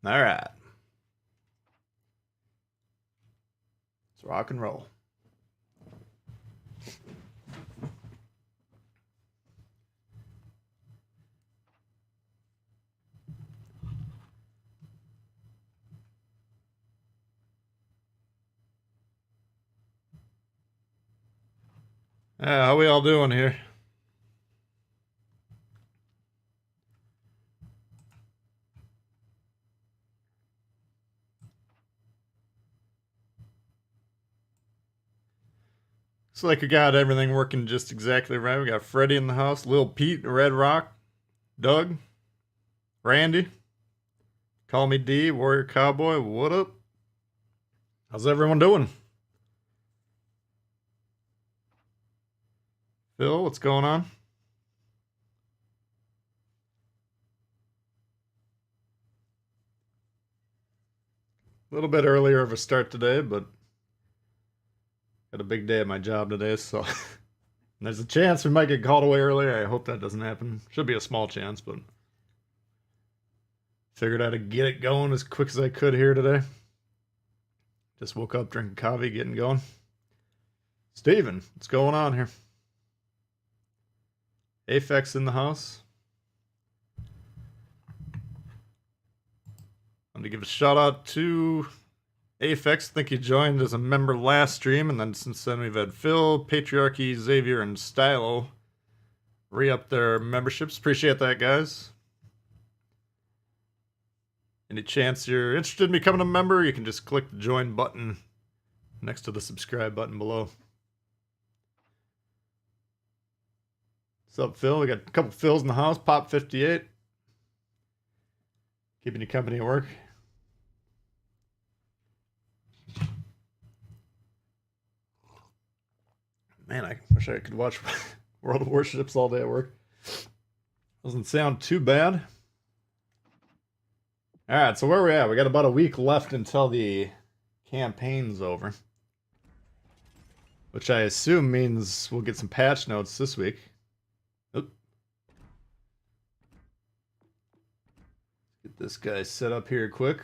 All right. Let's rock and roll. Yeah, how we all doing here? Looks like we got everything working just exactly right. We got Freddy in the house, Lil Pete, Red Rock, Doug, Randy, Call Me D, Warrior Cowboy. What up? How's everyone doing? Phil, what's going on? A little bit earlier of a start today, but got a big day at my job today, so there's a chance we might get called away earlier. I hope that doesn't happen. Should be a small chance, but figured I'd get it going as quick as I could here today. Just woke up drinking coffee, getting going. Steven, what's going on here? Aphex in the house. Want to give a shout out to Aphex. I think he joined as a member last stream, and then since then we've had Phil, Patriarchy, Xavier, and Stylo re-up their memberships. Appreciate that, guys. Any chance you're interested in becoming a member, you can just click the join button next to the subscribe button below. What's up, Phil? We got a couple Phils in the house. Pop 58. Keeping you company at work. Man, I wish I could watch World of Warships all day at work. Doesn't sound too bad. Alright, so where are we at? We got about a week left until the campaign's over. Which I assume means we'll get some patch notes this week. Oop. Get this guy set up here quick.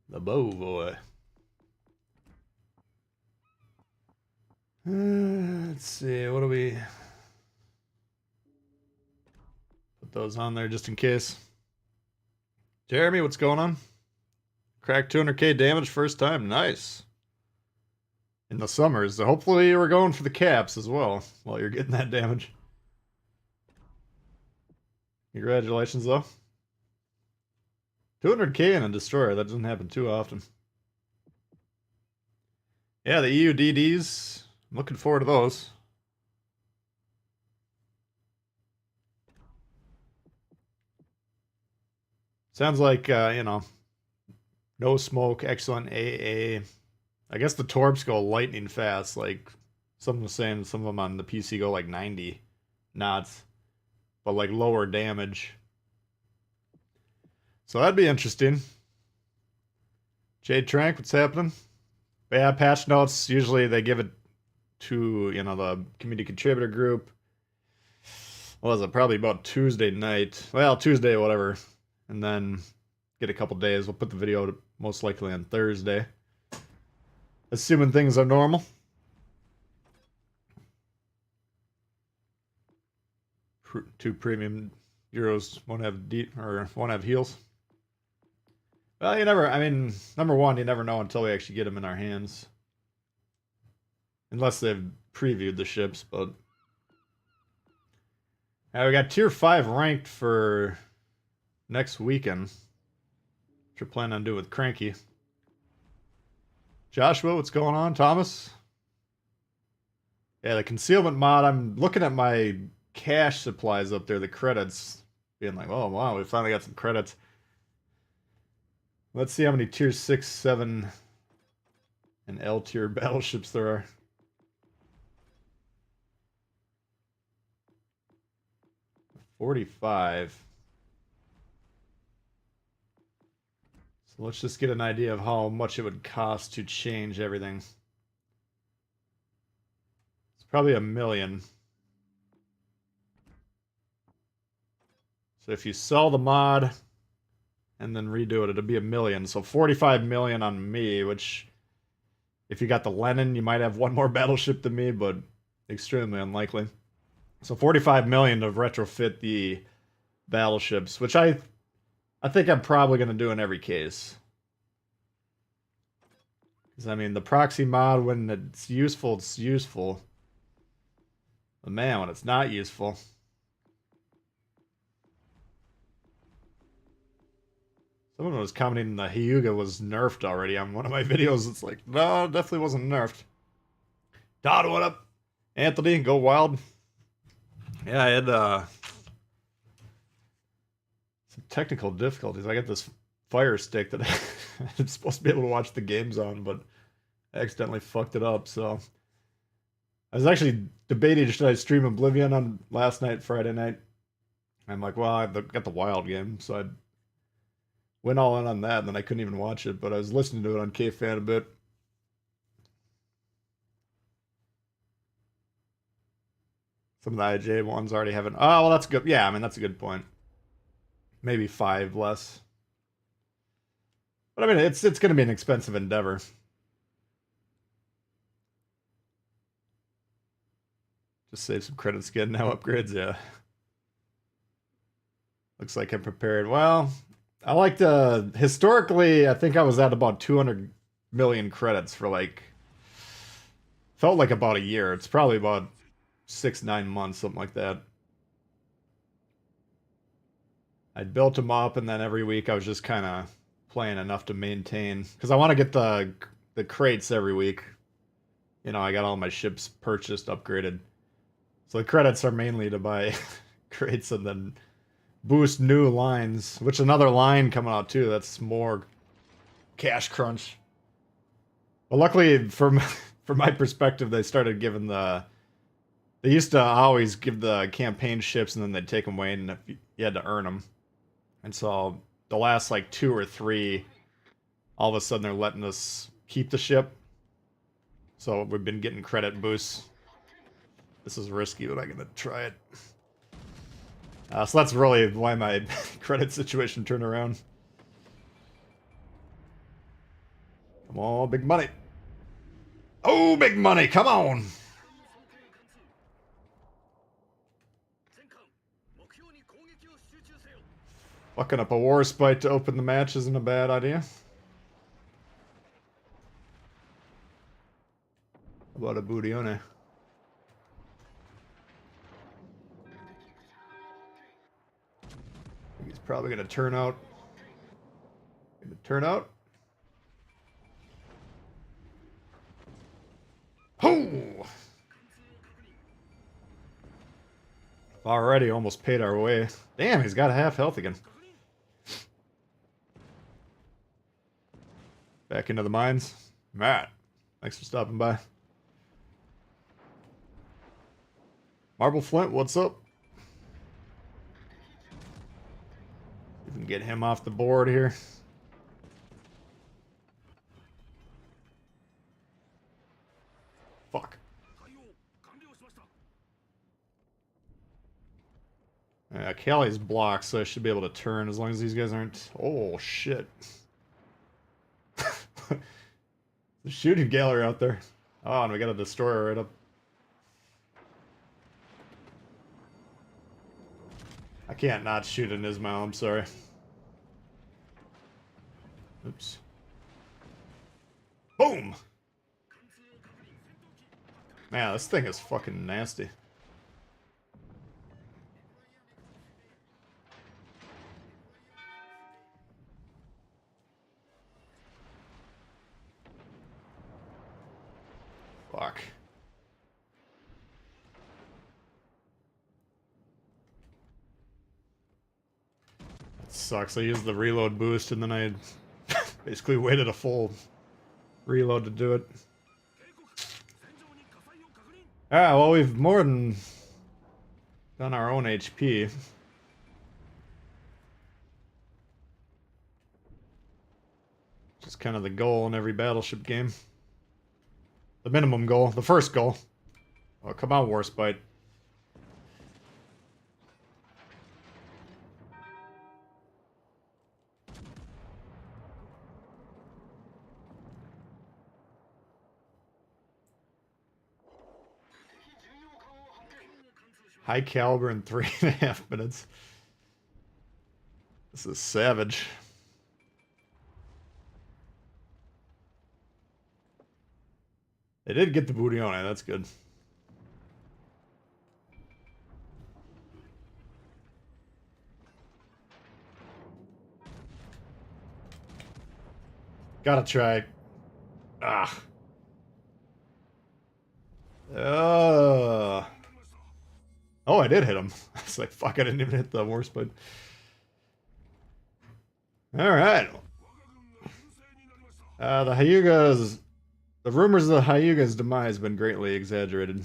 The bow boy. Let's see, what do we... Put those on there just in case. Jeremy, what's going on? Cracked 200k damage first time. Nice. In the summers. So hopefully we're going for the caps as well while you're getting that damage. Congratulations, though. 200k in a destroyer. That doesn't happen too often. Yeah, the EUDDs. I'm looking forward to those. Sounds like, you know, no smoke, excellent AA. I guess the Torps go lightning fast. Like, some of the same, some of them on the PC go like 90 knots, but like lower damage. So that'd be interesting. Jade Trank, what's happening? But yeah, patch notes, usually they give it to, you know, the community contributor group. What was it? Probably about Tuesday night. Well, Tuesday, whatever. And then get a couple days. We'll put the video most likely on Thursday. Assuming things are normal. Two premium Euros won't have heals. Well, you never, I mean, number one, you never know until we actually get them in our hands. Unless they've previewed the ships, but... we got tier 5 ranked for next weekend. Which we're planning on doing with Cranky. Joshua, what's going on? Thomas? Yeah, the concealment mod, I'm looking at my cash supplies up there, the credits. Being like, oh wow, we finally got some credits. Let's see how many tier 6, 7, and L tier battleships there are. $45. So let's just get an idea of how much it would cost to change everything. It's probably $1 million. So if you sell the mod and then redo it, it'll be 1 million. So 45 million on me, which if you got the Lenin, you might have one more battleship than me, but extremely unlikely. So 45 million to retrofit the battleships, which I think I'm probably going to do in every case. Because, I mean, the proxy mod, when it's useful, it's useful. But man, when it's not useful... Someone was commenting the Hyuga was nerfed already on one of my videos. It's like, no, it definitely wasn't nerfed. Todd, what up? Anthony, go wild. Yeah, I had some technical difficulties. I got this Fire Stick that I'm supposed to be able to watch the games on, but I accidentally fucked it up, so... I was actually debating, should I stream Oblivion on last night, Friday night? I'm like, well, I got the Wild game, so I went all in on that, and then I couldn't even watch it, but I was listening to it on K-Fan a bit. Some of the IJ ones already haven't... Oh, well, that's good. Yeah, I mean, that's a good point. Maybe 5 less. But I mean, it's going to be an expensive endeavor. Just save some credits, get now upgrades, yeah. Looks like I'm prepared. Well, I like to... Historically, I think I was at about 200 million credits for like... Felt like about a year. It's probably about 6-9 months, something like that. I built them up, and then every week I was just kind of playing enough to maintain. Because I want to get the crates every week. You know, I got all my ships purchased, upgraded. So the credits are mainly to buy crates and then boost new lines. Which another line coming out too. That's more cash crunch. But luckily, from my perspective, they started giving the... They used to always give the campaign ships and then they'd take them away and you had to earn them. And so the last like 2 or 3, all of a sudden they're letting us keep the ship. So we've been getting credit boosts. This is risky, but I'm going to try it. So that's really why my credit situation turned around. Come on, big money. Oh, big money, come on. Fucking up a war spite to open the match isn't a bad idea. How about a Budione? He's probably gonna turn out. Gonna turn out. Ho! Already almost paid our way. Damn, he's got half health again. Back into the mines. Matt, thanks for stopping by. Marble Flint, what's up? We can get him off the board here. Fuck. Callie's blocked, so I should be able to turn as long as these guys aren't... Oh, shit. The shooting gallery out there. Oh, and we got a destroyer right up. I can't not shoot an Ismail, I'm sorry. Oops. Boom! Man, this thing is fucking nasty. Fuck. That sucks. I used the reload boost and then I basically waited a full reload to do it. Ah, well, we've more than done our own HP. Just kind of the goal in every battleship game. The minimum goal. The first goal. Oh, come on, Warspite. High caliber in 3.5 minutes. This is savage. They did get the booty on it. That's good. Gotta try. Ah. Oh, I did hit him. I was like, fuck, I didn't even hit the war spud. Alright. The Hyuga's... The rumors of the Hyuga's demise have been greatly exaggerated.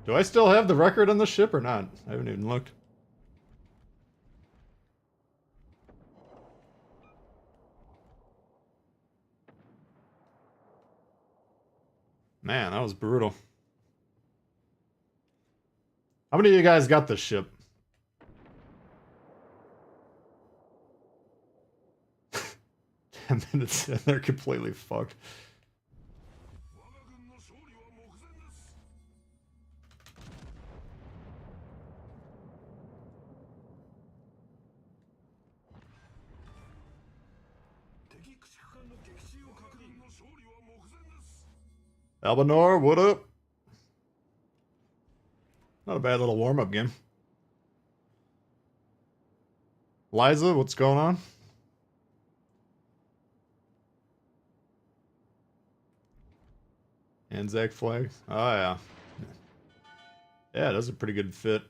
Do I still have the record on the ship or not? I haven't even looked. Man, that was brutal. How many of you guys got this ship? 10 minutes and they're completely fucked. Albanor, what up? Not a bad little warm-up game. Liza, what's going on? Anzac flag. Oh, yeah. Yeah, that's a pretty good fit.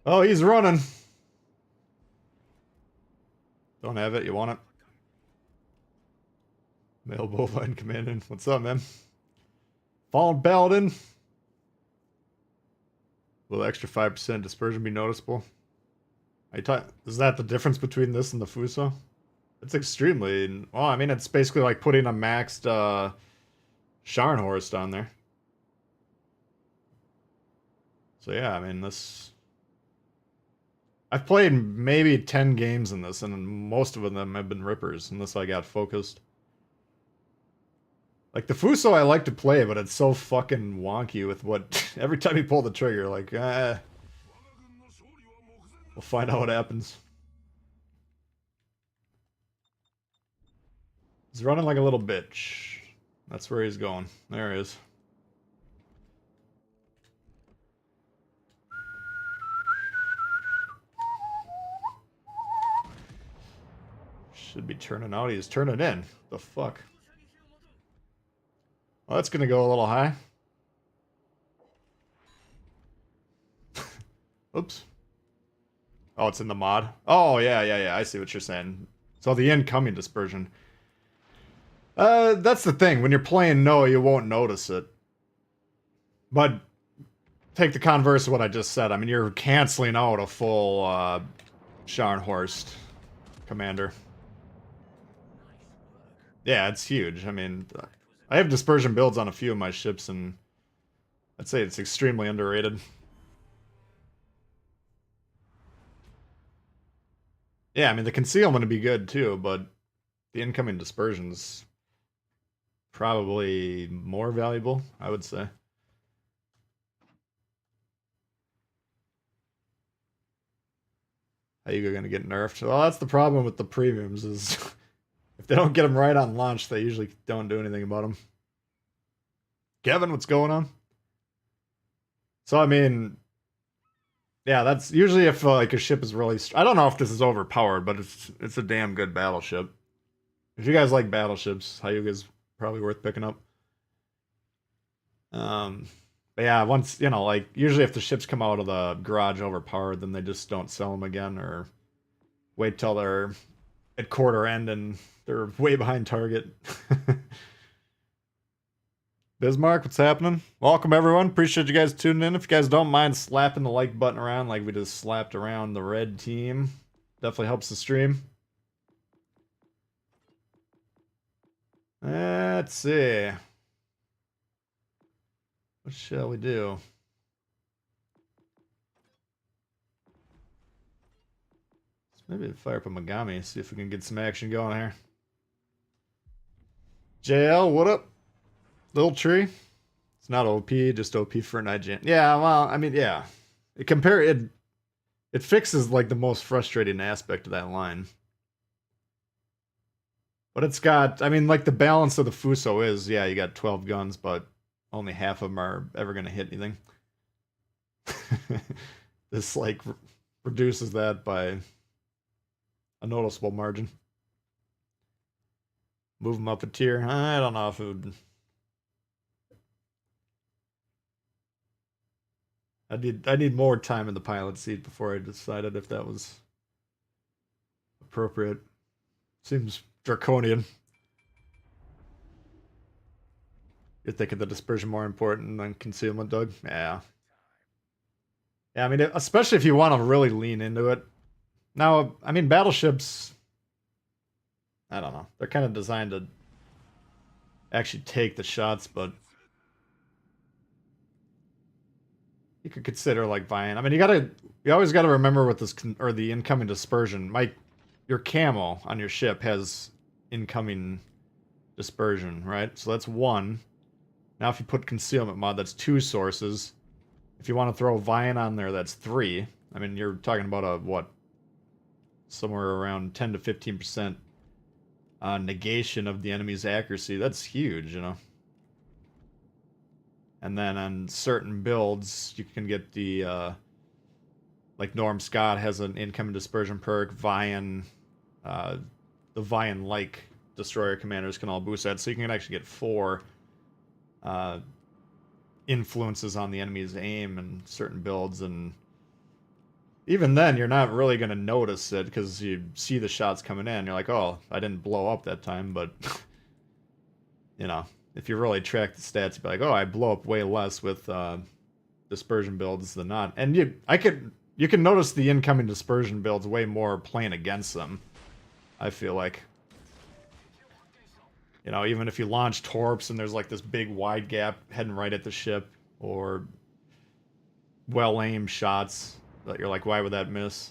Oh, he's running. Don't have it. You want it? Male bovine commandant. What's up, man? Fallen paladin. Will the extra 5% dispersion be noticeable? Is that the difference between this and the Fuso? It's extremely... Well, I mean, it's basically like putting a maxed Scharnhorst on there. So yeah, I mean, this... I've played maybe 10 games in this, and most of them have been rippers, unless I got focused. Like, the Fuso I like to play, but it's so fucking wonky with what... Every time you pull the trigger, like, We'll find out what happens. He's running like a little bitch. That's where he's going. There he is. Should be turning out. He's turning in. The fuck? Well, that's gonna go a little high. Oops. Oh, it's in the mod. Oh, yeah. I see what you're saying. So the incoming dispersion. That's the thing. When you're playing no, you won't notice it. But take the converse of what I just said. I mean, you're canceling out a full Scharnhorst commander. Yeah, it's huge. I mean, I have dispersion builds on a few of my ships, and I'd say it's extremely underrated. Yeah, I mean, the concealment would be good too, but the incoming dispersion's probably more valuable, I would say. How you gonna get nerfed? Well, that's the problem with the premiums is if they don't get them right on launch, they usually don't do anything about them. Kevin, what's going on? So, I mean, yeah, that's usually if like a ship is really... I don't know if this is overpowered, but it's a damn good battleship. If you guys like battleships, Hyuga's probably worth picking up. But yeah, once, you know, like, usually if the ships come out of the garage overpowered, then they just don't sell them again, or wait till they're at quarter end and they're way behind target. Bismarck, what's happening? Welcome, everyone. Appreciate you guys tuning in. If you guys don't mind slapping the like button around like we just slapped around the red team, definitely helps the stream. Let's see. What shall we do? Maybe fire up a Megami, see if we can get some action going here. JL, what up? Little tree? It's not OP, just OP for an IGN. Yeah, well, I mean, yeah. It fixes like the most frustrating aspect of that line. But it's got, I mean, like the balance of the Fuso is, yeah, you got 12 guns, but only half of them are ever going to hit anything. This like reduces that by a noticeable margin. Move them up a tier. I don't know if it would. I need more time in the pilot seat before I decided if that was appropriate. Seems draconian. You're thinking the dispersion more important than concealment, Doug? Yeah. Yeah, I mean, especially if you want to really lean into it. Now, I mean, battleships, I don't know. They're kind of designed to actually take the shots, but you could consider like buying. I mean, you always got to remember with this or the incoming dispersion. Your camo on your ship has incoming dispersion, right? So that's one. Now, if you put concealment mod, that's two sources. If you want to throw Vian on there, that's three. I mean, you're talking about a what? Somewhere around 10 to 15% negation of the enemy's accuracy. That's huge, you know. And then on certain builds, you can get the like Norm Scott has an incoming dispersion perk. Vian, the Vian-like destroyer commanders can all boost that, so you can actually get four influences on the enemy's aim and certain builds, and even then you're not really going to notice it because you see the shots coming in. You're like, oh, I didn't blow up that time, but you know, if you really track the stats, you'd be like, oh, I blow up way less with dispersion builds than not. And you can notice the incoming dispersion builds way more playing against them, I feel like. You know, even if you launch torps and there's like this big wide gap heading right at the ship, or well-aimed shots that you're like, why would that miss?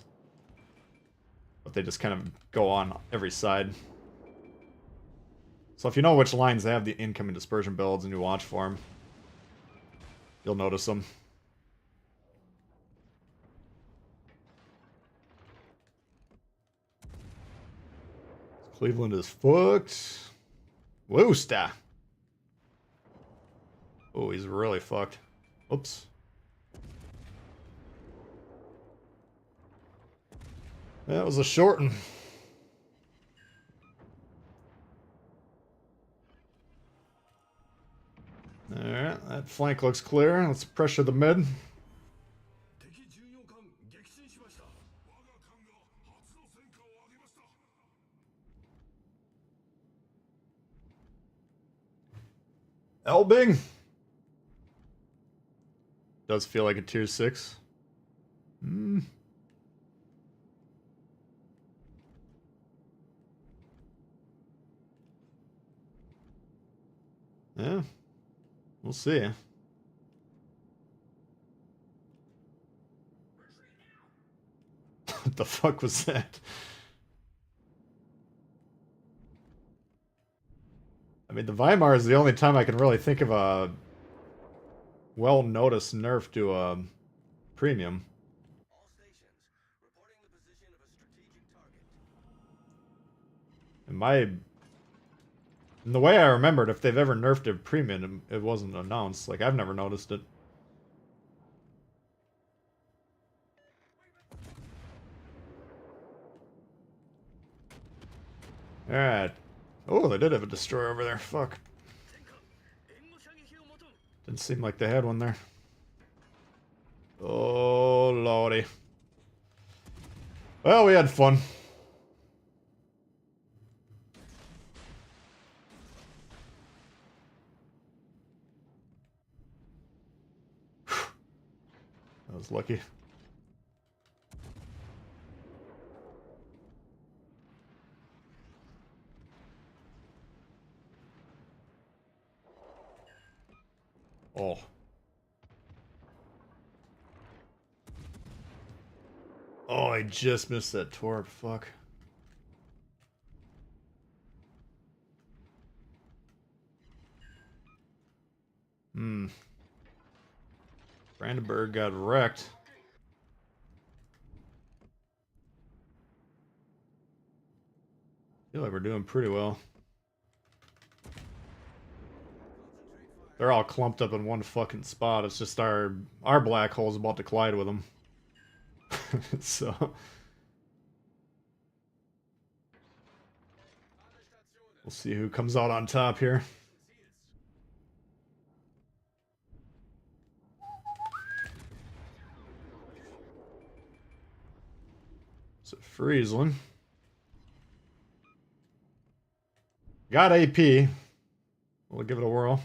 But they just kind of go on every side. So if you know which lines they have the incoming dispersion builds and you watch for them, you'll notice them. Cleveland is fucked. Woosta. Oh, he's really fucked. Oops. That was a short one. Alright, that flank looks clear. Let's pressure the mid. Elbing! Does feel like a tier 6. Hmm. Yeah. We'll see. What the fuck was that? I mean, the Weimar is the only time I can really think of a well-noticed nerf to a premium. In the way I remembered, if they've ever nerfed a premium, it wasn't announced. Like, I've never noticed it. Alright. Oh, they did have a destroyer over there. Fuck. Didn't seem like they had one there. Oh, lordy. Well, we had fun. That was lucky. Oh. Oh, I just missed that torp. Fuck. Brandenburg got wrecked. I feel like we're doing pretty well. They're all clumped up in one fucking spot. It's just our black hole's about to collide with them. So we'll see who comes out on top here. So Friesland. Got AP. We'll give it a whirl.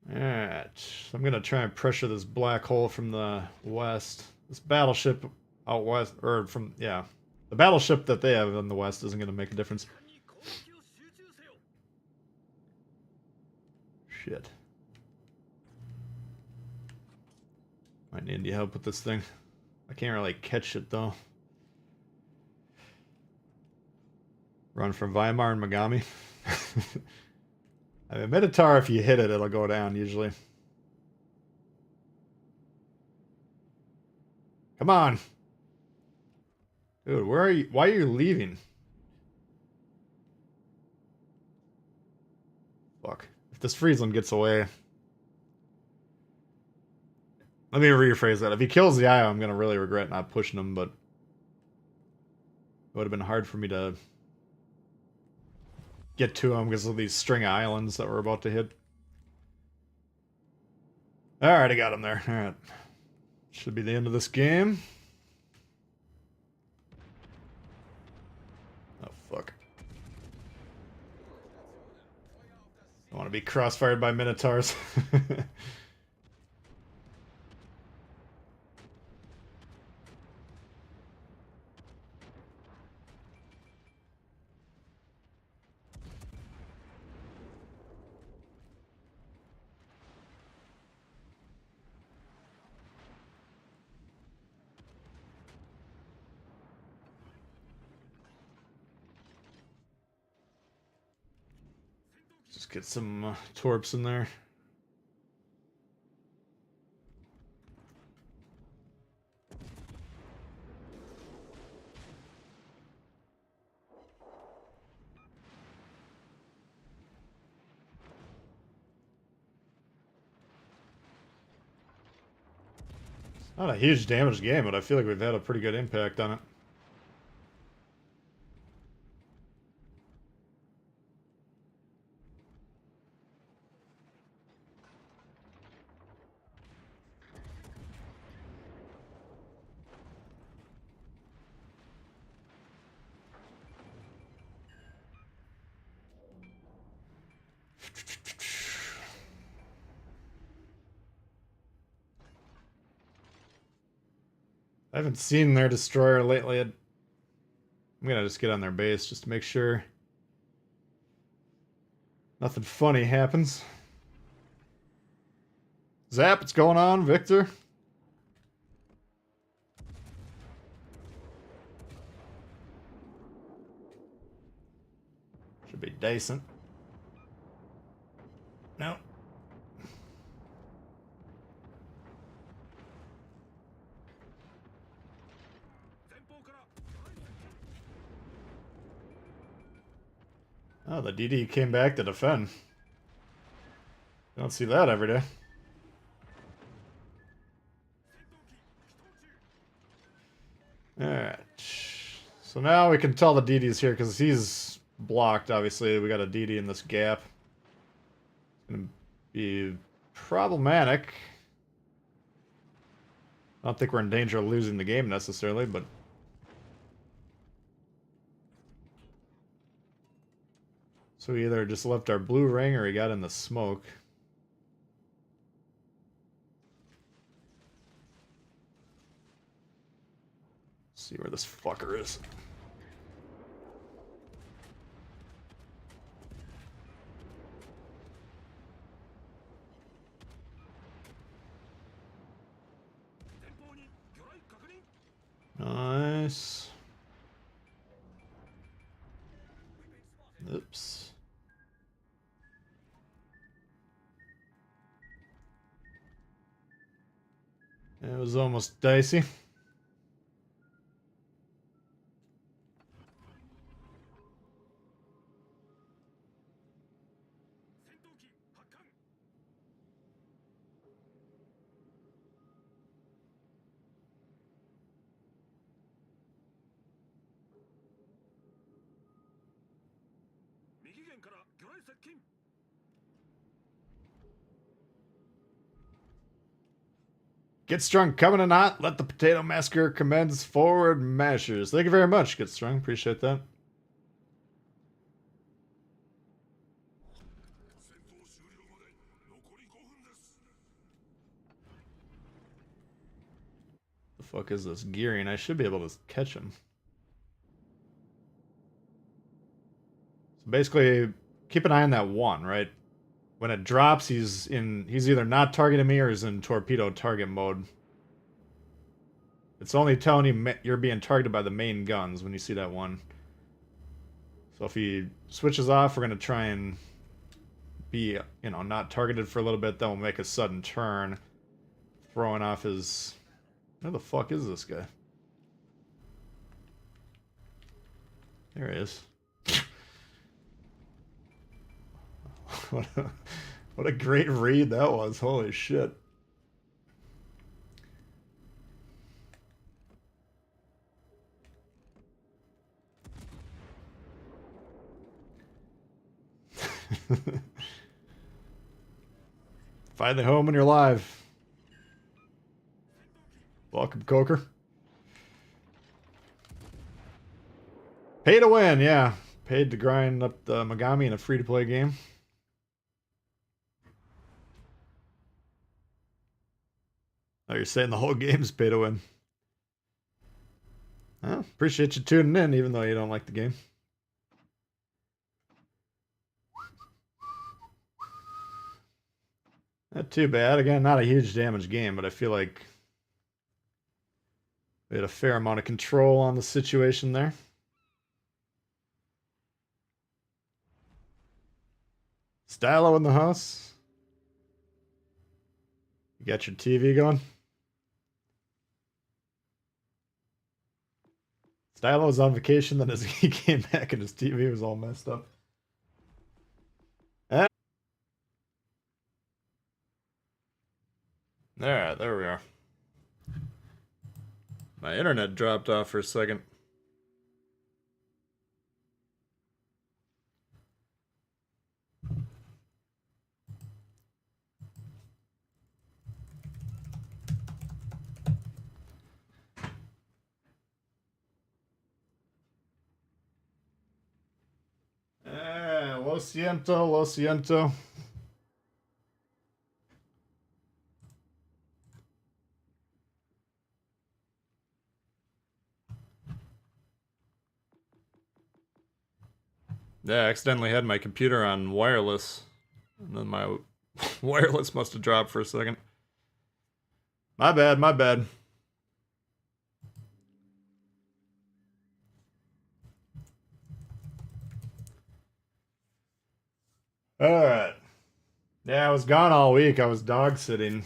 Alright, so I'm gonna try and pressure this black hole from the west. This battleship out west, or from, yeah. The battleship that they have in the west isn't gonna make a difference. Shit. Might need any help with this thing. I can't really catch it though. Run from Weimar and Megami. I mean, Minotaur, if you hit it, it'll go down usually. Come on. Dude, where are you? Why are you leaving? Fuck. If this Friesland gets away. Let me rephrase that. If he kills the IO, I'm going to really regret not pushing him, but it would have been hard for me to get to him because of these string of islands that we're about to hit. Alright, I got him there. Alright. Should be the end of this game. Oh, fuck. I want to be crossfired by Minotaurs. Just get some torps in there. Not a huge damage game, but I feel like we've had a pretty good impact on it. I haven't seen their destroyer lately. I'm gonna just get on their base just to make sure nothing funny happens. Zap, what's going on, Victor? Should be decent. No. Oh, the DD came back to defend. You don't see that every day. Alright. So now we can tell the DD's here because he's blocked, obviously. We got a DD in this gap. It's going to be problematic. I don't think we're in danger of losing the game necessarily, but... So we either just left our blue ring or he got in the smoke. Let's see where this fucker is. Nice. Oops. It was almost dicey. Get Strong coming or not, let the Potato Massacre commence forward mashers. Thank you very much, Get Strong. Appreciate that. The fuck is this gearing? I should be able to catch him. So basically, keep an eye on that one, right? When it drops, he's either not targeting me or he's in torpedo target mode. It's only telling you you're being targeted by the main guns when you see that one. So if he switches off, we're going to try and be, not targeted for a little bit. Then we'll make a sudden turn, throwing off his... Where the fuck is this guy? There he is. What a great read that was. Holy shit. Find the home when you're live. Welcome, Coker. Pay to win, yeah. Paid to grind up the Megami in a free-to-play game. Oh, you're saying the whole game's pay to win. Well, appreciate you tuning in, even though you don't like the game. Not too bad. Again, not a huge damage game, but I feel like we had a fair amount of control on the situation there. Stylo in the house. You got your TV going? Stylo was on vacation, then he came back and his TV was all messed up. Alright, there we are. My internet dropped off for a second. Lo siento, lo siento. Yeah, I accidentally had my computer on wireless. And then my wireless must have dropped for a second. My bad, my bad. Alright. Yeah, I was gone all week. I was dog sitting.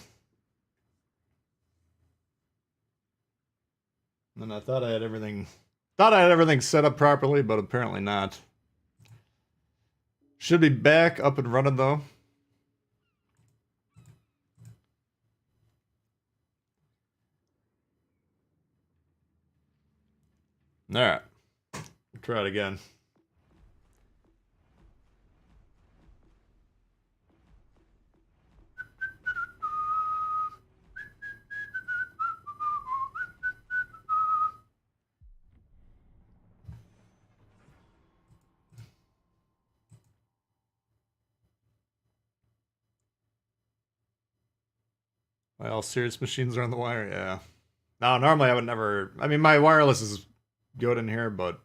And I thought I had everything set up properly, but apparently not. Should be back up and running though. Alright. We'll try it again. Well, serious machines are on the wire, yeah. No, normally I would never... I mean, my wireless is good in here, but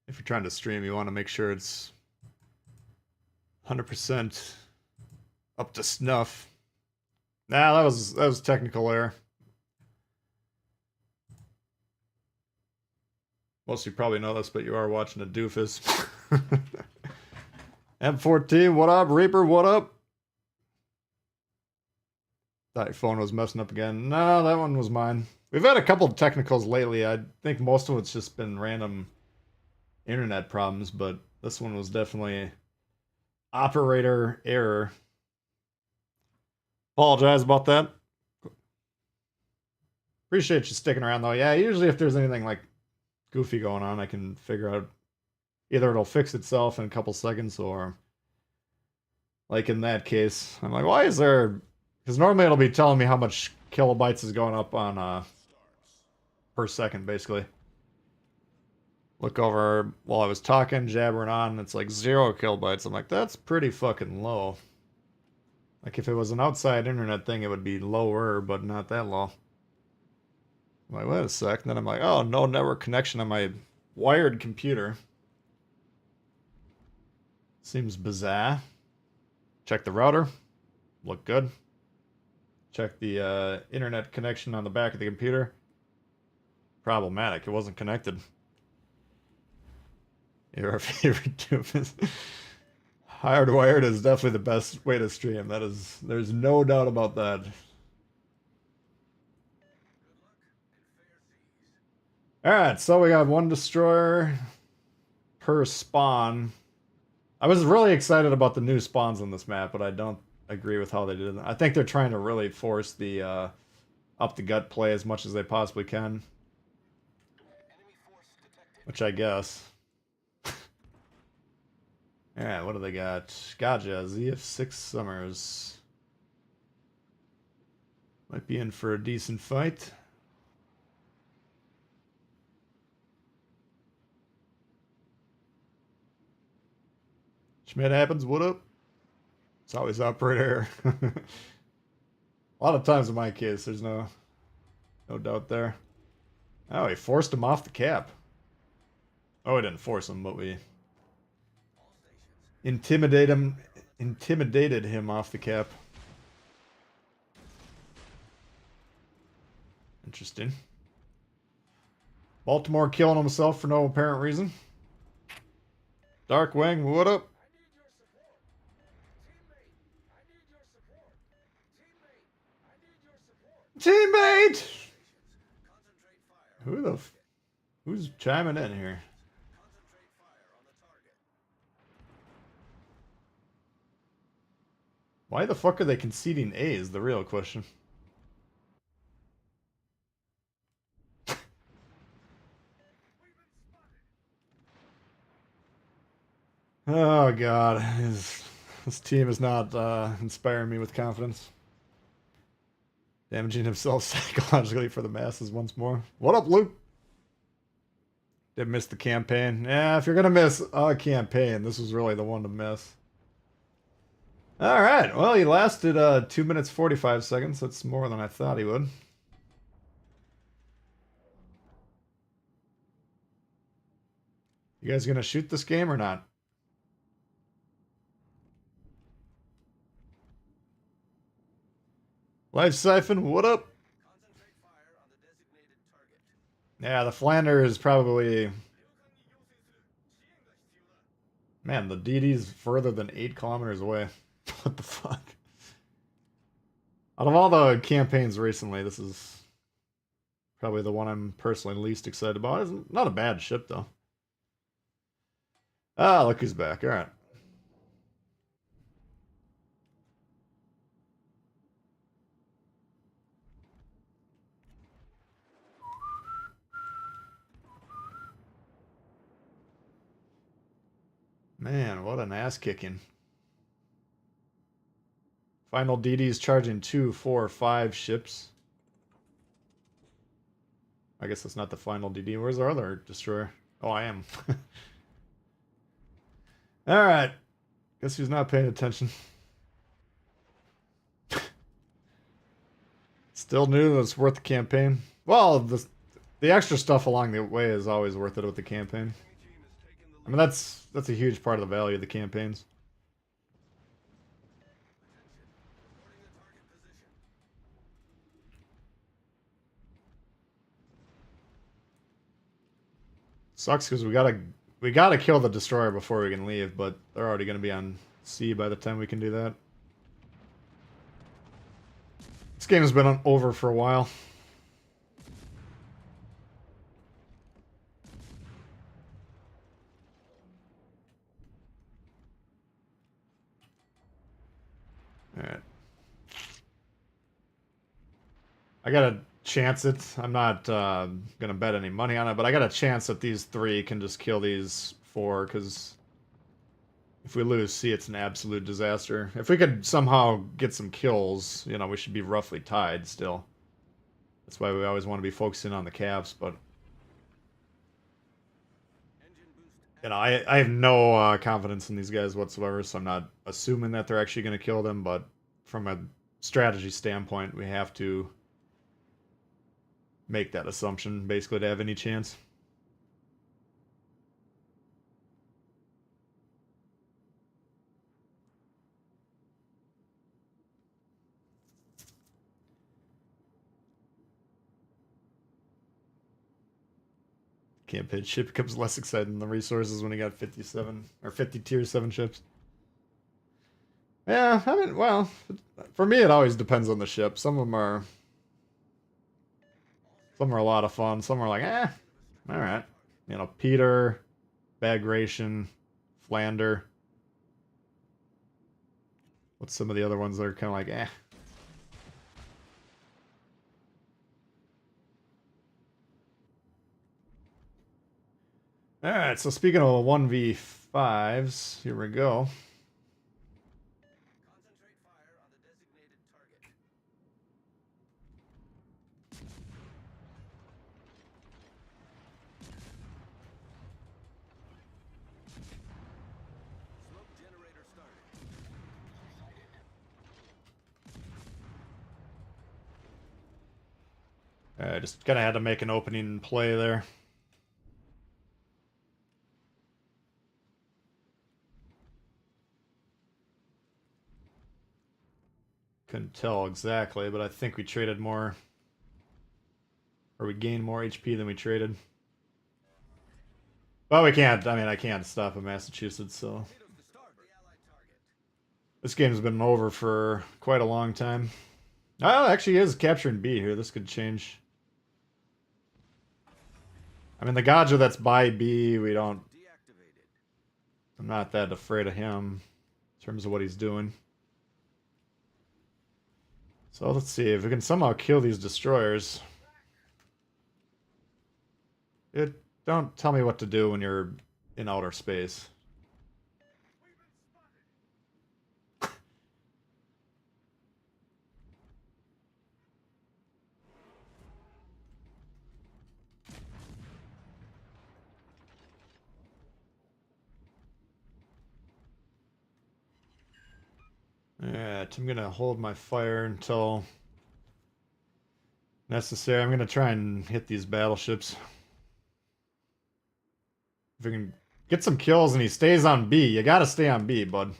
if you're trying to stream, you want to make sure it's 100% up to snuff. Nah, that was technical error. Most of you probably know this, but you are watching a doofus. M14, what up? Reaper, what up? Thought your phone was messing up again. No, that one was mine. We've had a couple of technicals lately. I think most of it's just been random internet problems, but this one was definitely operator error. Apologize about that. Appreciate you sticking around though. Yeah, usually if there's anything like goofy going on, I can figure out either it'll fix itself in a couple seconds or like in that case, I'm like, why is there, because normally it'll be telling me how much kilobytes is going up on per second basically. Look over while I was talking, jabbering on, it's like 0 kilobytes. I'm like, that's pretty fucking low. Like if it was an outside internet thing, it would be lower, but not that low. I'm like, wait a sec. And then I'm like, oh, no network connection on my wired computer. Seems bizarre. Check the router. Look good. Check the internet connection on the back of the computer. Problematic. It wasn't connected. Your favorite doofus. Hardwired is definitely the best way to stream. That is, there's no doubt about that. Alright, so we got 1 destroyer per spawn. I was really excited about the new spawns on this map, but I don't agree with how they did it. I think they're trying to really force the up the gut play as much as they possibly can. Which I guess. Alright, what do they got? Gotcha, ZF6 Summers. Might be in for a decent fight. Schmidt happens, what up? It's always operator. A lot of times in my case, there's no doubt there. Oh, he forced him off the cap. Oh, we didn't force him, but we intimidated him off the cap. Interesting. Baltimore killing himself for no apparent reason. Darkwing, what up? Teammate! Who's chiming in here? Why the fuck are they conceding A is the real question. Oh god, this team is not inspiring me with confidence. Damaging himself psychologically for the masses once more. What up, Luke? Did miss the campaign. Yeah, if you're gonna miss a campaign, this was really the one to miss. Alright, well, he lasted 2 minutes 45 seconds. That's more than I thought he would. You guys gonna shoot this game or not? Life Siphon, what up? Yeah, the Flander is probably... Man, the DD's further than 8 kilometers away. What the fuck? Out of all the campaigns recently, this is probably the one I'm personally least excited about. It's not a bad ship, though. Ah, look who's back. Alright. Man, what an ass kicking. Final DD's charging 2, 4, 5 ships. I guess that's not the final DD. Where's our other destroyer? Oh, I am. Alright. Guess who's not paying attention? Still new, that's worth the campaign. Well, the extra stuff along the way is always worth it with the campaign. I mean, that's a huge part of the value of the campaigns. Sucks because we gotta kill the destroyer before we can leave, but they're already gonna be on sea by the time we can do that. This game has been over for a while. Alright. I gotta chance it. I'm not gonna bet any money on it, but I got a chance that these 3 can just kill these 4, because if we lose C, it's an absolute disaster. If we could somehow get some kills, you know, we should be roughly tied still. That's why we always want to be focusing on the caps, but... You know, I have no confidence in these guys whatsoever, so I'm not assuming that they're actually going to kill them, but from a strategy standpoint, we have to make that assumption, basically, to have any chance. Campaign ship becomes less exciting than the resources when you got 57 or 50 tier 7 ships. Yeah, I mean, well, for me it always depends on the ship. Some are a lot of fun. Some are like, all right. You know, Peter, Bagration, Flander. What's some of the other ones that are kind of like, Alright, so speaking of 1v5s, here we go. Concentrate fire on the designated target. Smoke generator started. Just kind of had to make an opening play there. Couldn't tell exactly, but I think we traded more, or we gained more HP than we traded. Well, we can't. I mean, I can't stop a Massachusetts, so this game's been over for quite a long time. Oh, actually is capturing B here. This could change. I mean, the Gaja that's by B, we don't... I'm not that afraid of him in terms of what he's doing. So let's see if we can somehow kill these destroyers. Don't tell me what to do when you're in outer space. Alright, I'm gonna hold my fire until necessary. I'm gonna try and hit these battleships. If we can get some kills and he stays on B, you gotta stay on B, bud.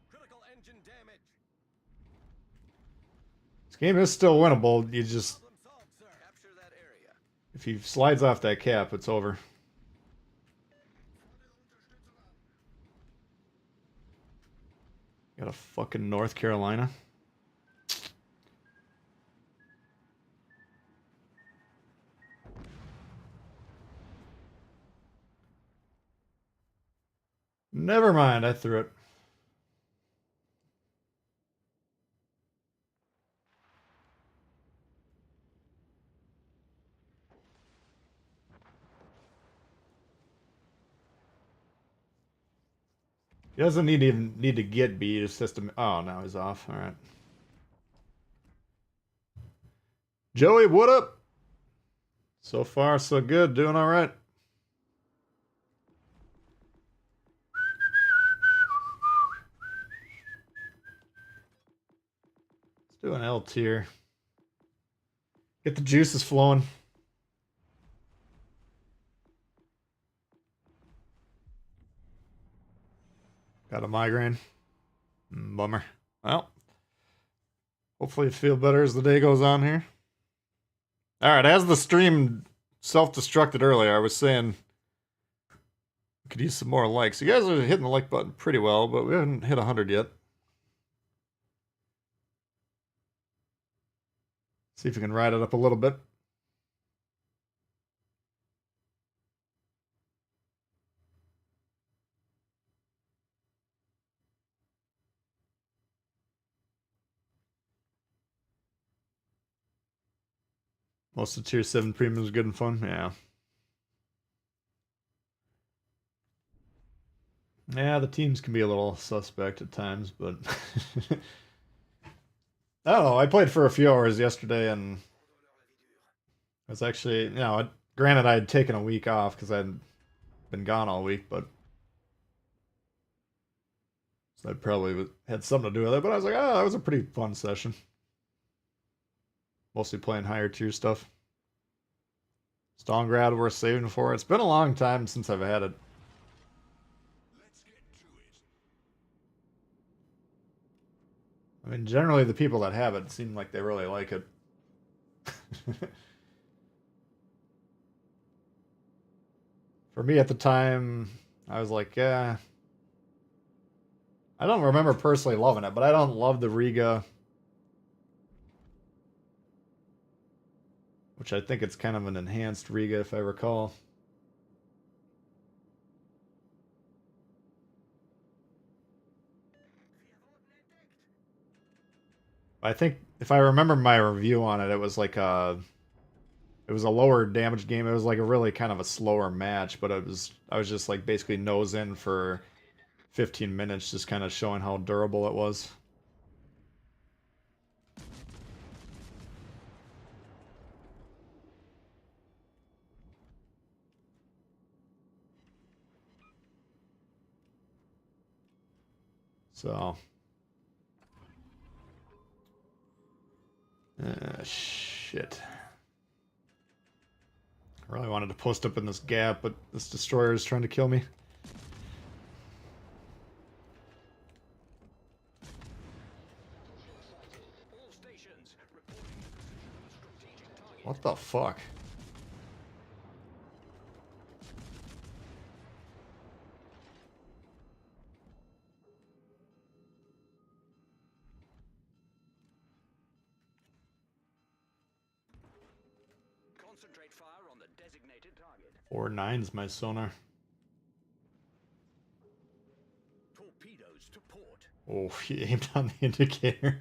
Critical engine damage. This game is still winnable. You just... Capture that area. If he slides off that cap, it's over. Got a fucking North Carolina. Never mind, I threw it. He doesn't need to get B, just has to... Oh, now he's off. Alright. Joey, what up? So far, so good. Doing alright. Let's do an L tier. Get the juices flowing. Got a migraine. Bummer. Well, hopefully you feel better as the day goes on here. Alright, as the stream self-destructed earlier, I was saying we could use some more likes. You guys are hitting the like button pretty well, but we haven't hit 100 yet. See if we can ride it up a little bit. Most of Tier 7 Premium is good and fun, yeah. Yeah, the teams can be a little suspect at times, but... I don't know, I played for a few hours yesterday, and... I was actually, you know, granted I had taken a week off because I'd been gone all week, but... So that probably had something to do with it, but I was like, oh, that was a pretty fun session. Mostly playing higher tier stuff. Stalingrad worth saving for. It's been a long time since I've had it. Let's get to it. I mean, generally the people that have it seem like they really like it. For me at the time, I was like, yeah. I don't remember personally loving it, but I don't love the Riga. Which I think it's kind of an enhanced Riga, if I recall. I think, if I remember my review on it, it was like a... It was a lower damage game. It was like a really kind of a slower match, but I was just like basically nose in for 15 minutes, just kind of showing how durable it was. So, shit. I really wanted to post up in this gap, but this destroyer is trying to kill me. All stations reporting the position of a strategic target. What the fuck? Concentrate fire on the designated target. 4-9's my sonar. Torpedoes to port. Oh, he aimed on the indicator.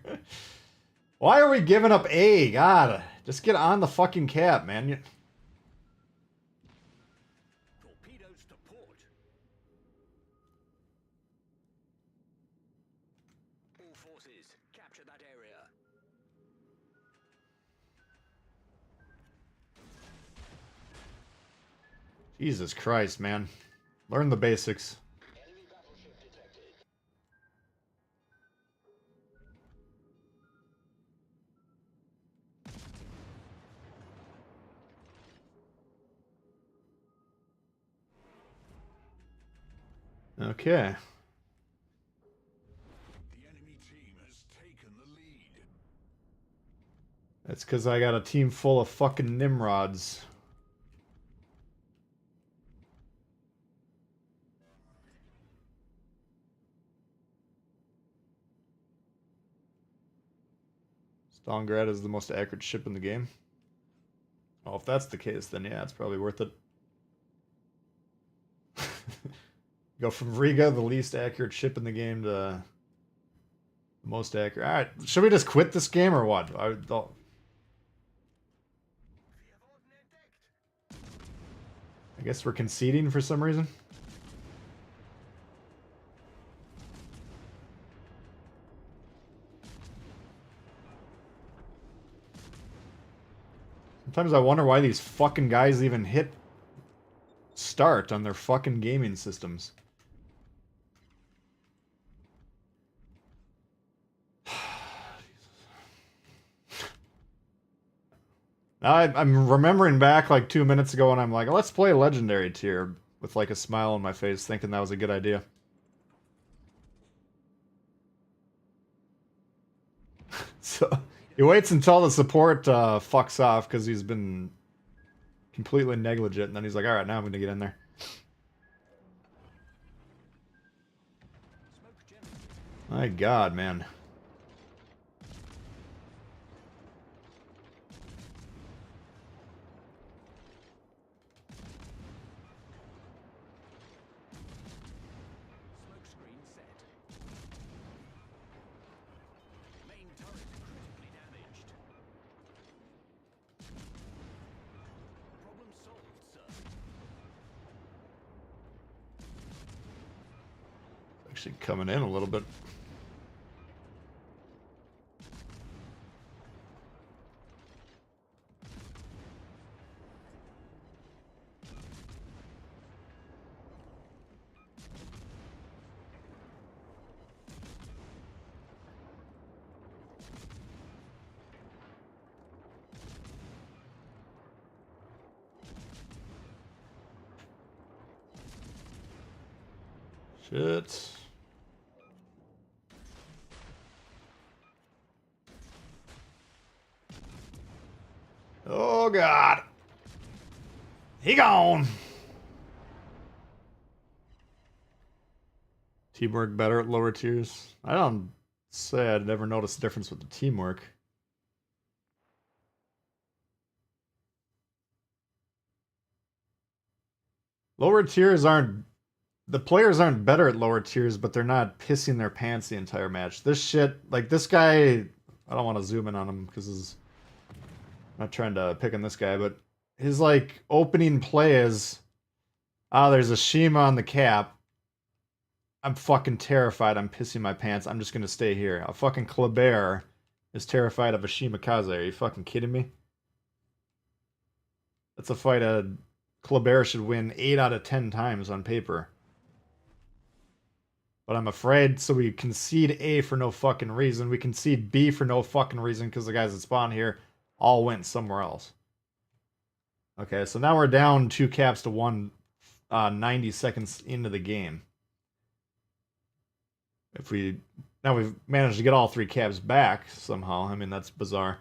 Why are we giving up A? God, just get on the fucking cap, man. Torpedoes to port. All forces, capture that area. Jesus Christ, man. Learn the basics. Enemy battleship detected. Okay. The enemy team has taken the lead. That's because I got a team full of fucking Nimrods. Stalingrad is the most accurate ship in the game. Well, if that's the case, then yeah, it's probably worth it. Go from Riga, the least accurate ship in the game, to the most accurate. Alright, should we just quit this game or what? I guess we're conceding for some reason. Sometimes I wonder why these fucking guys even hit start on their fucking gaming systems. Now I'm remembering back like 2 minutes ago and I'm like, let's play Legendary tier with like a smile on my face thinking that was a good idea. So he waits until the support fucks off because he's been completely negligent, and then he's like, all right, now I'm going to get in there. Smoke generated. My God, man. Smoke screen set. Main turret critically damaged. Problem solved, sir. Actually coming in a little bit. Shit. Oh God. He gone. Teamwork better at lower tiers. I don't say I'd never noticed a difference with the teamwork. Lower tiers aren't the players aren't better at lower tiers, but they're not pissing their pants the entire match. This shit, like this guy, I don't want to zoom in on him because I'm not trying to pick on this guy, but his like opening play is, there's a Shima on the cap. I'm fucking terrified. I'm pissing my pants. I'm just gonna stay here. A fucking Kleber is terrified of a Shimakaze. Are you fucking kidding me? That's a fight a Kleber should win 8 out of 10 times on paper. But I'm afraid, so we concede A for no fucking reason. We concede B for no fucking reason because the guys that spawn here all went somewhere else. Okay, so now we're down 2 caps to 1, 90 seconds into the game. Now we've managed to get all 3 caps back somehow. I mean, that's bizarre.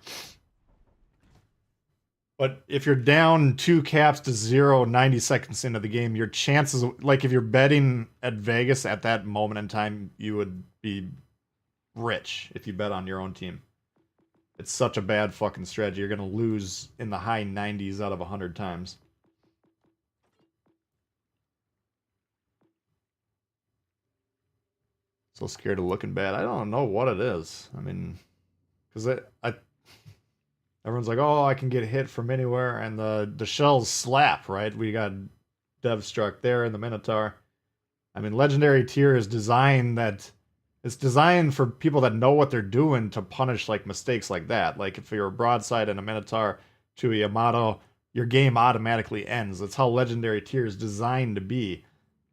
But if you're down 2 caps to 0 90 seconds into the game, your chances, like if you're betting at Vegas at that moment in time, you would be rich if you bet on your own team. It's such a bad fucking strategy. You're going to lose in the high 90s out of 100 times. So scared of looking bad. I don't know what it is. I mean, because everyone's like, oh, I can get hit from anywhere, and the shells slap, right? We got Dev struck there in the Minotaur. I mean, Legendary tier is designed that it's designed for people that know what they're doing to punish like mistakes like that. Like if you're a broadside and a Minotaur to a Yamato, your game automatically ends. That's how Legendary tier is designed to be.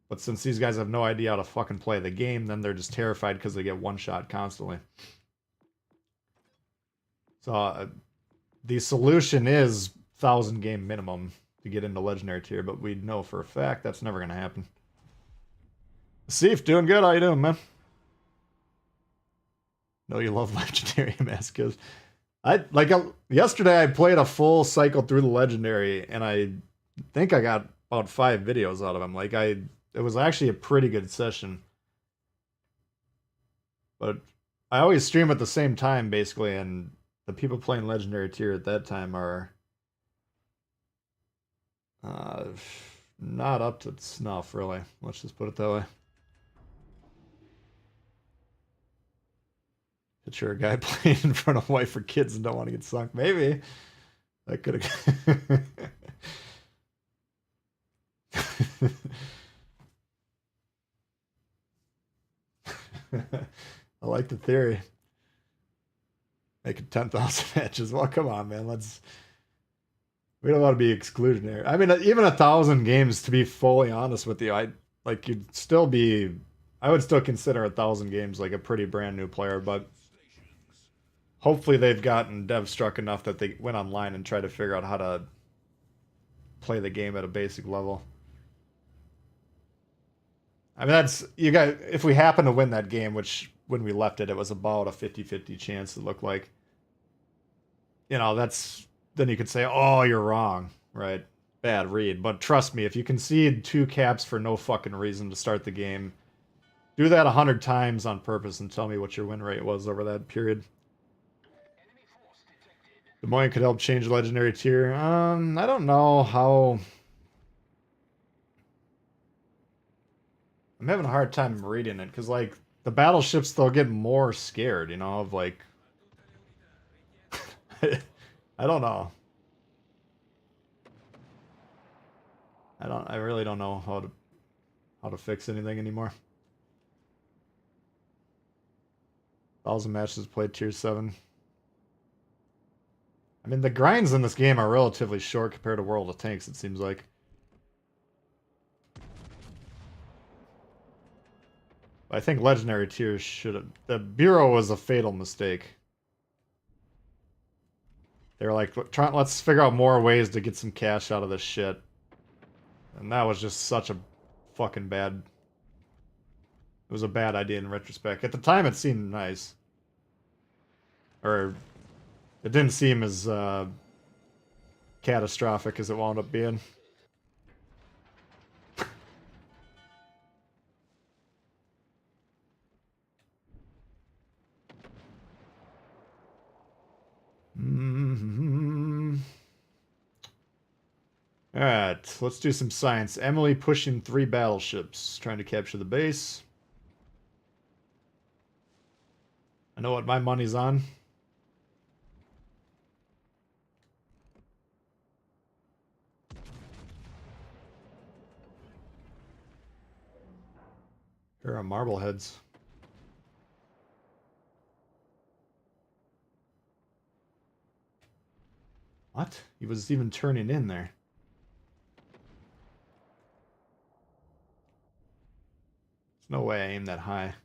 But since these guys have no idea how to fucking play the game, then they're just terrified because they get one shot constantly. So the solution is 1,000 game minimum to get into Legendary tier, but we know for a fact that's never going to happen. Seif, doing good. How you doing, man? No, you love Legendary Mascos. Yesterday I played a full cycle through the Legendary, and I think I got about 5 videos out of them. It was actually a pretty good session. But I always stream at the same time, basically, and the people playing Legendary tier at that time are not up to snuff, really. Let's just put it that way. Picture a guy playing in front of wife or kids and don't want to get sunk. Maybe. That could have... I like the theory. Make it 10,000 matches. Well, come on, man. We don't want to be exclusionary. I mean, even 1,000 games, to be fully honest with you, I would still consider 1,000 games like a pretty brand new player, but hopefully they've gotten dev struck enough that they went online and tried to figure out how to play the game at a basic level. I mean, if we happen to win that game, which when we left it, it was about a 50-50 chance, it looked like. You know, that's... Then you could say, oh, you're wrong, right? Bad read. But trust me, if you concede 2 caps for no fucking reason to start the game, do that 100 times on purpose and tell me what your win rate was over that period. Des Moines could help change legendary tier. I don't know how... I'm having a hard time reading it, because, like, the battleships, they'll get more scared, you know, of, like... I don't know. I really don't know how to fix anything anymore. 1,000 matches played tier 7. I mean, the grinds in this game are relatively short compared to World of Tanks, it seems like. I think legendary tiers should have... The Bureau was a fatal mistake. They were like, let's figure out more ways to get some cash out of this shit. And that was just such a fucking bad... It was a bad idea in retrospect. At the time, it seemed nice. Or, it didn't seem as catastrophic as it wound up being. Alright, let's do some science. Emily pushing 3 battleships, trying to capture the base. I know what my money's on. Here are Marbleheads. What? He was even turning in there. There's no way I aim that high.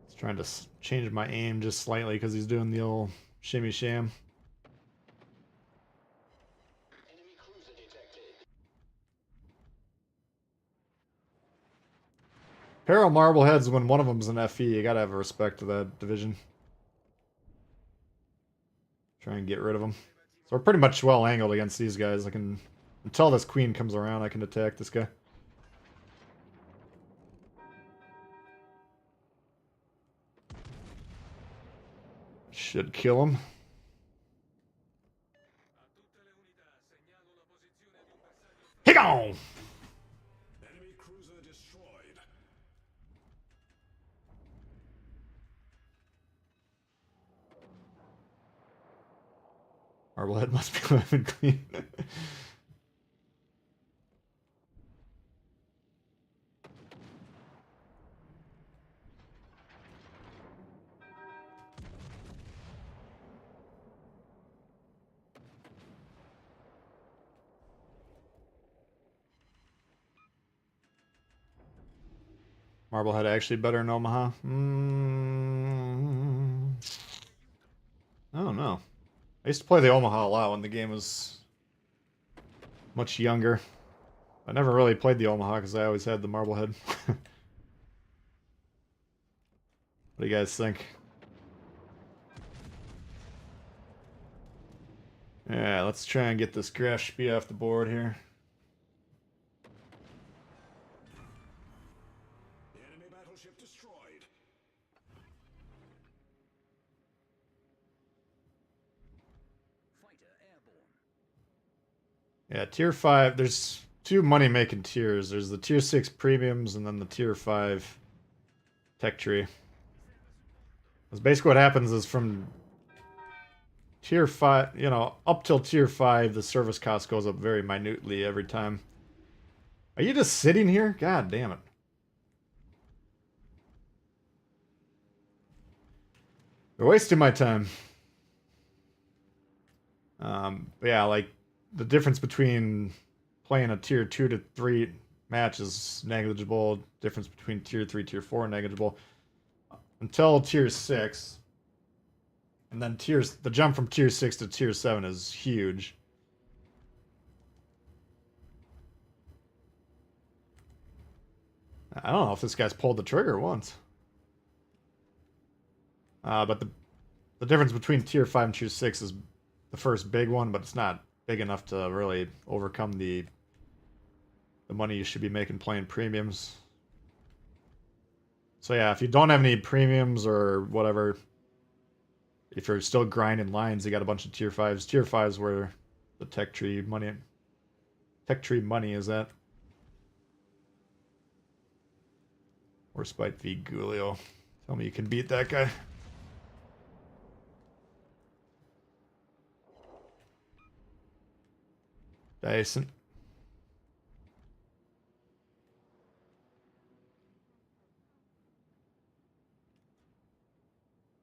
Just trying to change my aim just slightly because he's doing the old shimmy sham. Enemy cruiser detected. Pair of Marbleheads when one of them's an FE. You gotta have a respect to that division. Try and get rid of them. So we're pretty much well angled against these guys. I can... Until this queen comes around, I can attack this guy. Should kill him. Hit on! Enemy cruiser destroyed. Marblehead must be living clean. Marblehead actually better in Omaha? I don't know. I used to play the Omaha a lot when the game was much younger. I never really played the Omaha because I always had the Marblehead. What do you guys think? Yeah, let's try and get this Graf Spee off the board here. The enemy battleship destroyed. Fighter airborne. Yeah, tier 5, there's 2 money-making tiers. There's the tier 6 premiums and then the tier 5 tech tree. Because basically what happens is from tier 5, you know, up till tier 5, the service cost goes up very minutely every time. Are you just sitting here? God damn it. You're wasting my time. But yeah, like, the difference between playing a tier 2 to 3 match is negligible. Difference between tier 3, tier 4, negligible. until tier 6. And then the jump from tier 6 to tier 7 is huge. I don't know if this guy's pulled the trigger once. But the difference between tier 5 and tier 6 is the first big one, but it's not big enough to really overcome the money you should be making playing premiums. So yeah, if you don't have any premiums or whatever, if you're still grinding lines, you got a bunch of tier 5s. Tier 5s where the tech tree money is at. Or Spite v Gulio. Tell me you can beat that guy. Dyson.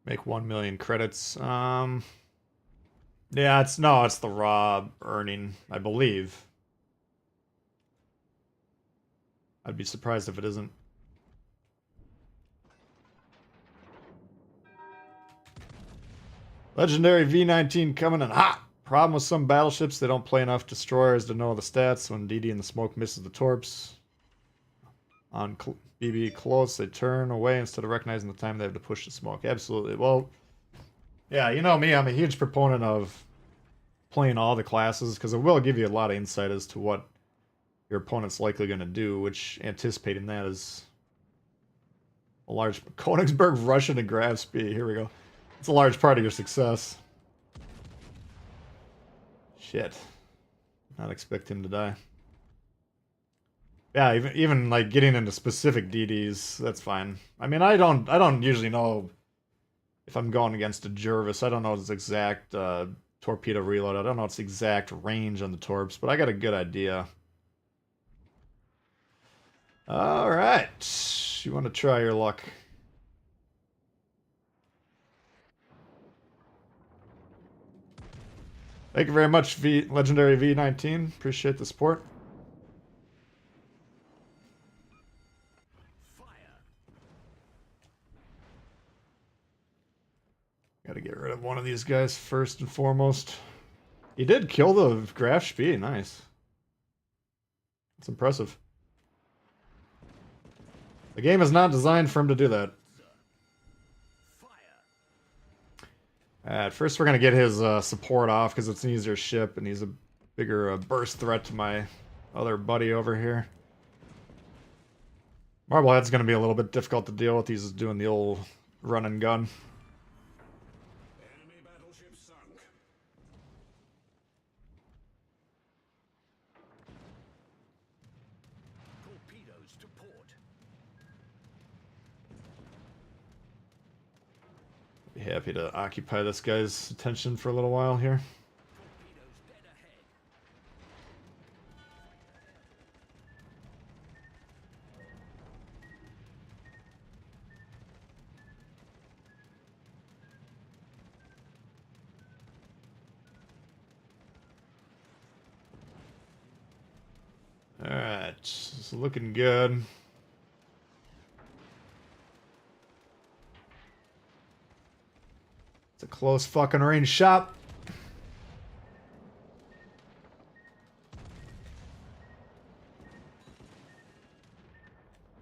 Make 1 million credits. Yeah, it's the raw earning, I believe. I'd be surprised if it isn't. Legendary V19 coming in hot. Problem with some battleships, they don't play enough destroyers to know the stats. When DD in the smoke misses the torps on BB close, they turn away instead of recognizing the time they have to push the smoke. Absolutely. Well, yeah, you know me, I'm a huge proponent of playing all the classes because it will give you a lot of insight as to what your opponent's likely going to do, which anticipating that is a large... Königsberg Russian to grab speed. Here we go. It's a large part of your success. Shit. Not expect him to die. Yeah, even like getting into specific DDs, that's fine. I mean, I don't usually know if I'm going against a Jervis. I don't know its exact torpedo reload. I don't know its exact range on the torps, but I got a good idea. All right. You want to try your luck? Thank you very much, Legendary V19. Appreciate the support. Gotta get rid of one of these guys first and foremost. He did kill the Graf Spee. Nice. That's impressive. The game is not designed for him to do that. At first, we're going to get his support off because it's an easier ship and he's a bigger burst threat to my other buddy over here. Marblehead's going to be a little bit difficult to deal with. He's doing the old run and gun. Enemy battleship sunk. Torpedoes to port. Be happy to occupy this guy's attention for a little while here. Torpedoes dead ahead. Alright, it's looking good. It's a close fucking range shot.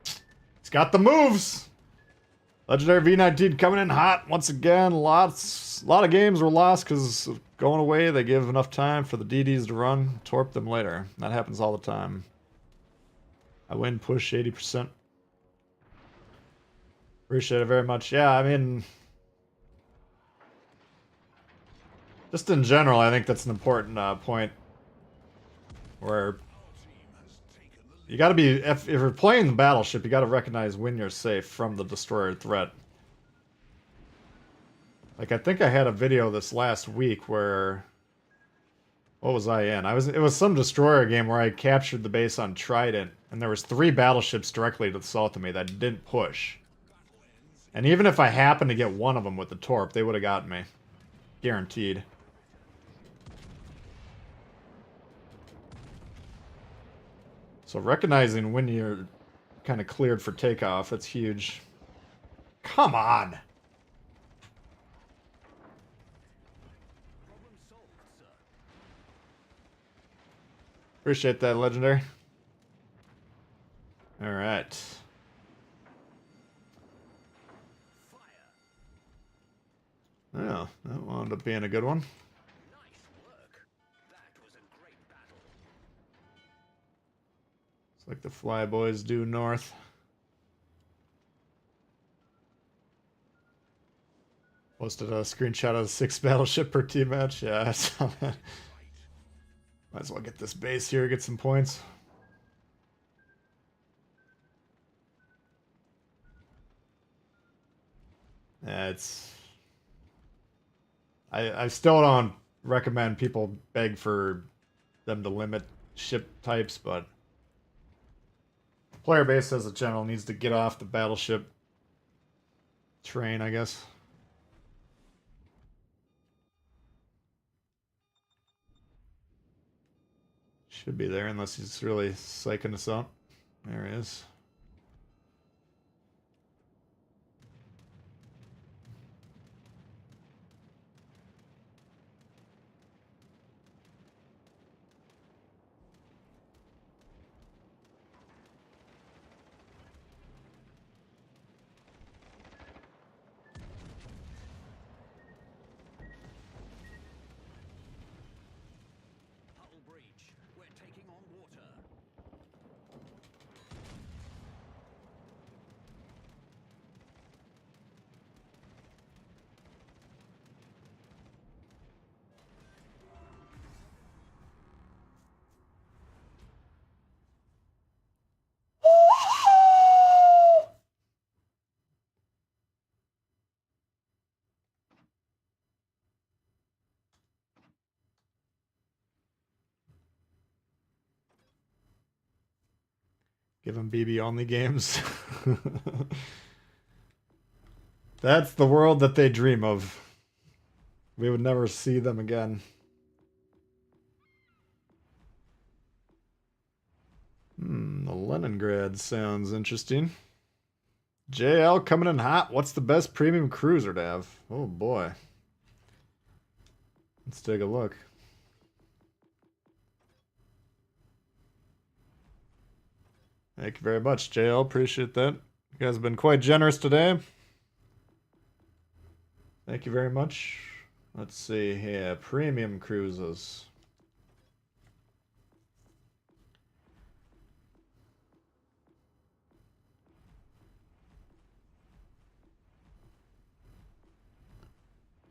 He's got the moves. Legendary V19 coming in hot once again. A lot of games were lost because going away they give enough time for the DDs to run, torp them later. That happens all the time. I win push 80%. Appreciate it very much. Yeah, I mean, just in general, I think that's an important point where you got to be, if you're playing the battleship, you got to recognize when you're safe from the destroyer threat. Like, I think I had a video this last week where, what was I in? It was some destroyer game where I captured the base on Trident, and there was 3 battleships directly to the south of me that didn't push. And even if I happened to get one of them with the torp, they would have gotten me. Guaranteed. So recognizing when you're kind of cleared for takeoff, that's huge. Come on. Problem solved, sir. Appreciate that, Legendary. All right. Fire. Oh, that wound up being a good one. Nice work. That was a great battle. It's like the Flyboys due north. Posted a screenshot of 6 battleship per team match. Yeah, I saw that. Might as well get this base here, get some points. Yeah, it's... I still don't recommend people beg for them to limit ship types, but player base as a general needs to get off the battleship train, I guess. Should be there unless he's really psyching us up. There he is. Hull breach. We're taking on water. Give him BB only games. That's the world that they dream of. We would never see them again. The Leningrad sounds interesting. JL coming in hot. What's the best premium cruiser to have? Oh boy. Let's take a look. Thank you very much, JL. Appreciate that. You guys have been quite generous today. Thank you very much. Let's see here. Premium cruises.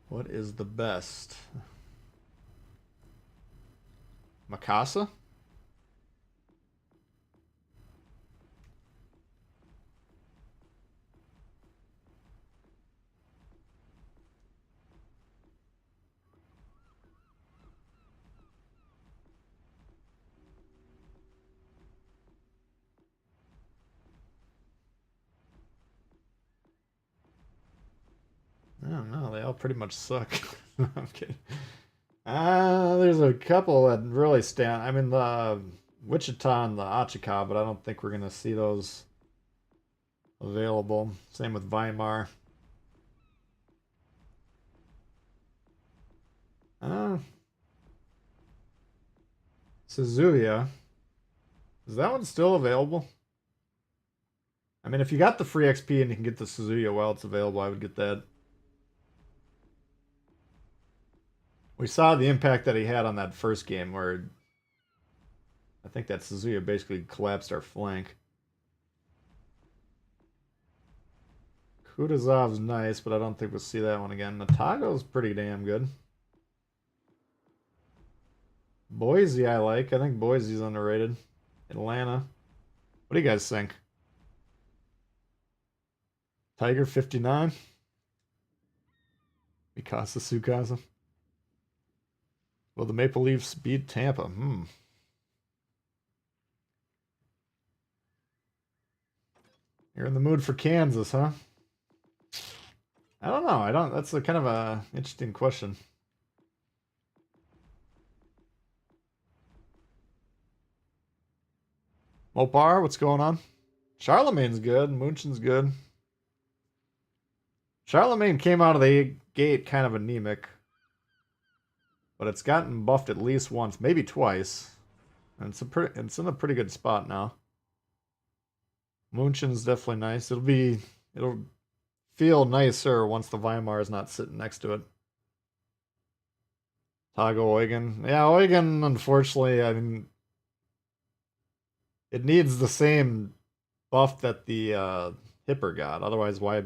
What is the best? Mikasa? I don't know. They all pretty much suck. I'm kidding. There's a couple that really stand. I mean, the Wichita and the Achika, but I don't think we're going to see those available. Same with Weimar. Suzuya. Is that one still available? I mean, if you got the free XP and you can get the Suzuya while it's available, I would get that. We saw the impact that he had on that first game where I think that Suzuya basically collapsed our flank. Kutuzov's nice, but I don't think we'll see that one again. Natago's pretty damn good. Boise I like. I think Boise's underrated. Atlanta. What do you guys think? Tiger 59? Mikasa Tsukasa? Will the Maple Leafs beat Tampa? You're in the mood for Kansas, huh? I don't know. I don't. That's a kind of a interesting question. Mopar, what's going on? Charlemagne's good. Munchen's good. Charlemagne came out of the gate kind of anemic, but it's gotten buffed at least once, maybe twice. And it's in a pretty good spot now. Munchen's definitely nice. It'll feel nicer once the Weimar is not sitting next to it. Tago Eugen. Yeah, Eugen, unfortunately, I mean, it needs the same buff that the Hipper got. Otherwise, why?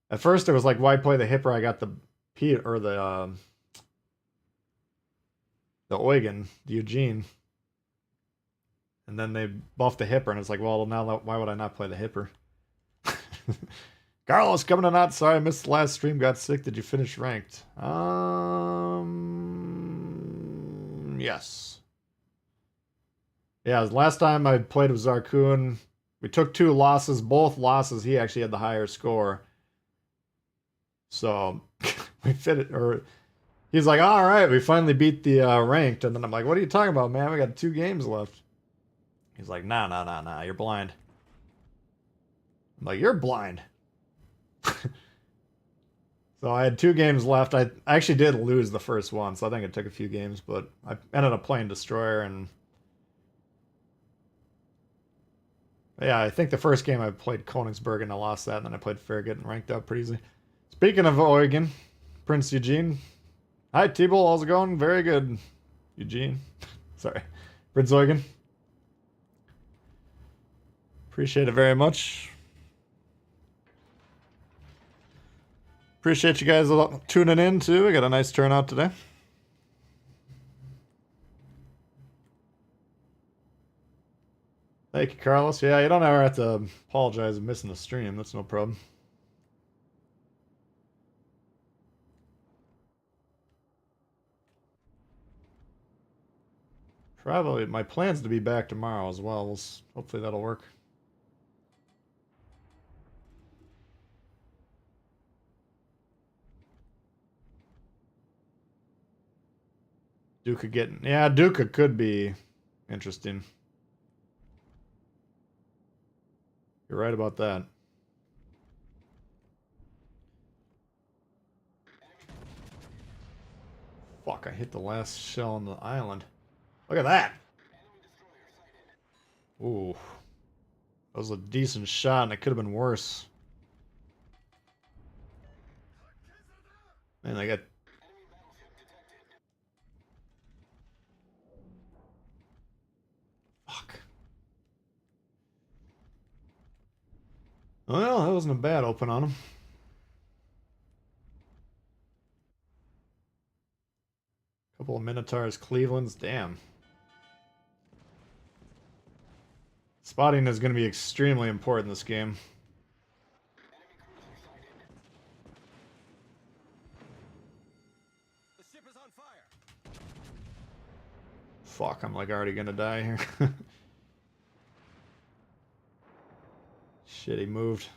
At first, it was like, why play the Hipper? I got the Eugen, the Eugene. And then they buffed the Hipper, and it's like, well, now why would I not play the Hipper? Carlos coming to not. Sorry, I missed the last stream. Got sick. Did you finish ranked? Yes. Yeah, last time I played with Zarkun, we took 2 losses. Both losses, he actually had the higher score. So we fit it, or he's like, all right, we finally beat the ranked. And then I'm like, what are you talking about, man? We got 2 games left. He's like, nah, you're blind. I'm like, you're blind. So I had 2 games left. I actually did lose the first one, so I think it took a few games, but I ended up playing Destroyer, and yeah, I think the first game I played Königsberg and I lost that, and then I played Farragut and ranked up pretty easily. Speaking of Eugen, Prince Eugene. Hi, Tbull, how's it going? Very good, Eugene. Sorry. Prince Eugen. Appreciate it very much. Appreciate you guys tuning in, too. We got a nice turnout today. Thank you, Carlos. Yeah, you don't ever have to apologize for missing the stream. That's no problem. Probably. My plan's to be back tomorrow as well. Hopefully that'll work. Duca could be interesting. You're right about that. Fuck, I hit the last shell on the island. Look at that! Ooh. That was a decent shot, and it could have been worse. Man, I got... Fuck. Well, that wasn't a bad open on him. Couple of Minotaurs, Cleveland's, damn. Spotting is going to be extremely important in this game. The ship is on fire. Fuck, I'm like already going to die here. Shit, he moved.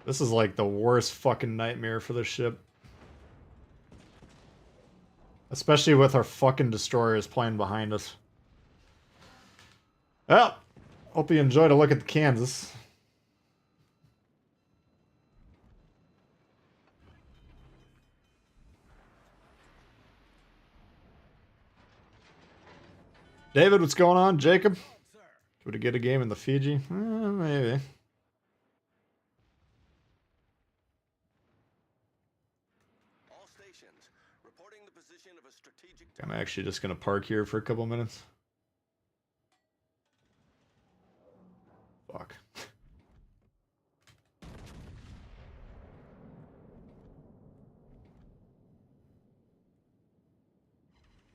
This is like the worst fucking nightmare for the ship. Especially with our fucking destroyers playing behind us. Well, hope you enjoyed a look at the Kansas. David, what's going on? Jacob? Would it get a game in the Fiji? Maybe. All stations reporting the position of a strategic. I'm actually just going to park here for a couple minutes. Fuck.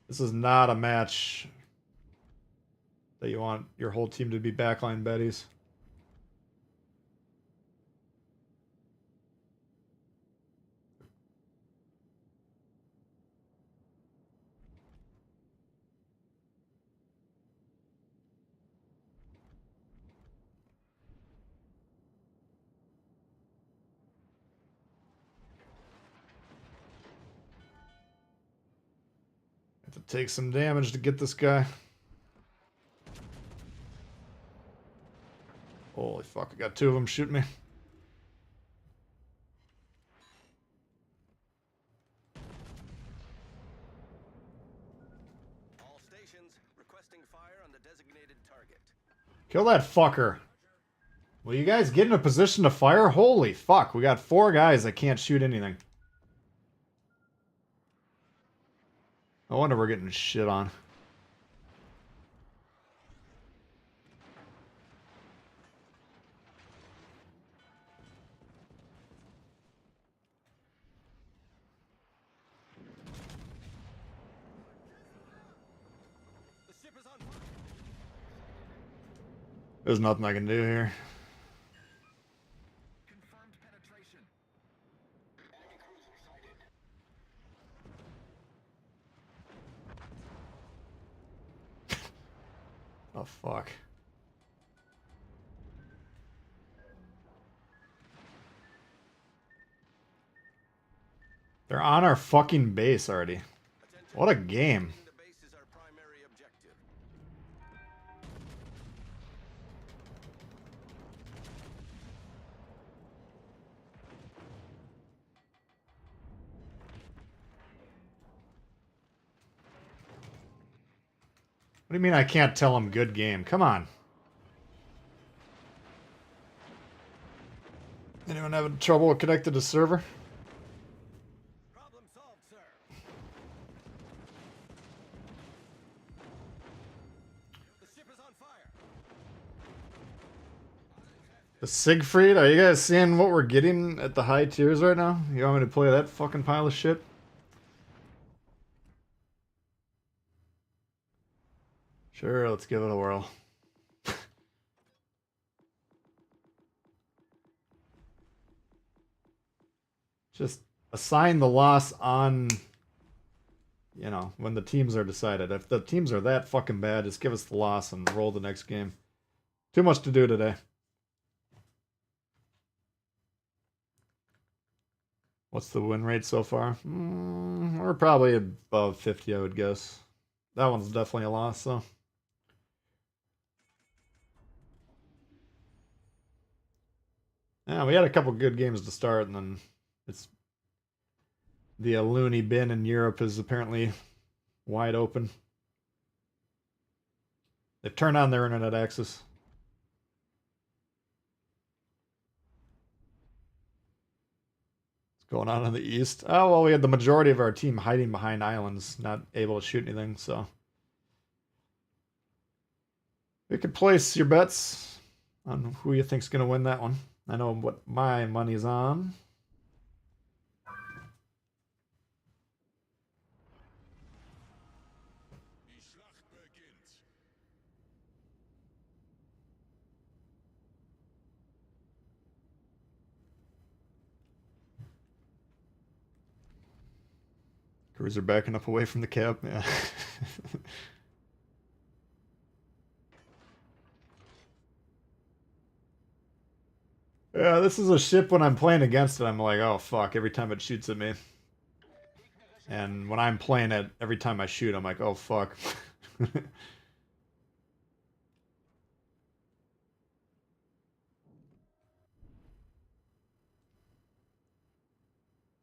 This is not a match that you want your whole team to be backline Betties. Have to take some damage to get this guy. Holy fuck, I got two of them shooting me. All stations requesting fire on the designated target. Kill that fucker. Will you guys get in a position to fire? Holy fuck, we got 4 guys that can't shoot anything. No wonder we're getting shit on. The ship is on fire. There's nothing I can do here. Confirmed penetration. Enemy cruiser sighted. Oh fuck. They're on our fucking base already. Attention. What a game. The base is our primary objective. What do you mean I can't tell them good game? Come on. Anyone having trouble connected to server? Problem solved, sir. The ship is on fire. The Siegfried? Are you guys seeing what we're getting at the high tiers right now? You want me to play that fucking pile of shit? Sure, let's give it a whirl. Just assign the loss on, you know, when the teams are decided. If the teams are that fucking bad, just give us the loss and roll the next game. Too much to do today. What's the win rate so far? We're probably above 50, I would guess. That one's definitely a loss, though. Yeah, we had a couple good games to start, and then it's the loony bin in Europe is apparently wide open. They've turned on their internet access. What's going on in the east? Oh, well, we had the majority of our team hiding behind islands, not able to shoot anything, so. You could place your bets on who you think's going to win that one. I know what my money's on. Die Schlacht beginnt. Cruiser backing up away from the cap. Yeah. Yeah, this is a ship when I'm playing against it, I'm like, oh fuck, every time it shoots at me. And when I'm playing it, every time I shoot, I'm like, oh fuck.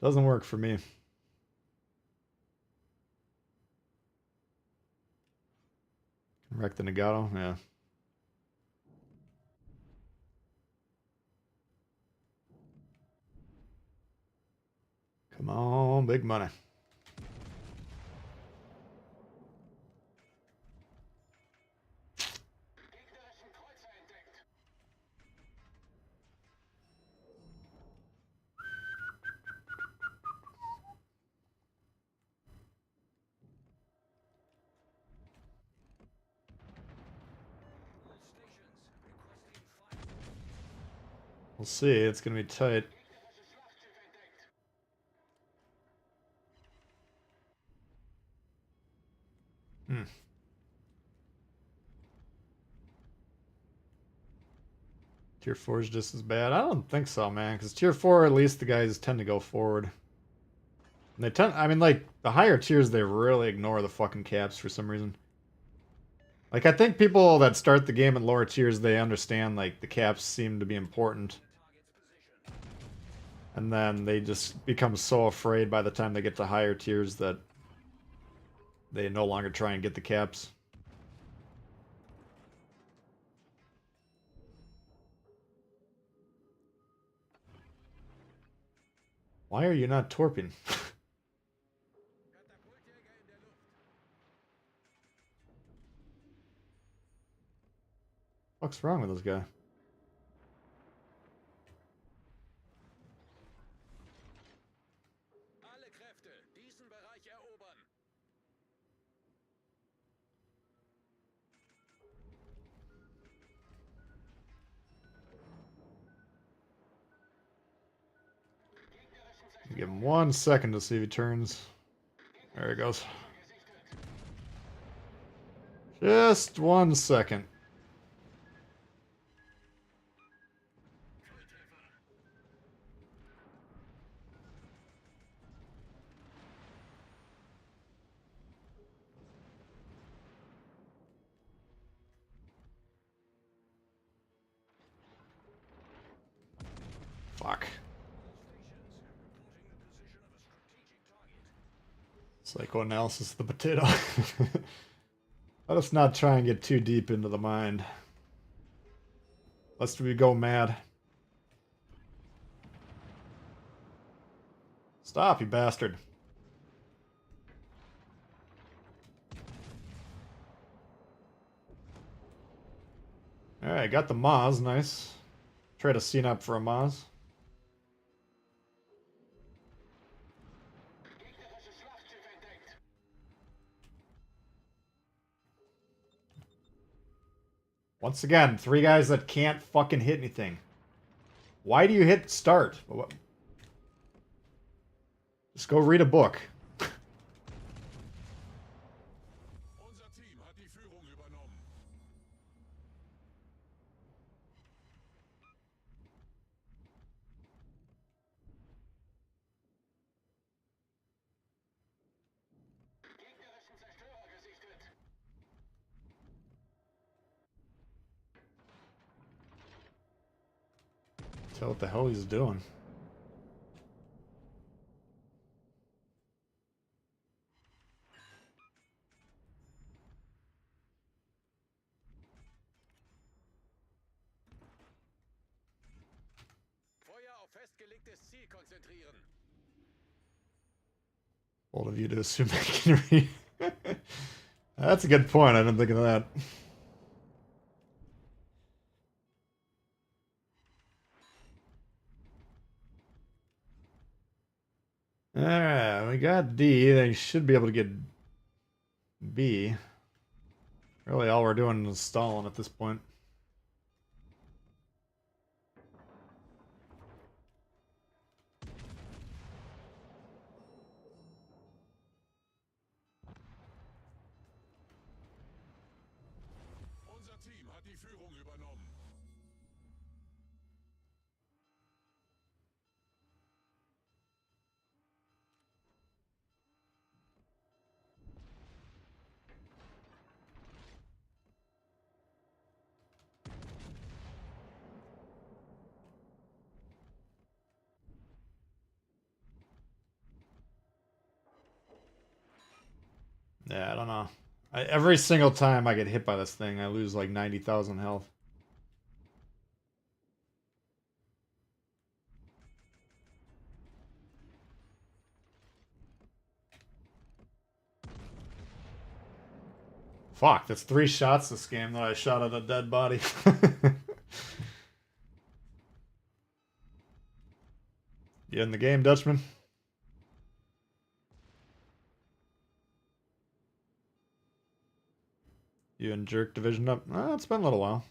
Doesn't work for me. Wreck the Nagato, yeah. Come on, big money. Gegnerischen Kreuzer entdeckt. All stations requesting fire. We'll see, it's gonna be tight. Gegnerisches Schlachtschiff entdeckt. Tier 4 is just as bad. I don't think so, man, because Tier 4, at least the guys tend to go forward. And they tend, I mean, like, the higher tiers, they really ignore the fucking caps for some reason. Like, I think people that start the game in lower tiers, they understand, like, the caps seem to be important. And then they just become so afraid by the time they get to higher tiers that they no longer try and get the caps. Why are you not torping? What's wrong with this guy? Alle Kräfte, diesen Bereich erobern. Give him 1 second to see if he turns. There he goes. Just 1 second. Fuck. Psychoanalysis of the potato. Let us not try and get too deep into the mind, lest we go mad. Stop, you bastard. Alright, got the Maz, nice. Try to scene up for a Maz. Gegnerische Schlachtschiff entdeckt. Once again, 3 guys that can't fucking hit anything. Why do you hit start? Just go read a book. Unser Team hat die Führung übernommen. Gegnerischen Zerstörer gesichtet. Tell what the hell he's doing. Feuer auf festgelegtes Ziel konzentrieren. Bold of you to assume I can read. That's a good point. I didn't think of that. Alright, we got D. They should be able to get B. Really, all we're doing is stalling at this point. Unser Team hat die Führung übernommen. Yeah, I don't know. Every single time I get hit by this thing, I lose like 90,000 health. Fuck, that's 3 shots this game that I shot at a dead body. You in the game, Dutchman? You in Jerk Division up? It's been a little while.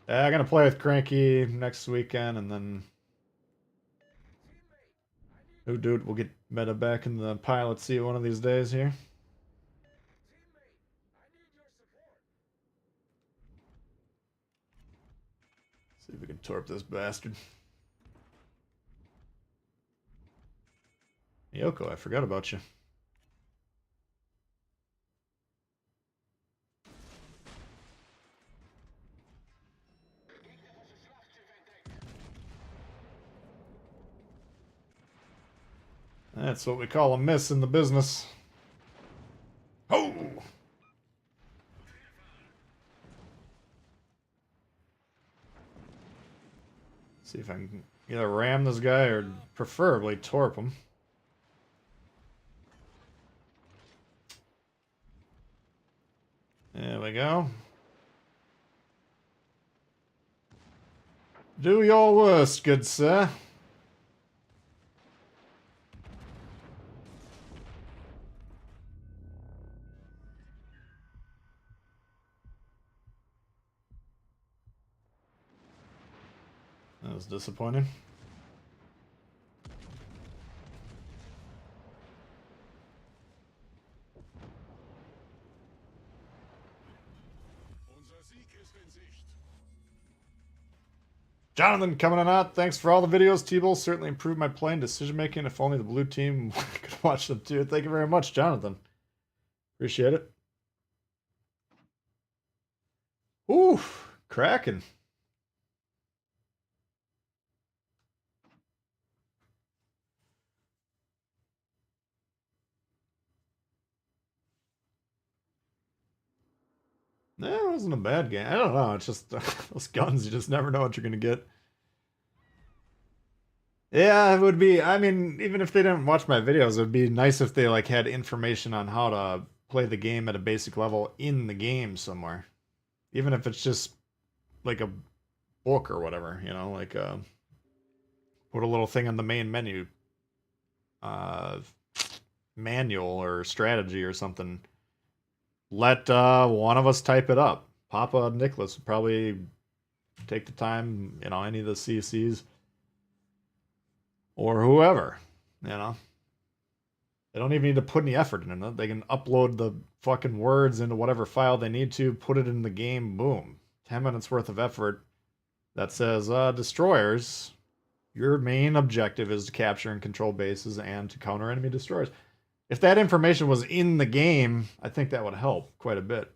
Yeah, I'm gonna play with Cranky next weekend, and then oh, dude, we'll get meta back in the pilot seat one of these days here. See if we can torp this bastard. Yoko, I forgot about you. That's what we call a miss in the business. Oh! See if I can either ram this guy or preferably torp him. There we go. Do your worst, good sir. That was disappointing. Unser Sieg ist in Sicht. Jonathan coming on out. Thanks for all the videos, Tbull. Certainly improved my play and decision making. If only the blue team could watch them too. Thank you very much, Jonathan. Appreciate it. Ooh, cracking. No, it wasn't a bad game. I don't know. It's just those guns. You just never know what you're gonna get. Yeah, it would be. I mean, even if they didn't watch my videos, it would be nice if they like had information on how to play the game at a basic level in the game somewhere. Even if it's just like a book or whatever, you know, like put a little thing on the main menu, uh, manual or strategy or something. Let one of us type it up. Papa Nicholas would probably take the time, you know, any of the CCs or whoever, you know. They don't even need to put any effort in it. They can upload the fucking words into whatever file they need to, put it in the game, boom. 10 minutes worth of effort that says, destroyers, your main objective is to capture and control bases and to counter enemy destroyers. If that information was in the game, I think that would help quite a bit.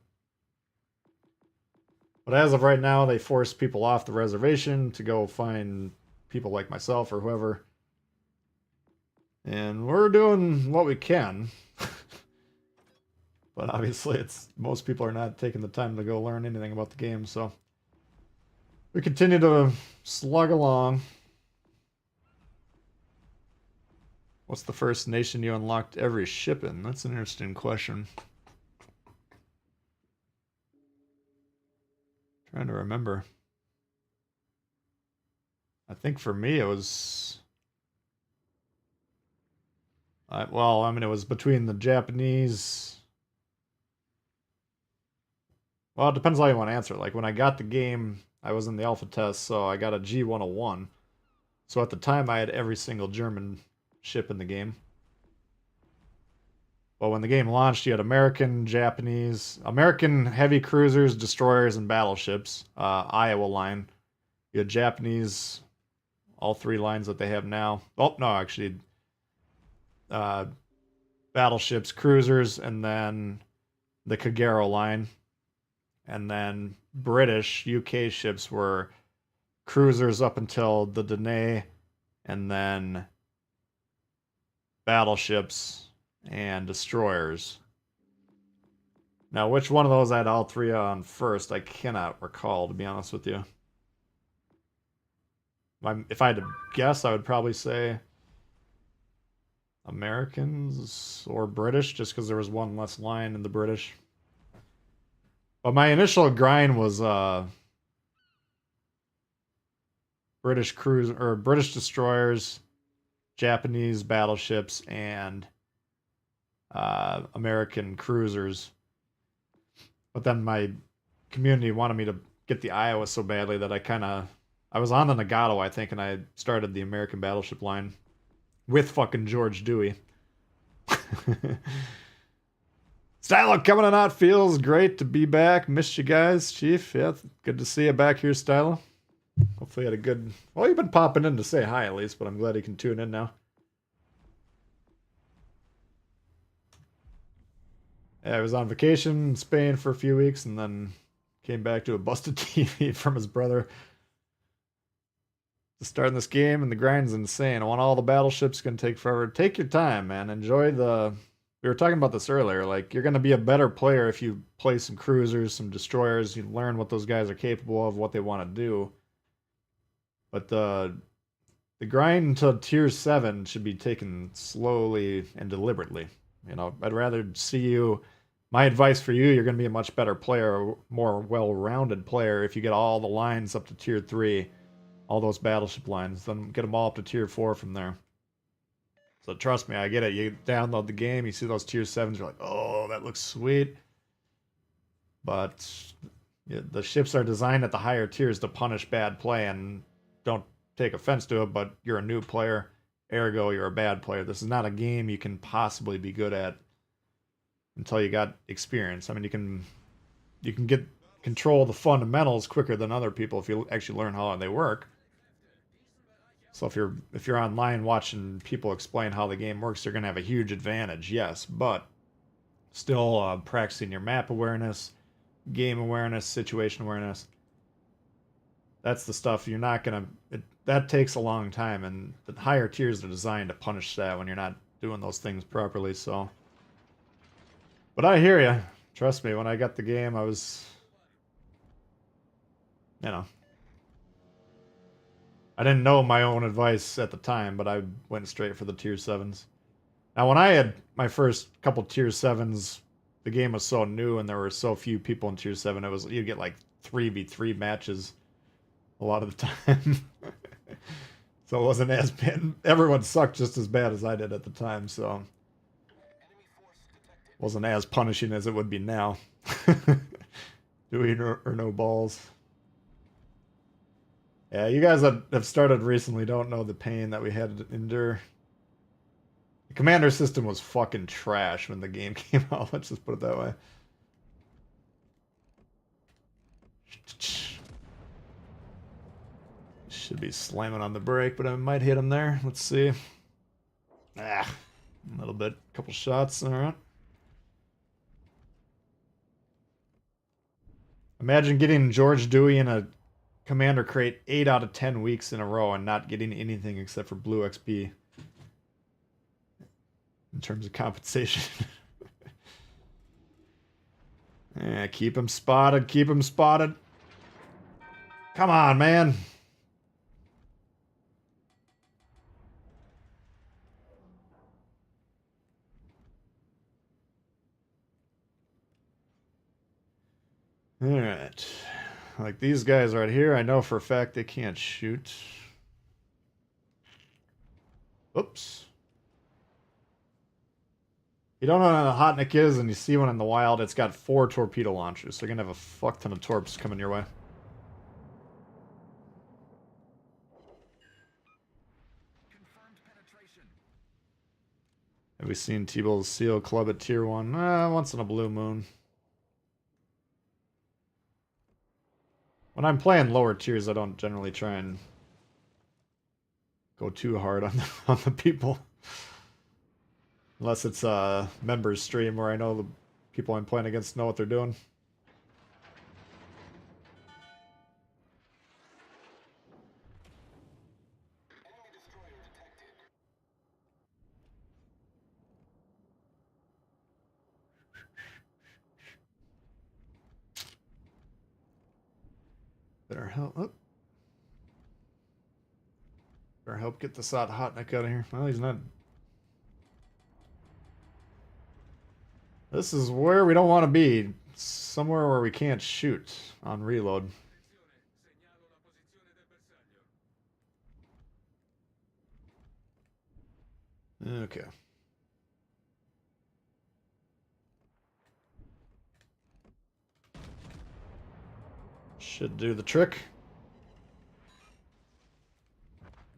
But as of right now, they force people off the reservation to go find people like myself or whoever. And we're doing what we can. But obviously, most people are not taking the time to go learn anything about the game, so we continue to slug along. What's the first nation you unlocked every ship in? That's an interesting question. Trying to remember. I think for me it was... well, I mean, it was between the Japanese... Well, it depends how you want to answer it. Like, when I got the game, I was in the alpha test, so I got a G101. So at the time, I had every single German ship in the game. But when the game launched, you had American, Japanese, American heavy cruisers, destroyers, and battleships. Iowa line. You had Japanese, all three lines that they have now. Oh, no, actually. Battleships, cruisers, and then the Kagero line. And then British, UK ships were cruisers up until the Danae, and then battleships and destroyers. Now, which one of those I had all three on first, I cannot recall, to be honest with you. If I had to guess, I would probably say Americans or British, just because there was one less line in the British. But my initial grind was British cruise or British destroyers, Japanese battleships, and American cruisers. But then my community wanted me to get the Iowa so badly that I was on the Nagato, I think, and I started the American battleship line with fucking George Dewey. Stylo coming on out. Feels great to be back. Missed you guys, Chief. Yeah, good to see you back here, Stylo. Hopefully you had a good... Well, you've been popping in to say hi at least, but I'm glad you can tune in now. Yeah, I was on vacation in Spain for a few weeks and then came back to a busted TV from his brother. Starting this game and the grind's insane. I want all the battleships, gonna take forever. Take your time, man. Enjoy the. We were talking about this earlier. Like you're gonna be a better player if you play some cruisers, some destroyers. You learn what those guys are capable of, what they want to do. But the grind to tier 7 should be taken slowly and deliberately. You know, I'd rather see you. My advice for you: you're gonna be a much better player, a more well-rounded player if you get all the lines up to tier 3. All those battleship lines, then get them all up to tier 4 from there. So trust me, I get it. You download the game, you see those tier 7s, you're like, oh, that looks sweet. But yeah, the ships are designed at the higher tiers to punish bad play, and don't take offense to it, but you're a new player, ergo you're a bad player. This is not a game you can possibly be good at until you got experience. I mean, you can get control of the fundamentals quicker than other people if you actually learn how they work. So if you're online watching people explain how the game works, you're gonna have a huge advantage, yes. But still, practicing your map awareness, game awareness, situation awareness. That's the stuff you're not gonna. That takes a long time, and the higher tiers are designed to punish that when you're not doing those things properly. So, but I hear you. Trust me. When I got the game, I was, you know. I didn't know my own advice at the time, but I went straight for the tier 7s. Now, when I had my first couple tier 7s, the game was so new and there were so few people in tier 7, it was you'd get like 3v3 matches a lot of the time. So it wasn't as bad. Everyone sucked just as bad as I did at the time, so it wasn't as punishing as it would be now. Doing or no balls. Yeah, you guys that have started recently don't know the pain that we had to endure. The commander system was fucking trash when the game came out, let's just put it that way. Should be slamming on the brake, but I might hit him there. Let's see. Ah, a little bit. Couple shots, alright. Imagine getting George Dewey in a commander crate 8 out of 10 weeks in a row and not getting anything except for blue XP in terms of compensation. Yeah, keep him spotted, keep him spotted. Come on, man. Alright. Like these guys right here, I know for a fact they can't shoot. Oops. You don't know what a hotnik is, and you see one in the wild, it's got 4 torpedo launchers, so you're gonna have a fuck ton of torps coming your way. Have we seen Tbull's Seal Club at tier 1? Once in a blue moon. When I'm playing lower tiers, I don't generally try and go too hard on the people. Unless it's a members stream where I know the people I'm playing against know what they're doing. Better help. Oh. Better help get this hotnik out of here. Well, he's not. This is where we don't want to be. Somewhere where we can't shoot on reload. Okay. Should do the trick.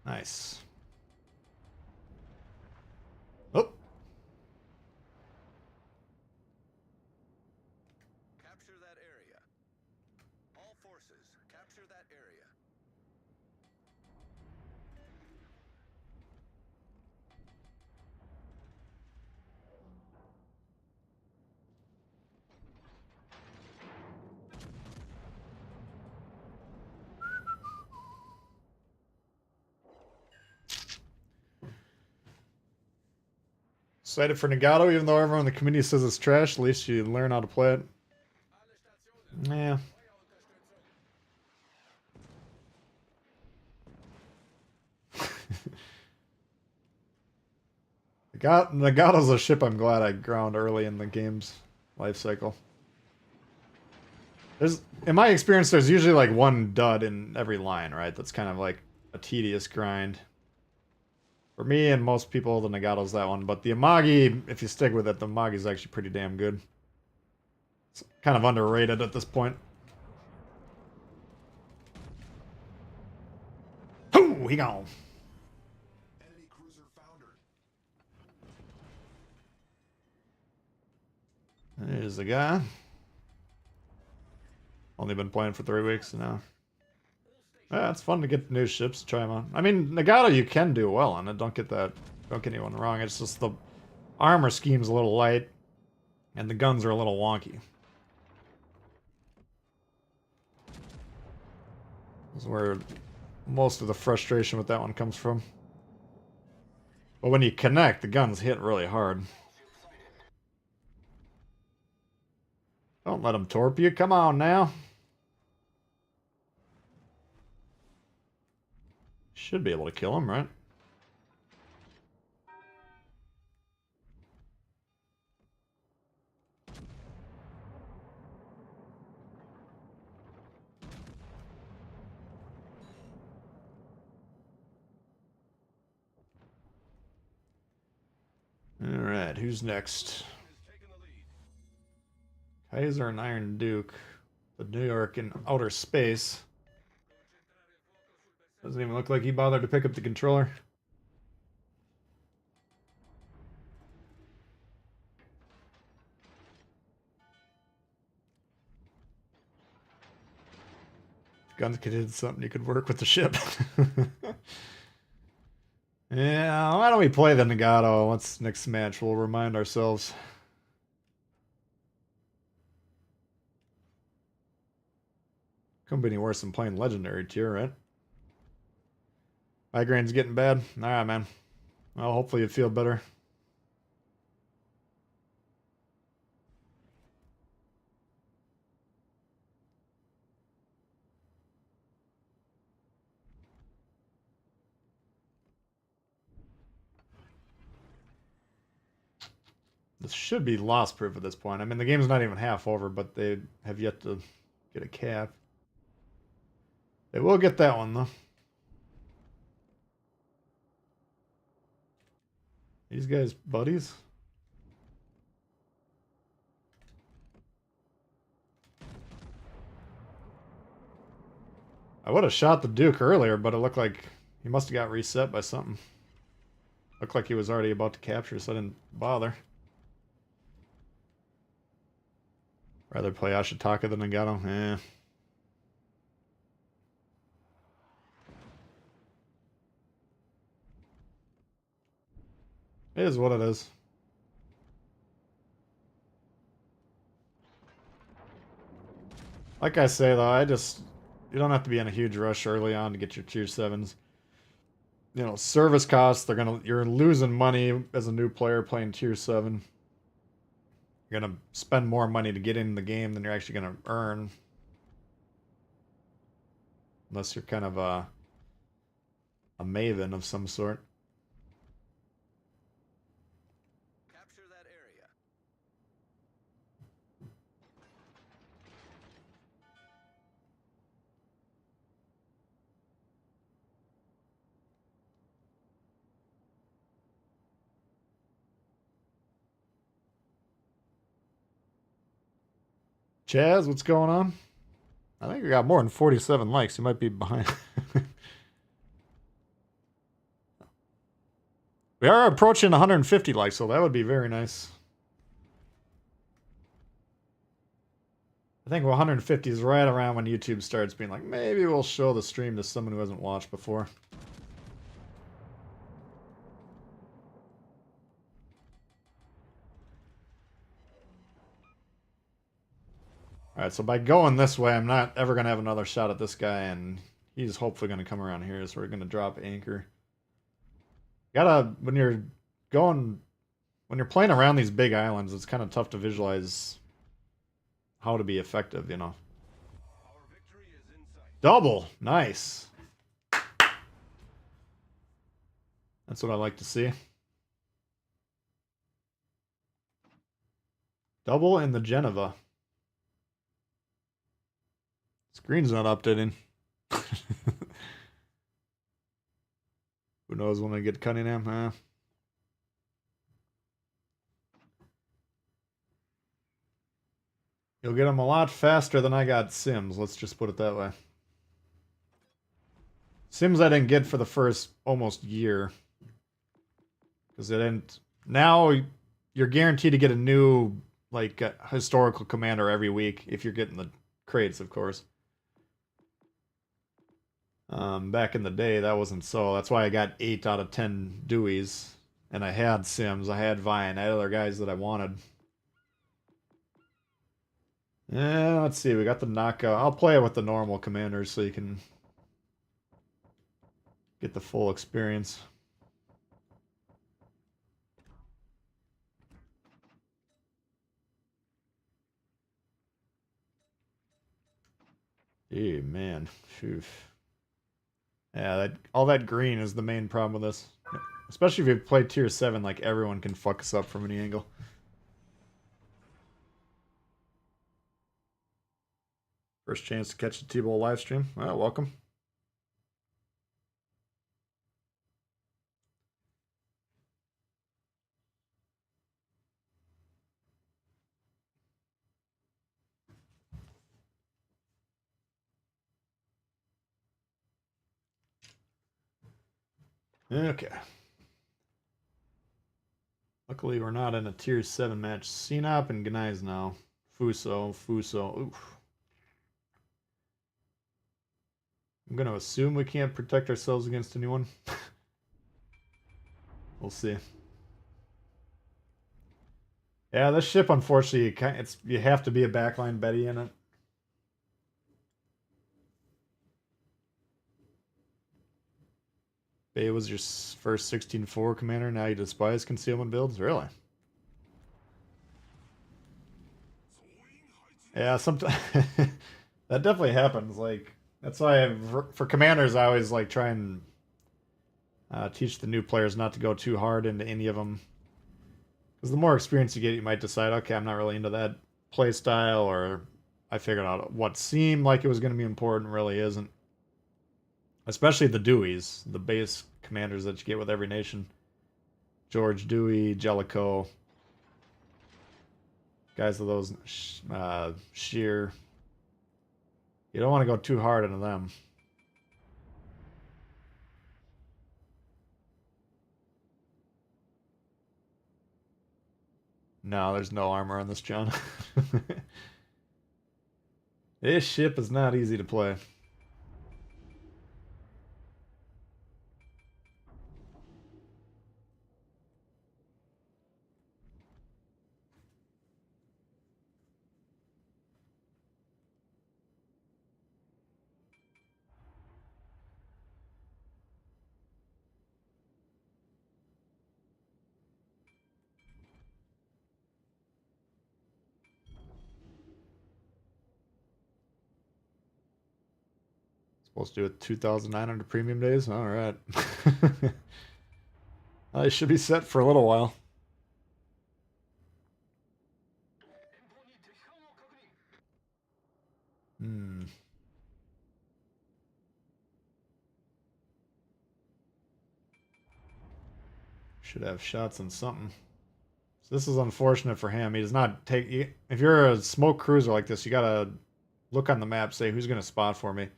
Nice. Oh. Capture that area. All forces, capture that area. Excited for Nagato, even though everyone in the community says it's trash. At least you learn how to play it. Yeah. Nagato's a ship I'm glad I ground early in the game's life cycle. In my experience, there's usually like one dud in every line, right? That's kind of like a tedious grind. For me and most people, the Nagato's that one. But the Amagi, if you stick with it, the Amagi's actually pretty damn good. It's kind of underrated at this point. Oh, he gone. Enemy cruiser foundered. There's the guy. Only been playing for 3 weeks now. Yeah, it's fun to get new ships to try them on. I mean, Nagato you can do well on it. Don't get anyone wrong. It's just the armor scheme's a little light, and the guns are a little wonky. This is where most of the frustration with that one comes from. But when you connect, the guns hit really hard. Don't let them torpedo you. Come on now. Should be able to kill him, right? Alright, who's next? Kaiser and Iron Duke. The New York in outer space. Doesn't even look like he bothered to pick up the controller. Guns could hit something, you could work with the ship. Yeah, why don't we play the Nagato? What's next match? We'll remind ourselves. Couldn't be any worse than playing Legendary tier, right? Migraine's getting bad. Alright, man. Well, hopefully you feel better. This should be loss proof at this point. I mean, the game's not even half over, but they have yet to get a cap. They will get that one, though. These guys buddies? I would have shot the Duke earlier, but it looked like he must have got reset by something. Looked like he was already about to capture, so I didn't bother. Rather play Ashitaka than Nagato? Eh. It is what it is. Like I say though, you don't have to be in a huge rush early on to get your tier 7s. You know, service costs, you're losing money as a new player playing tier 7. You're gonna spend more money to get in the game than you're actually gonna earn. Unless you're kind of a maven of some sort. Capture that area. Chaz, what's going on? I think we got more than 47 likes. You might be behind. We are approaching 150 likes, so that would be very nice. I think 150 is right around when YouTube starts being like, maybe we'll show the stream to someone who hasn't watched before. Alright, so by going this way, I'm not ever going to have another shot at this guy, and he's hopefully going to come around here, so we're going to drop anchor. When you're when you're playing around these big islands, it's kind of tough to visualize how to be effective, you know. Our victory is in sight. Double! Nice. That's what I like to see. Double in the Geneva. Screen's not updating. Who knows when I get Cunningham, huh? You'll get them a lot faster than I got Sims, let's just put it that way. Sims I didn't get for the first almost year. Because it didn't... Now, you're guaranteed to get a new, like, historical commander every week, if you're getting the crates, of course. Back in the day, that wasn't so. That's why I got 8 out of 10 Deweys. And I had Sims, I had Vine, I had other guys that I wanted. Yeah, let's see, we got the knockout. I'll play it with the normal commanders so you can get the full experience. Hey, man. Phew. Yeah, all that green is the main problem with this. Especially if you play tier 7, like everyone can fuck us up from any angle. First chance to catch the Tbull live stream. Well, welcome. Okay. Luckily, we're not in a tier 7 match. Sinop and Gneiss now. Fuso. Oof. I'm going to assume we can't protect ourselves against anyone. We'll see. Yeah, this ship, unfortunately, you have to be a backline Betty in it. Bay was your first 16-4 commander, now you despise concealment builds? Really? Yeah, sometimes that definitely happens. Like, that's why for commanders, I always like try and teach the new players not to go too hard into any of them. Because the more experience you get, you might decide, okay, I'm not really into that play style, or I figured out what seemed like it was going to be important really isn't. Especially the Deweys, the base commanders that you get with every nation. George Dewey, Jellicoe. Guys with those sheer. You don't want to go too hard into them. No, there's no armor on this, John. This ship is not easy to play. Supposed to do it 2,900 premium days? Alright. I should be set for a little while. Should have shots on something. So this is unfortunate for him. He does not take... If you're a smoke cruiser like this, you gotta look on the map, say, who's gonna spot for me?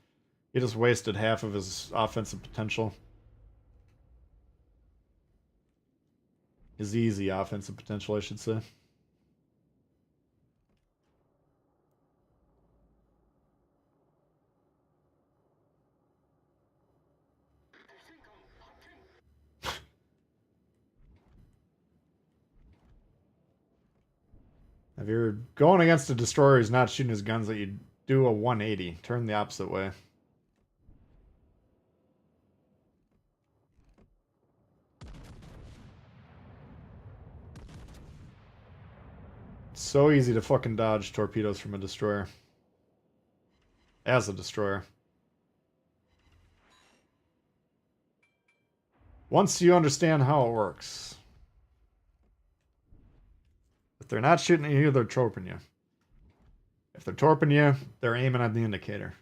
He just wasted half of his offensive potential. His easy offensive potential, I should say. If you're going against a destroyer who's not shooting his guns, that you do a 180. Turn the opposite way. so easy to fucking dodge torpedoes from a destroyer. As a destroyer. Once you understand how it works. If they're not shooting at you, they're torping you. If they're torping you, they're aiming at the indicator.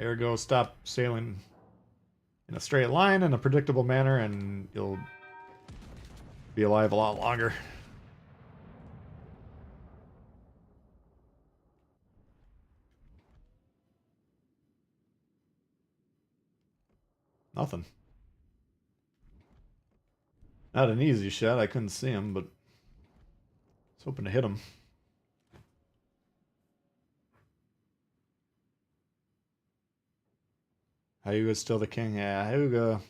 Ergo, stop sailing in a straight line in a predictable manner and you'll be alive a lot longer. Nothing. Not an easy shot. I couldn't see him, but I was hoping to hit him. Hyuga's still the king. Yeah, Hyuga.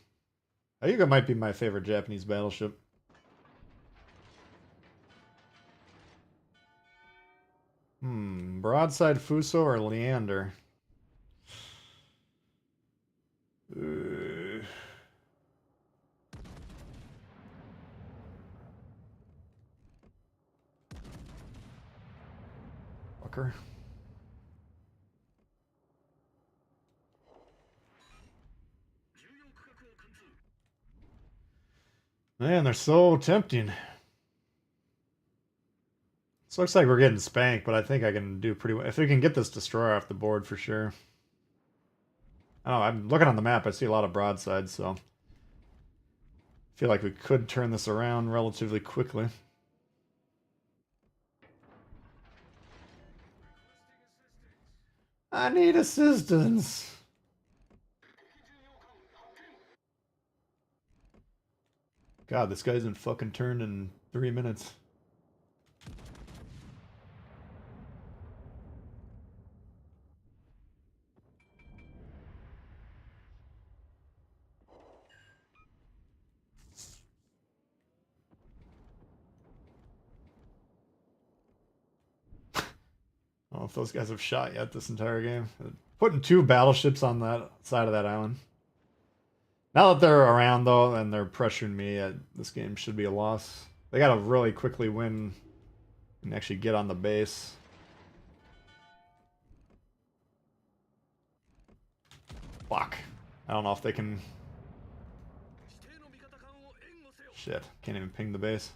Hyuga might be my favorite Japanese battleship. Broadside Fuso or Leander? Fucker. Man, they're so tempting. This looks like we're getting spanked, but I think I can do pretty well. If we can get this destroyer off the board for sure. Oh, I'm looking on the map. I see a lot of broadsides, so I feel like we could turn this around relatively quickly. I need assistance. God, this guy's been fucking turned in 3 minutes. I don't know if those guys have shot yet this entire game. Putting 2 battleships on that side of that island. Now that they're around, though, and they're pressuring me, this game should be a loss. They gotta really quickly win and actually get on the base. Fuck. I don't know if they can... Shit. Can't even ping the base.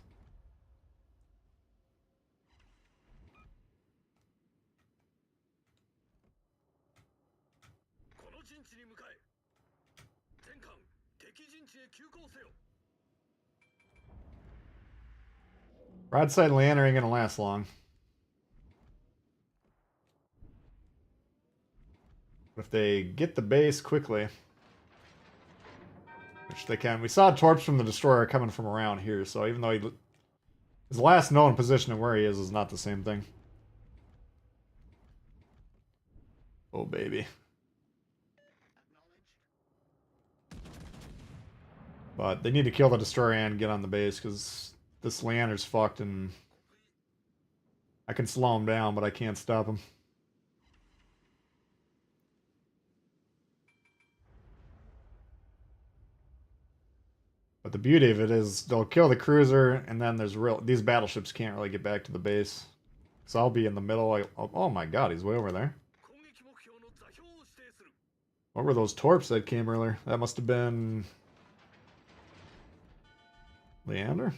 Broadside Leander ain't gonna last long. But if they get the base quickly, which they can. We saw torps from the destroyer coming from around here, so even though his last known position of where he is not the same thing. Oh, baby. But they need to kill the destroyer and get on the base, because this Leander's fucked, and I can slow him down, but I can't stop him. But the beauty of it is they'll kill the cruiser, and then these battleships can't really get back to the base. So I'll be in the middle. Oh my god, he's way over there. What were those torps that came earlier? That must have been... Leander?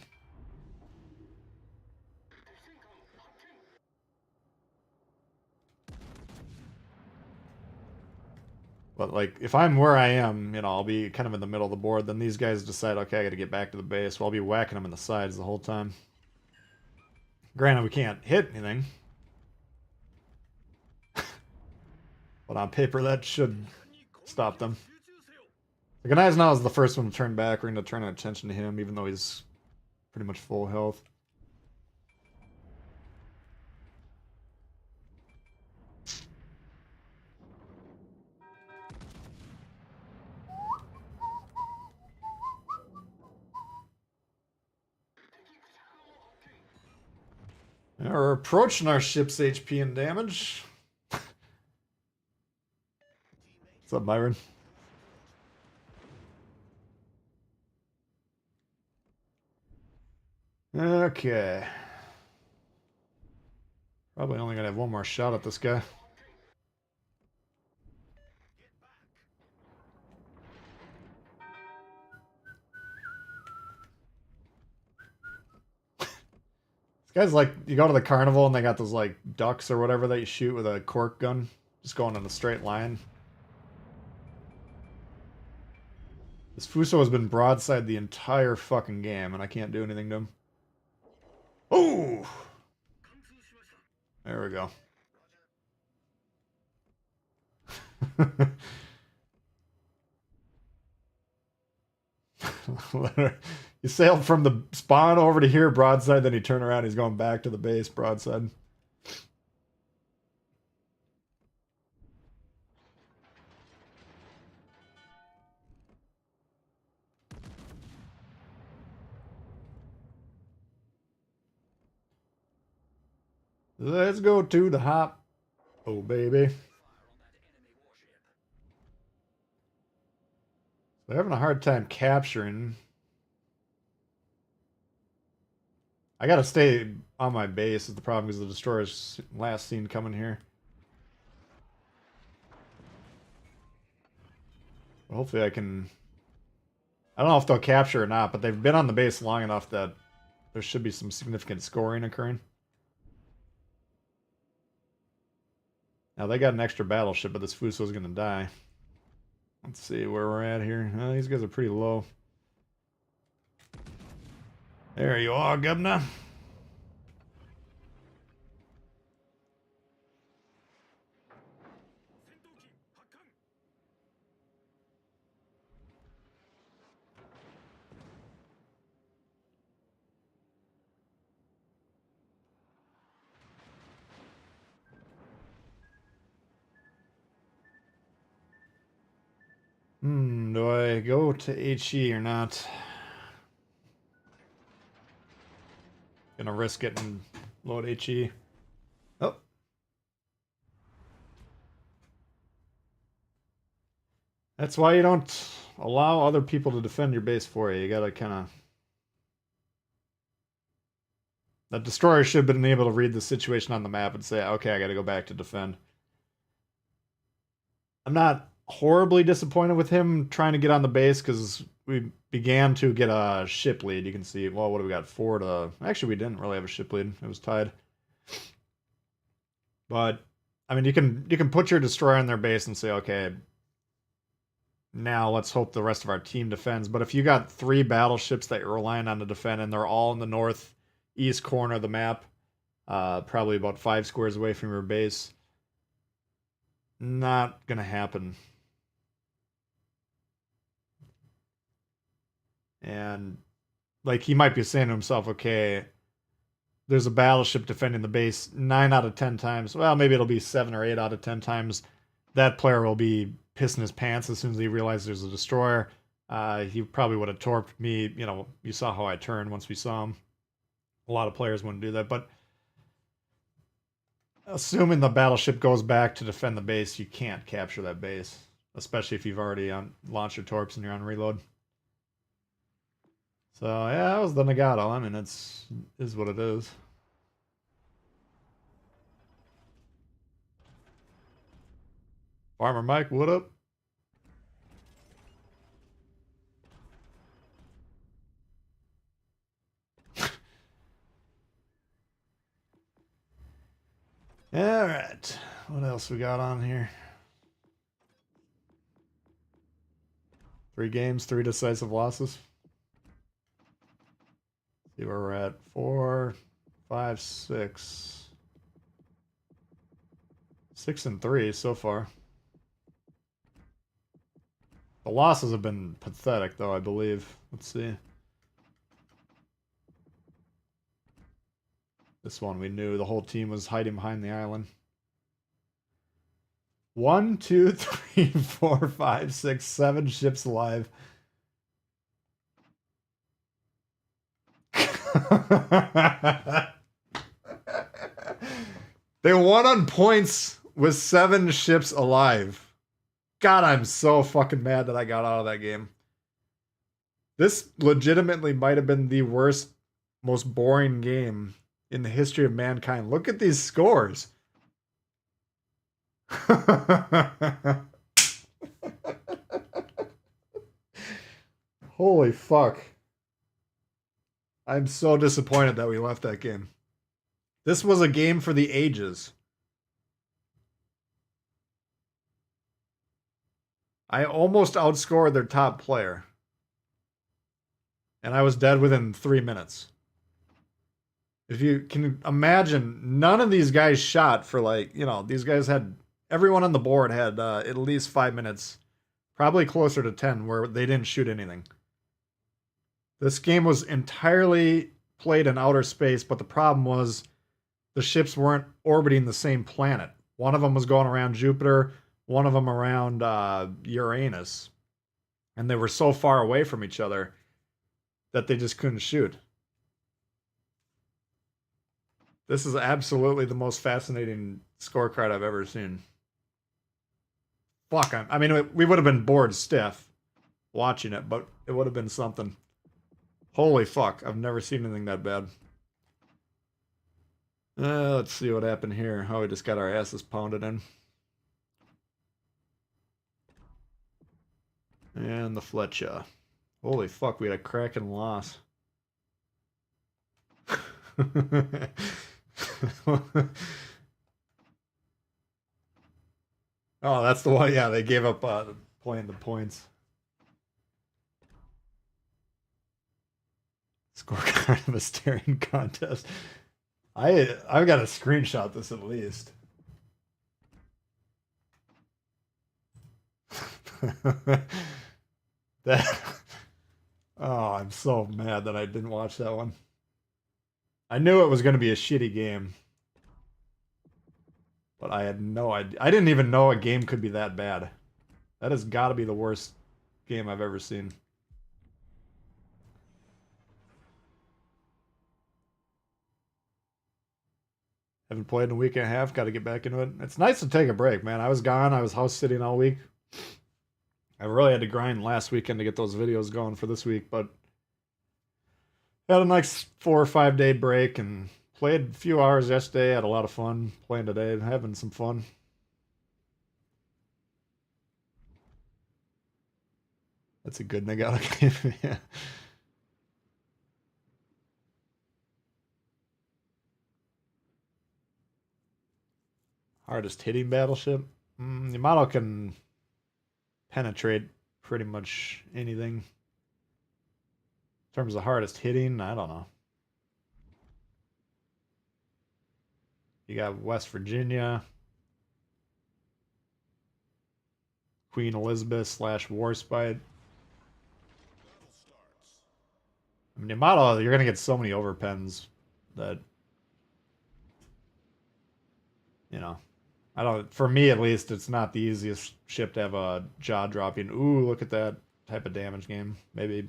But, like, if I'm where I am, you know, I'll be kind of in the middle of the board. Then these guys decide, okay, I gotta get back to the base. Well, I'll be whacking them in the sides the whole time. Granted, we can't hit anything. But on paper, that should stop them. The Ganai's now is the first one to turn back. We're going to turn our attention to him, even though he's pretty much full health. Yeah, we're approaching our ship's HP and damage. What's up, Byron? Okay. Probably only gonna have one more shot at this guy. This guy's like, you go to the carnival and they got those like ducks or whatever that you shoot with a cork gun, just going in a straight line. This Fuso has been broadside the entire fucking game, and I can't do anything to him. Oh! There we go. You sailed from the spawn over to here broadside, then you turn around, he's going back to the base broadside. Let's go to the hop. Oh, baby. They're having a hard time capturing. I gotta stay on my base is the problem because the destroyer's last seen coming here. But hopefully I can... I don't know if they'll capture or not, but they've been on the base long enough that there should be some significant scoring occurring. Now they got an extra battleship, but this Fuso's gonna die. Let's see where we're at here. These guys are pretty low. There you are, Governor. Do I go to HE or not? Gonna risk it and load HE. Oh. That's why you don't allow other people to defend your base for you. You gotta kind of... That destroyer should have been able to read the situation on the map and say, okay, I gotta go back to defend. I'm not horribly disappointed with him trying to get on the base because we began to get a ship lead. You can see, well, what do we got? 4 to... Actually, we didn't really have a ship lead. It was tied. But, I mean, you can put your destroyer on their base and say, okay, now let's hope the rest of our team defends. But if you got 3 battleships that you're relying on to defend and they're all in the northeast corner of the map, probably about 5 squares away from your base, not gonna happen. And, like, he might be saying to himself, okay, there's a battleship defending the base 9 out of 10 times. Well, maybe it'll be 7 or 8 out of 10 times. That player will be pissing his pants as soon as he realizes there's a destroyer. He probably would have torped me. You know, you saw how I turned once we saw him. A lot of players wouldn't do that. But assuming the battleship goes back to defend the base, you can't capture that base. Especially if you've already launched your torps and you're on reload. So, yeah, that was the Nagato. I mean, is what it is. Farmer Mike, what up? Alright. What else we got on here? 3 games, 3 decisive losses. See where we're at. 4, 5, 6. 6 and 3 so far. The losses have been pathetic, though, I believe. Let's see. This one we knew the whole team was hiding behind the island. 1, 2, 3, 4, 5, 6, 7 ships alive. They won on points with 7 ships alive. God, I'm so fucking mad that I got out of that game. This legitimately might have been the worst most boring game in the history of mankind. Look at these scores. Holy fuck. I'm so disappointed that we left that game. This was a game for the ages. I almost outscored their top player. And I was dead within 3 minutes. If you can imagine, none of these guys shot for like, you know, these guys had, everyone on the board had at least 5 minutes, probably closer to 10, where they didn't shoot anything. This game was entirely played in outer space, but the problem was the ships weren't orbiting the same planet. One of them was going around Jupiter, one of them around Uranus. And they were so far away from each other that they just couldn't shoot. This is absolutely the most fascinating scorecard I've ever seen. Fuck, I mean, we would have been bored stiff watching it, but it would have been something. Holy fuck, I've never seen anything that bad. Let's see what happened here. Oh, we just got our asses pounded in. And the Fletcher. Holy fuck, we had a cracking loss. Oh, that's the one. Yeah, they gave up playing the points. Scorecard of a staring contest. I've got to screenshot this at least. That. Oh, I'm so mad that I didn't watch that one. I knew it was going to be a shitty game. But I had no idea. I didn't even know a game could be that bad. That has got to be the worst game I've ever seen. Haven't played in a week and a half. Got to get back into it. It's nice to take a break, man. I was gone. I was house sitting all week. I really had to grind last weekend to get those videos going for this week, but had a nice 4 or 5 day break and played a few hours yesterday. Had a lot of fun playing today. Having some fun. That's a good Nagata game. Yeah. Hardest hitting battleship? Yamato can penetrate pretty much anything. In terms of hardest hitting, I don't know. You got West Virginia. Queen Elizabeth / Warspite. I mean, Yamato, you're going to get so many overpens that, you know, I don't, for me at least, it's not the easiest ship to have a jaw dropping. Ooh, look at that type of damage game. Maybe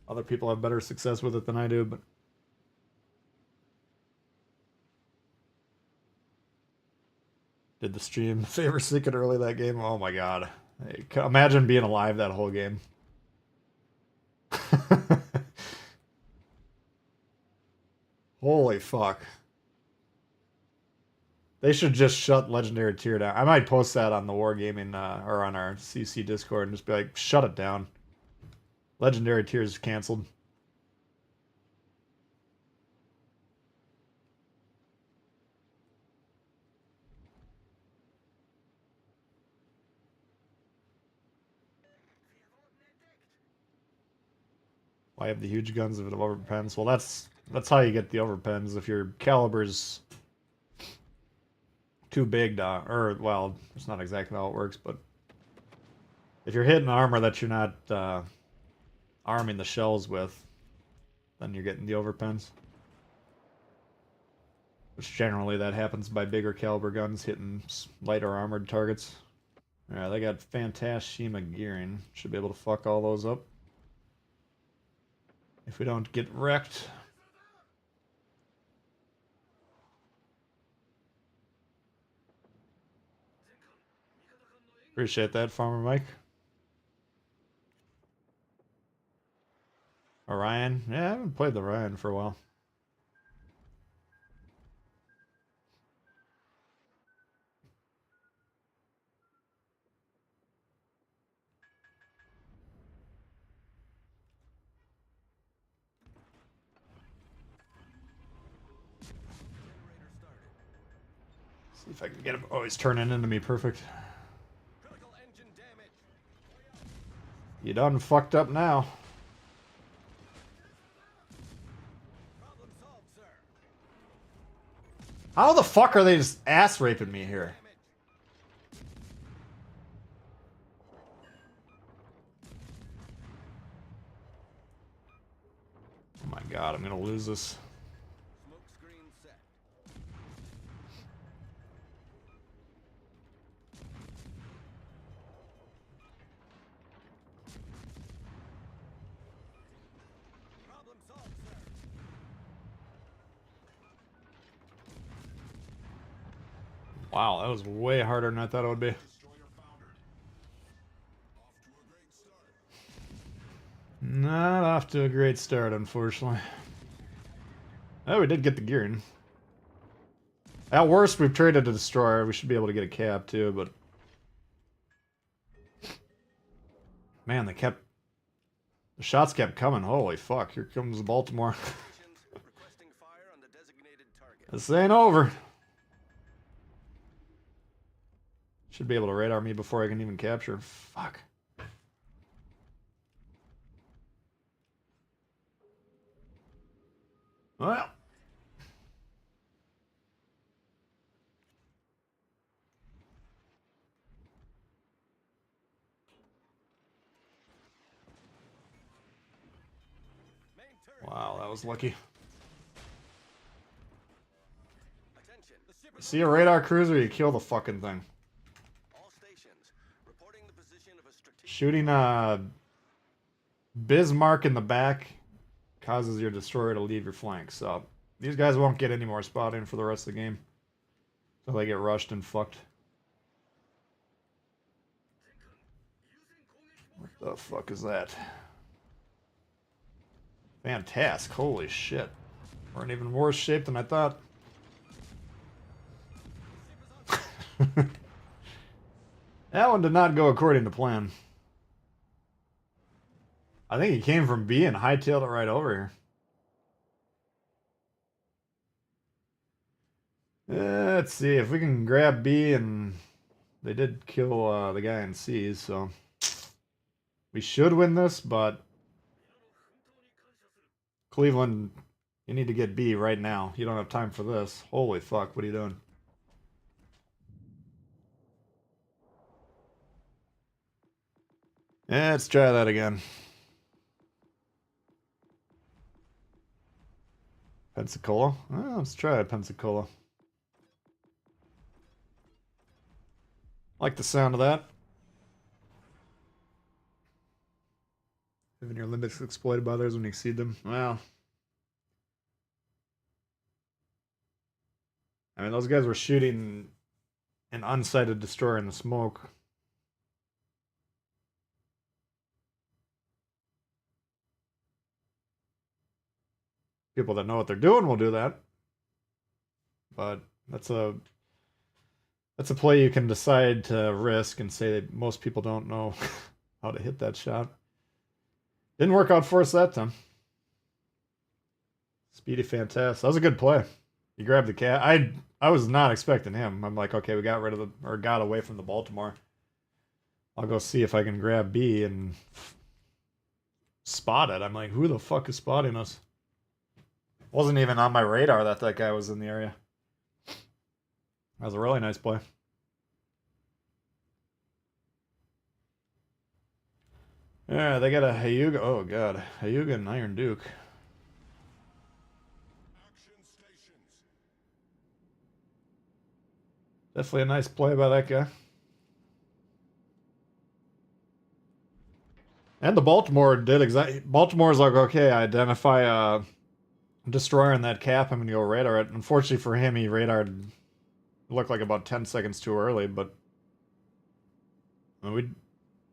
other people have better success with it than I do, but. Did the stream favor Secret early that game? Oh my god. Imagine being alive that whole game. Holy fuck. They should just shut Legendary Tier down. I might post that on the Wargaming or on our CC Discord and just be like, shut it down. Legendary Tier is canceled. Why have the huge guns if it have overpens? Well, that's how you get the overpens. If your caliber's too big to, or well, it's not exactly how it works, but if you're hitting armor that you're not arming the shells with, then you're getting the overpens. Which generally that happens by bigger caliber guns hitting lighter armored targets. Alright, they got Phantashima gearing. Should be able to fuck all those up. If we don't get wrecked. Appreciate that, Farmer Mike. Orion? Yeah, I haven't played the Orion for a while. See if I can get him. Oh, he's turning into me. Perfect. Critical engine damage. You done fucked up now. Problem solved, sir. How the fuck are they just ass raping me here? Damage. Oh my god, I'm gonna lose this. Smoke screen set. Problem solved, sir. Wow, that was way harder than I thought it would be. Destroyer foundered. Off to a great start. Not off to a great start, unfortunately. Oh, we did get the gearing. At worst, we've traded a destroyer. We should be able to get a cap too, but man, the shots kept coming. Holy fuck! Here comes Baltimore. Stations requesting fire on the designated target. This ain't over. Should be able to radar me before I can even capture. Fuck. Well. Main turret. Wow, that was lucky. Attention. The ship is See a radar cruiser, you kill the fucking thing. all stations reporting the position of a strategic Shooting Bismarck in the back causes your destroyer to leave your flank. So these guys won't get any more spotting for the rest of the game. So they get rushed and fucked. What the fuck is that? Fantastic. Holy shit. We're in even worse shape than I thought. That one did not go according to plan. I think he came from B and hightailed it right over here. Let's see if we can grab B, and they did kill the guy in C, so we should win this, but Cleveland, you need to get B right now. You don't have time for this. Holy fuck, what are you doing? Yeah, let's try that again. Pensacola? Well, let's try Pensacola. Like the sound of that. Having your limits exploited by others when you exceed them. Well. I mean, those guys were shooting an unsighted destroyer in the smoke. People that know what they're doing will do that. But that's a play you can decide to risk and say that most people don't know how to hit that shot. Didn't work out for us that time. Speedy Fantastic. That was a good play. He grabbed the cat. I was not expecting him. I'm like, okay, we got rid of got away from the Baltimore. I'll go see if I can grab B and spot it. I'm like, who the fuck is spotting us? Wasn't even on my radar that guy was in the area. That was a really nice play. Yeah, they got a Hyuga. Oh god, Hyuga and Iron Duke. Action stations. Definitely a nice play by that guy. And the Baltimore did exactly. Baltimore's like, okay, I identify a destroyer in that cap. I'm gonna go radar it. Unfortunately for him, he radared. Looked like about 10 seconds too early, but I mean,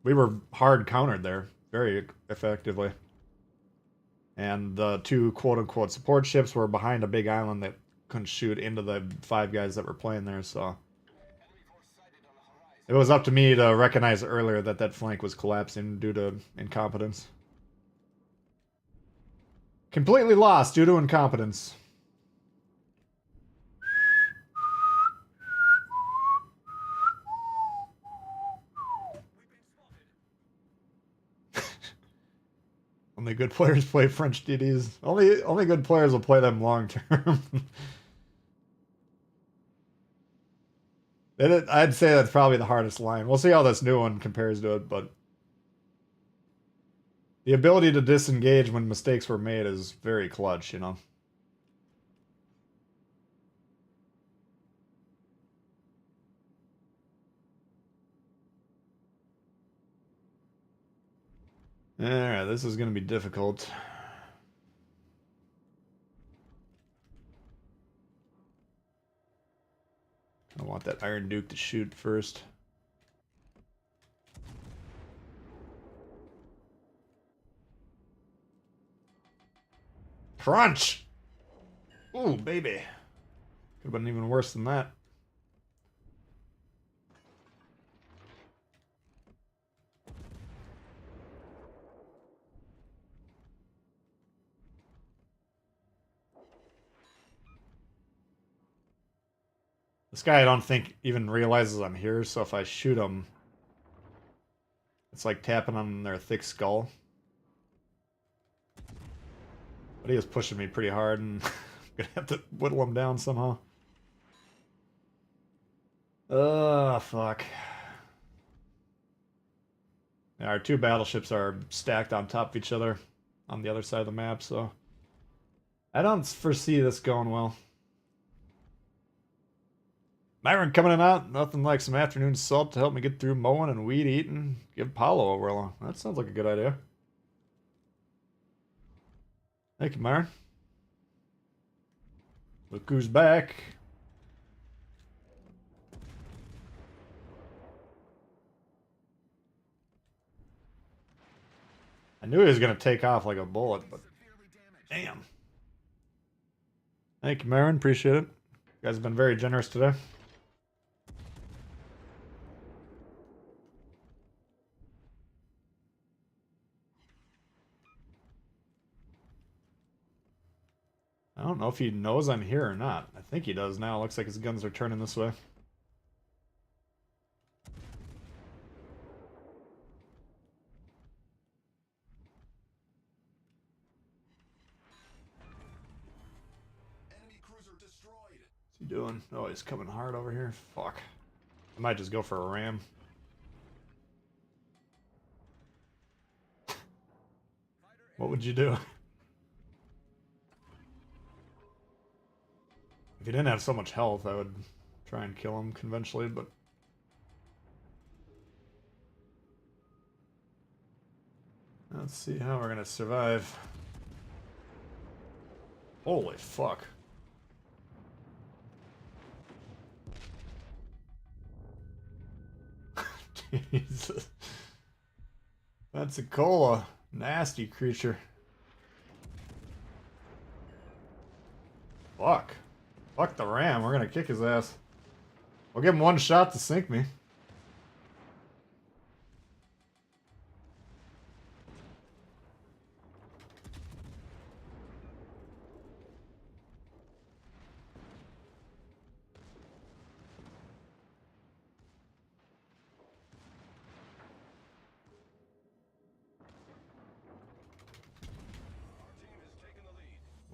we were hard countered there very effectively. And the two quote-unquote support ships were behind a big island that couldn't shoot into the 5 guys that were playing there, so it was up to me to recognize earlier that flank was collapsing due to incompetence. Completely lost due to incompetence. Only good players play French DDs. Only good players will play them long term. I'd say that's probably the hardest line. We'll see how this new one compares to it, but the ability to disengage when mistakes were made is very clutch, you know. Alright, this is going to be difficult. I want that Iron Duke to shoot first. Crunch! Ooh, baby. Could have been even worse than that. This guy I don't think even realizes I'm here, so if I shoot him, it's like tapping on their thick skull. But he was pushing me pretty hard, and I'm gonna have to whittle him down somehow. Fuck. Yeah, our two battleships are stacked on top of each other on the other side of the map, so I don't foresee this going well. Myron coming in out. Nothing like some afternoon salt to help me get through mowing and weed eating. Give Paulo a whirl. That sounds like a good idea. Thank you, Myron. Look who's back. I knew he was going to take off like a bullet, but damn. Thank you, Myron. Appreciate it. You guys have been very generous today. I don't know if he knows I'm here or not. I think he does now. Looks like his guns are turning this way. Enemy cruiser destroyed. What's he doing? Oh, he's coming hard over here. Fuck. I might just go for a ram. What would you do? If he didn't have so much health, I would try and kill him conventionally, but... Let's see how we're gonna survive. Holy fuck. Jesus. That's a cola. Nasty creature. Fuck. Fuck the ram. We're gonna kick his ass. We'll give him one shot to sink me.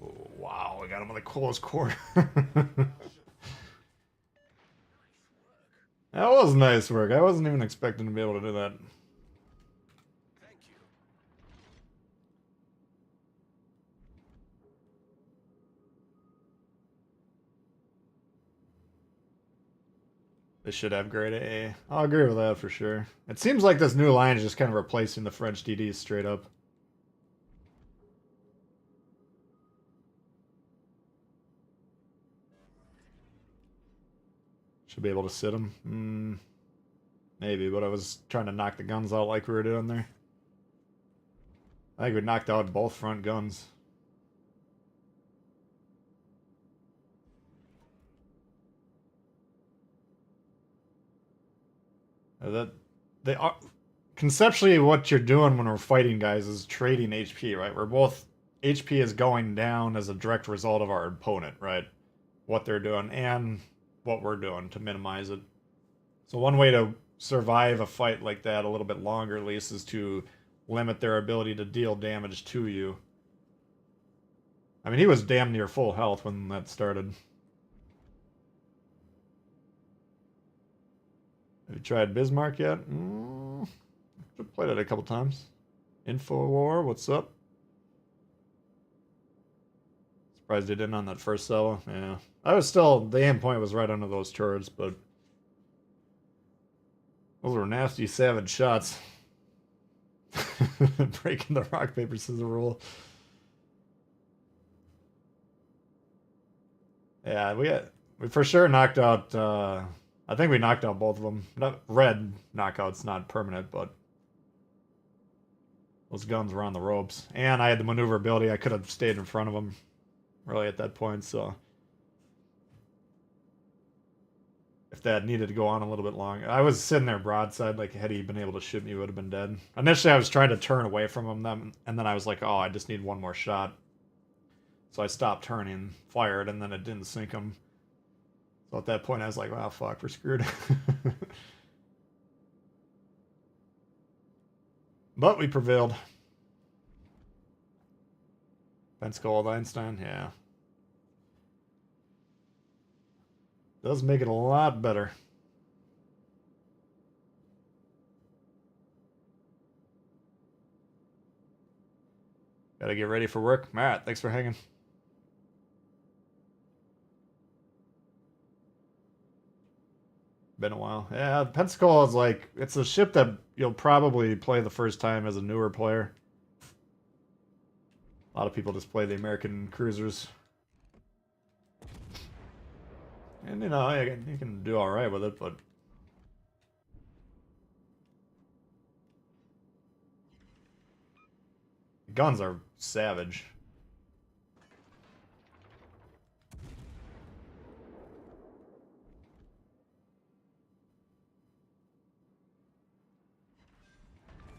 Oh, wow, I got him in the close quarter. That was nice work. I wasn't even expecting to be able to do that. Thank you. They should have grade A. I'll agree with that for sure. It seems like this new line is just kind of replacing the French DDs straight up. Should be able to sit them. Maybe, but I was trying to knock the guns out like we were doing there. I think we knocked out both front guns. They are conceptually what you're doing when we're fighting guys is trading HP, right? We're both HP is going down as a direct result of our opponent, right? What they're doing and what we're doing to minimize it. So one way to survive a fight like that a little bit longer, at least, is to limit their ability to deal damage to you. I mean, he was damn near full health when that started. Have you tried Bismarck yet? I've played it a couple times. Infowar, what's up? Surprised they didn't on that first solo. Yeah. I was still, the aim point was right under those turrets, but those were nasty, savage shots. Breaking the rock, paper, scissors rule. Yeah, we for sure knocked out, I think we knocked out both of them. Not red knockouts, not permanent, but those guns were on the ropes. And I had the maneuverability. I could have stayed in front of them really at that point, so if that needed to go on a little bit longer. I was sitting there broadside, like had he been able to shoot me, he would have been dead. Initially, I was trying to turn away from him, and then I was like, oh, I just need one more shot. So I stopped turning, fired, and then it didn't sink him. So at that point, I was like, wow, fuck, we're screwed. But we prevailed. Penskold Einstein, yeah. Does make it a lot better. Gotta get ready for work. Matt, thanks for hanging. Been a while. Yeah, Pensacola is like, it's a ship that you'll probably play the first time as a newer player. A lot of people just play the American cruisers. And, you know, you can do alright with it, but guns are savage.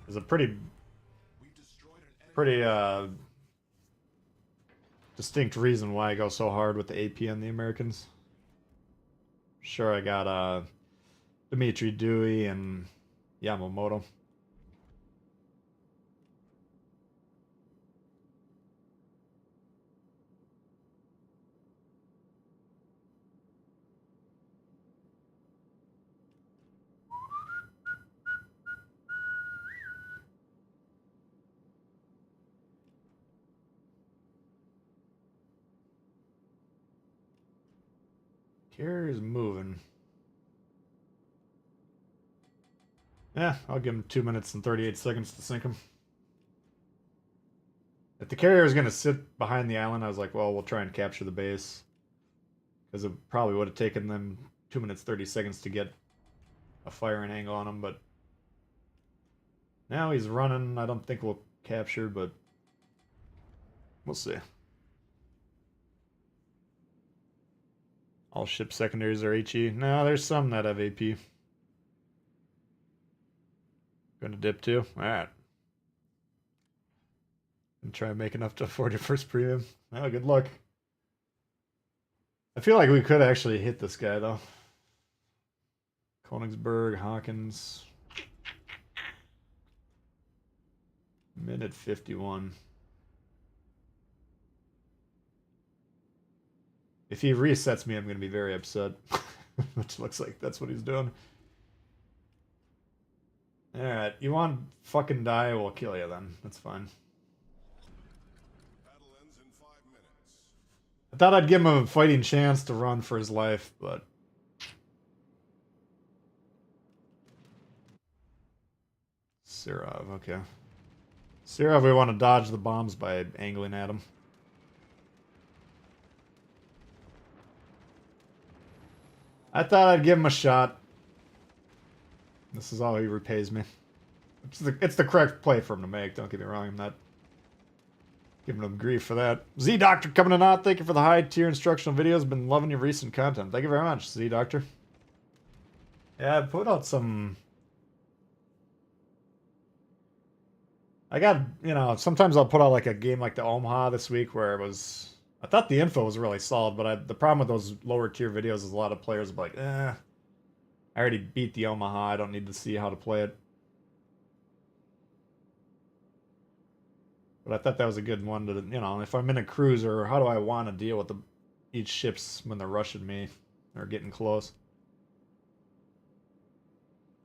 There's a pretty distinct reason why I go so hard with the AP on the Americans. Sure, I got Dimitri Dewey and Yamamoto. Carrier's moving. Yeah, I'll give him 2 minutes and 38 seconds to sink him. If the carrier was going to sit behind the island, I was like, well, we'll try and capture the base. Because it probably would have taken them 2 minutes 30 seconds to get a firing angle on him, but now he's running. I don't think we'll capture, but we'll see. All ship secondaries are HE. No, there's some that have AP. Gonna dip too? Alright. And try and make enough to afford your first premium. Oh, good luck. I feel like we could actually hit this guy, though. Konigsberg, Hawkins. Minute 51. If he resets me, I'm going to be very upset. Which looks like that's what he's doing. Alright, you want fucking die, we'll kill you then. That's fine. Battle ends in 5 minutes. I thought I'd give him a fighting chance to run for his life, but... Sirov, okay. Sirov, we want to dodge the bombs by angling at him. I thought I'd give him a shot. This is how he repays me. It's the correct play for him to make, don't get me wrong. I'm not giving him grief for that. Z-Doctor coming in hot. Thank you for the high tier instructional videos. Been loving your recent content. Thank you very much, Z-Doctor. Yeah, I put out some... I got, you know, sometimes I'll put out like a game like the Omaha this week where it was... I thought the info was really solid, but the problem with those lower tier videos is a lot of players are like, I already beat the Omaha. I don't need to see how to play it. But I thought that was a good one to, you know, if I'm in a cruiser, how do I want to deal with each ships when they're rushing me or getting close?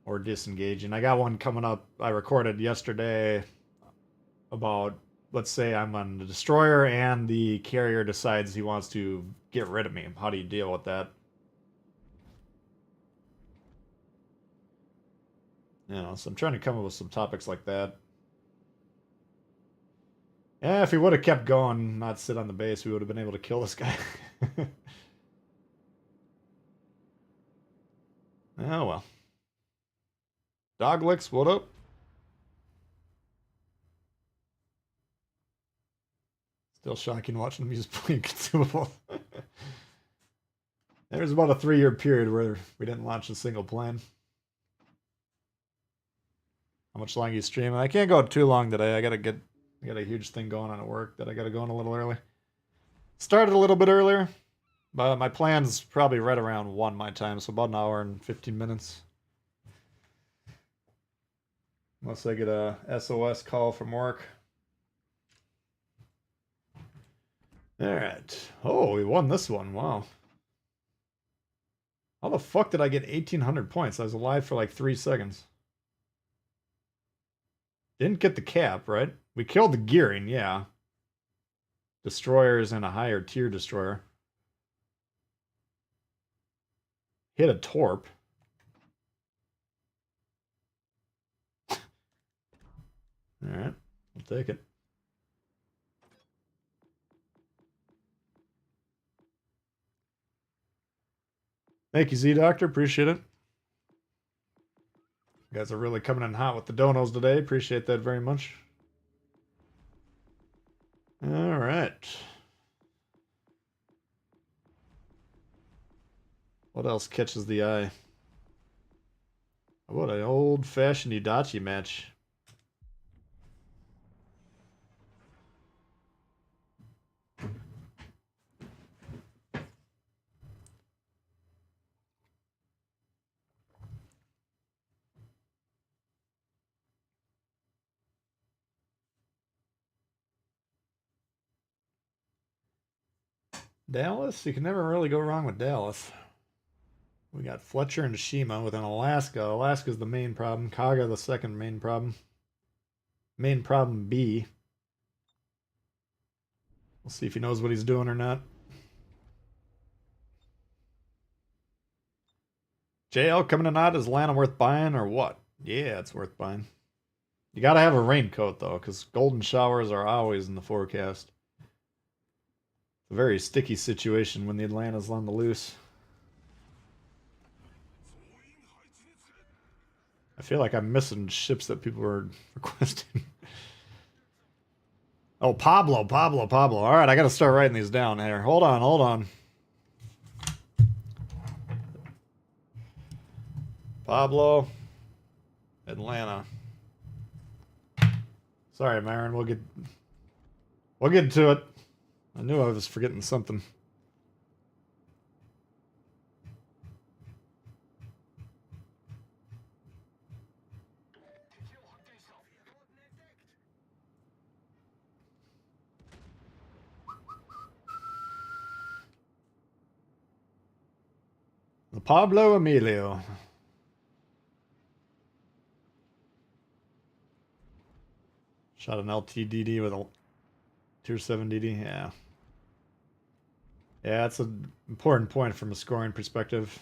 Or disengaging. I got one coming up I recorded yesterday about, let's say I'm on the destroyer and the carrier decides he wants to get rid of me. How do you deal with that? You know, so I'm trying to come up with some topics like that. Yeah, if he would have kept going, not sit on the base, we would have been able to kill this guy. Oh well. Dog licks, what up? Still shocking watching them use playing consumable. There was about a 3-year period where we didn't launch a single plane. How much longer you stream? I can't go too long today. I got a huge thing going on at work that I got to go in a little early. Started a little bit earlier, but my plan's probably right around 1 my time, so about an hour and 15 minutes. Unless I get a SOS call from work. Alright. Oh, we won this one. Wow. How the fuck did I get 1,800 points? I was alive for like 3 seconds. Didn't get the cap, right? We killed the gearing, yeah. Destroyers and a higher tier destroyer. Hit a torp. Alright, I'll take it. Thank you, Z-Doctor. Appreciate it. You guys are really coming in hot with the donos today. Appreciate that very much. Alright. What else catches the eye? How about an old-fashioned Itachi match? Dallas? You can never really go wrong with Dallas. We got Fletcher and Shima with an Alaska. Alaska's the main problem. Kaga the second main problem. Main problem B. We'll see if he knows what he's doing or not. JL coming in hot. Is Lana worth buying or what? Yeah, it's worth buying. You gotta have a raincoat though, because golden showers are always in the forecast. It's a very sticky situation when the Atlanta's on the loose. I feel like I'm missing ships that people were requesting. Oh, Pablo. All right, I got to start writing these down here. Hold on. Pablo, Atlanta. Sorry, Marin. We'll get to it. I knew I was forgetting something. The Pablo Emilio. Shot an LTDD with a tier 7 DD. Yeah. Yeah, that's an important point from a scoring perspective.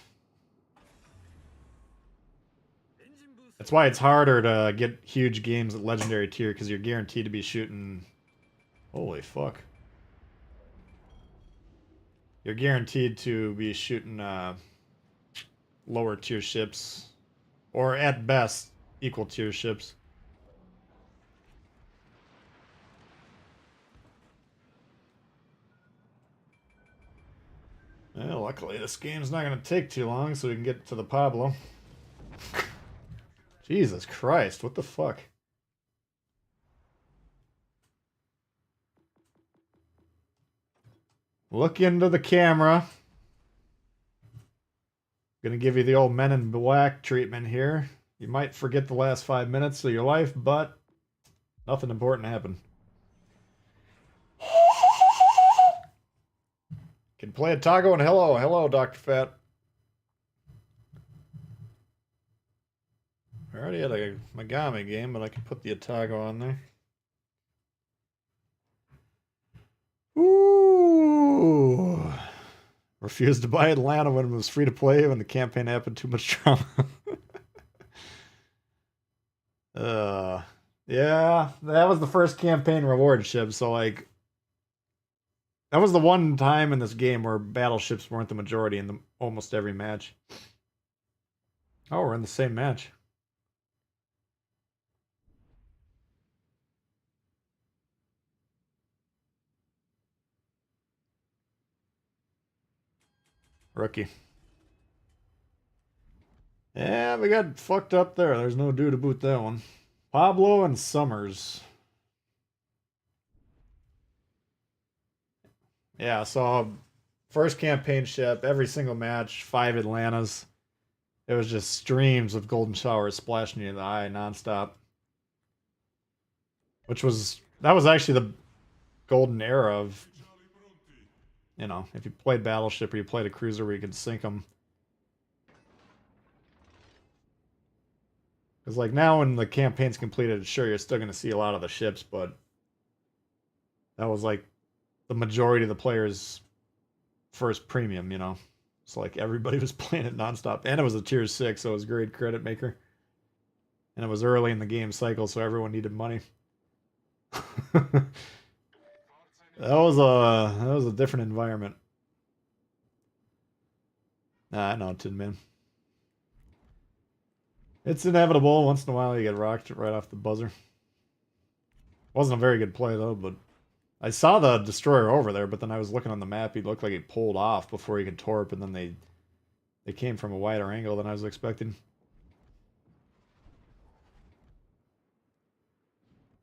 That's why it's harder to get huge games at legendary tier, because you're guaranteed to be shooting... Holy fuck. You're guaranteed to be shooting lower tier ships, or at best, equal tier ships. Well, luckily this game's not going to take too long, so we can get to the Pablo. Jesus Christ, what the fuck? Look into the camera. Gonna give you the old Men in Black treatment here. You might forget the last 5 minutes of your life, but nothing important happened. Can play a Tago and hello. Hello, Dr. Fat. I already had a Megami game, but I can put the Atago on there. Ooh. Refused to buy Atlanta when it was free to play when the campaign happened. Too much drama. Yeah, that was the first campaign reward ship, so like that was the one time in this game where battleships weren't the majority in almost every match. Oh, we're in the same match. Rookie. Yeah, we got fucked up there. There's no dude to boot that one. Pablo and Summers. Yeah, so first campaign ship, every single match, 5 Atlantas. It was just streams of golden showers splashing you in the eye nonstop. That was actually the golden era of, you know, if you played Battleship or you played a cruiser where you could sink them. Because like now when the campaign's completed, sure, you're still going to see a lot of the ships, but that was like the majority of the players' first premium, you know. It's like everybody was playing it nonstop. And it was a tier 6, so it was a great credit maker. And it was early in the game cycle, so everyone needed money. That was a different environment. Nah, I know, Tin Man. It's inevitable. Once in a while you get rocked right off the buzzer. Wasn't a very good play though, but I saw the destroyer over there, but then I was looking on the map, he looked like he pulled off before he could torp, and then they came from a wider angle than I was expecting.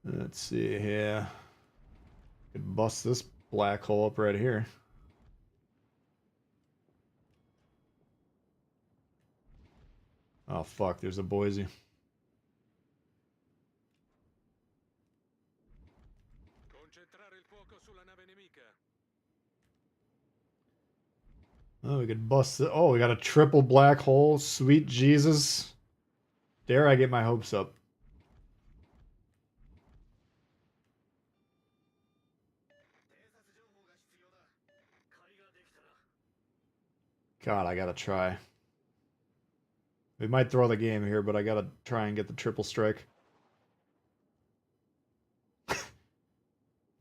Let's see here. Could bust this black hole up right here. Oh fuck, there's a Boise. Oh, we could bust it. Oh, we got a triple black hole. Sweet Jesus. Dare I get my hopes up? God, I gotta try. We might throw the game here, but I gotta try and get the triple strike.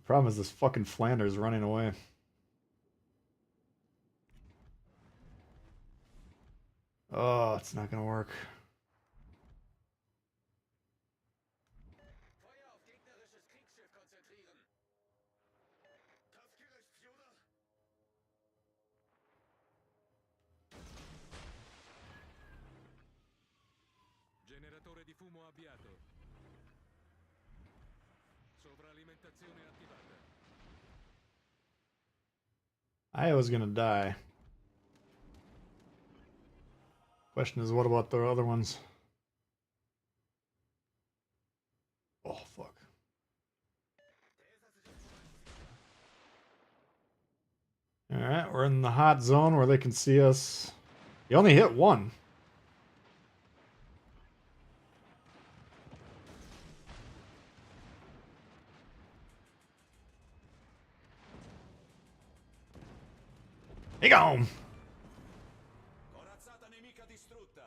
Problem is this fucking Flanders running away. Oh, it's not gonna work. Generatore di fumo avviato. Sovralimentazione attivata. I was gonna die. Question is, what about the other ones? Oh, fuck. Alright, we're in the hot zone where they can see us. You only hit one. He gone. Corazzata nemica distrutta.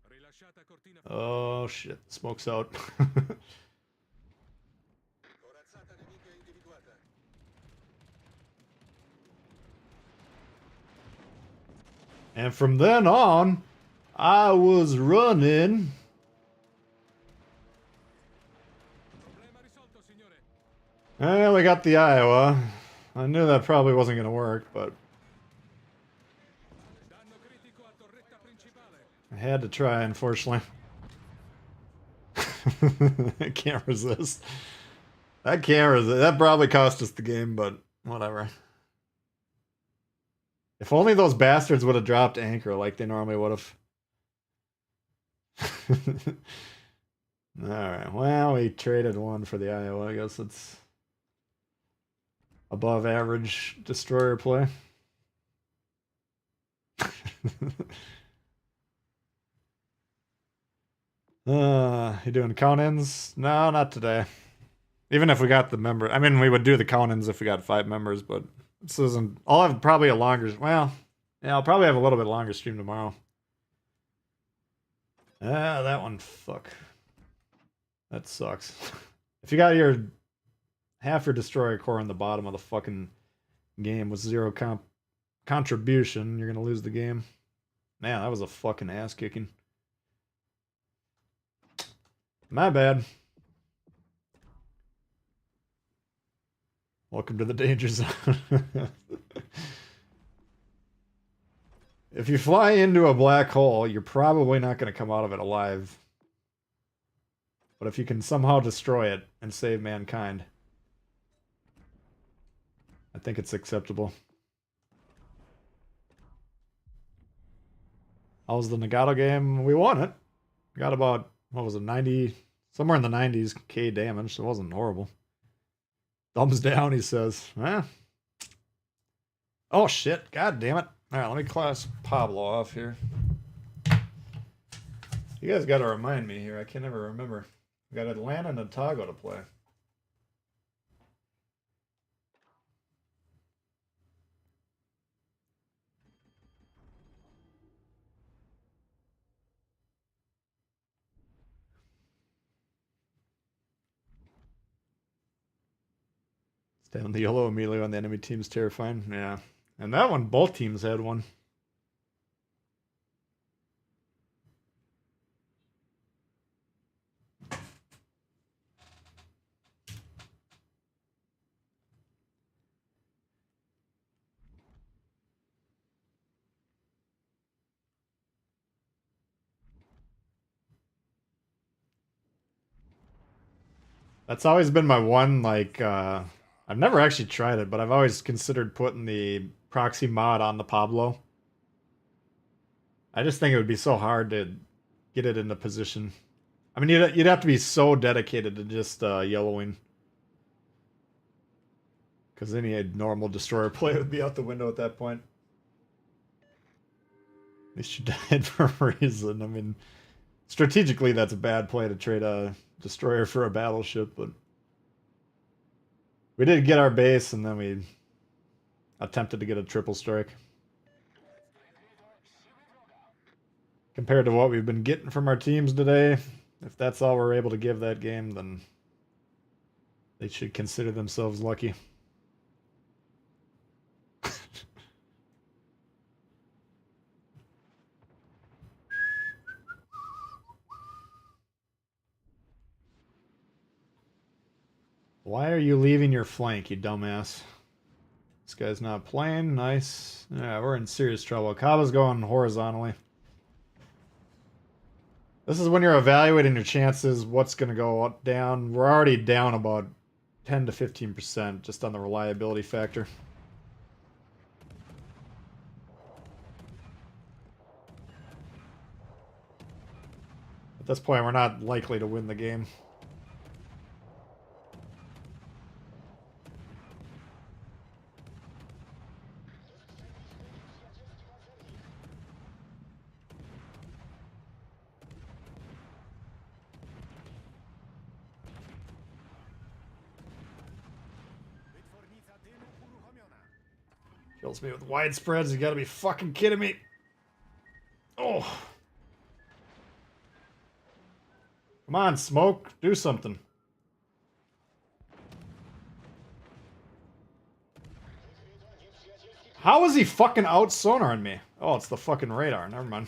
Rilasciata cortina. Oh shit, smoke's out. Corazzata nemica individuata. And from then on, I was running. Problema risolto, signore. We got the Iowa. I knew that probably wasn't going to work, but Danno critico a torretta principale. I had to try, unfortunately. I can't resist. I can't resist. That probably cost us the game, but whatever. If only those bastards would have dropped anchor like they normally would have. Alright, well, we traded one for the Iowa. I guess it's... above average destroyer play. You doing count-ins? No, not today. Even if we got the member, I mean, we would do the count-ins if we got 5 members, but this isn't. I'll have probably a longer. Well, yeah, I'll probably have a little bit longer stream tomorrow. Ah, that one, fuck. That sucks. If you got your half your destroyer core in the bottom of the fucking game with 0 contribution, you're gonna lose the game. Man, that was a fucking ass kicking. My bad. Welcome to the danger zone. If you fly into a black hole, you're probably not going to come out of it alive. But if you can somehow destroy it and save mankind, I think it's acceptable. How was the Nagato game? We won it. Got about, what was it, 90, somewhere in the 90s K damage, so it wasn't horrible. Thumbs down, he says. Eh. Oh shit, god damn it. Alright, let me class Pablo off here. You guys gotta remind me here, I can never remember. We got Atlanta and Otago to play. Stay on the yellow immediately when the enemy team's terrifying. Yeah. And that one, both teams had one. That's always been my one, like, I've never actually tried it, but I've always considered putting the proxy mod on the Pablo. I just think it would be so hard to get it into position. I mean, you'd have to be so dedicated to just yellowing. Because any normal destroyer play would be out the window at that point. At least you died for a reason. I mean, strategically, that's a bad play to trade a destroyer for a battleship, but we did get our base, and then we attempted to get a triple strike. Compared to what we've been getting from our teams today, if that's all we're able to give that game, then they should consider themselves lucky. Why are you leaving your flank, you dumbass? This guy's not playing. Nice. Yeah, we're in serious trouble. Kaba's going horizontally. This is when you're evaluating your chances, what's going to go down. We're already down about 10 to 15% just on the reliability factor. At this point, we're not likely to win the game. Kills me with widespreads. You gotta be fucking kidding me. Oh. Come on, smoke. Do something. How is he fucking out sonaring me? Oh, it's the fucking radar. Never mind.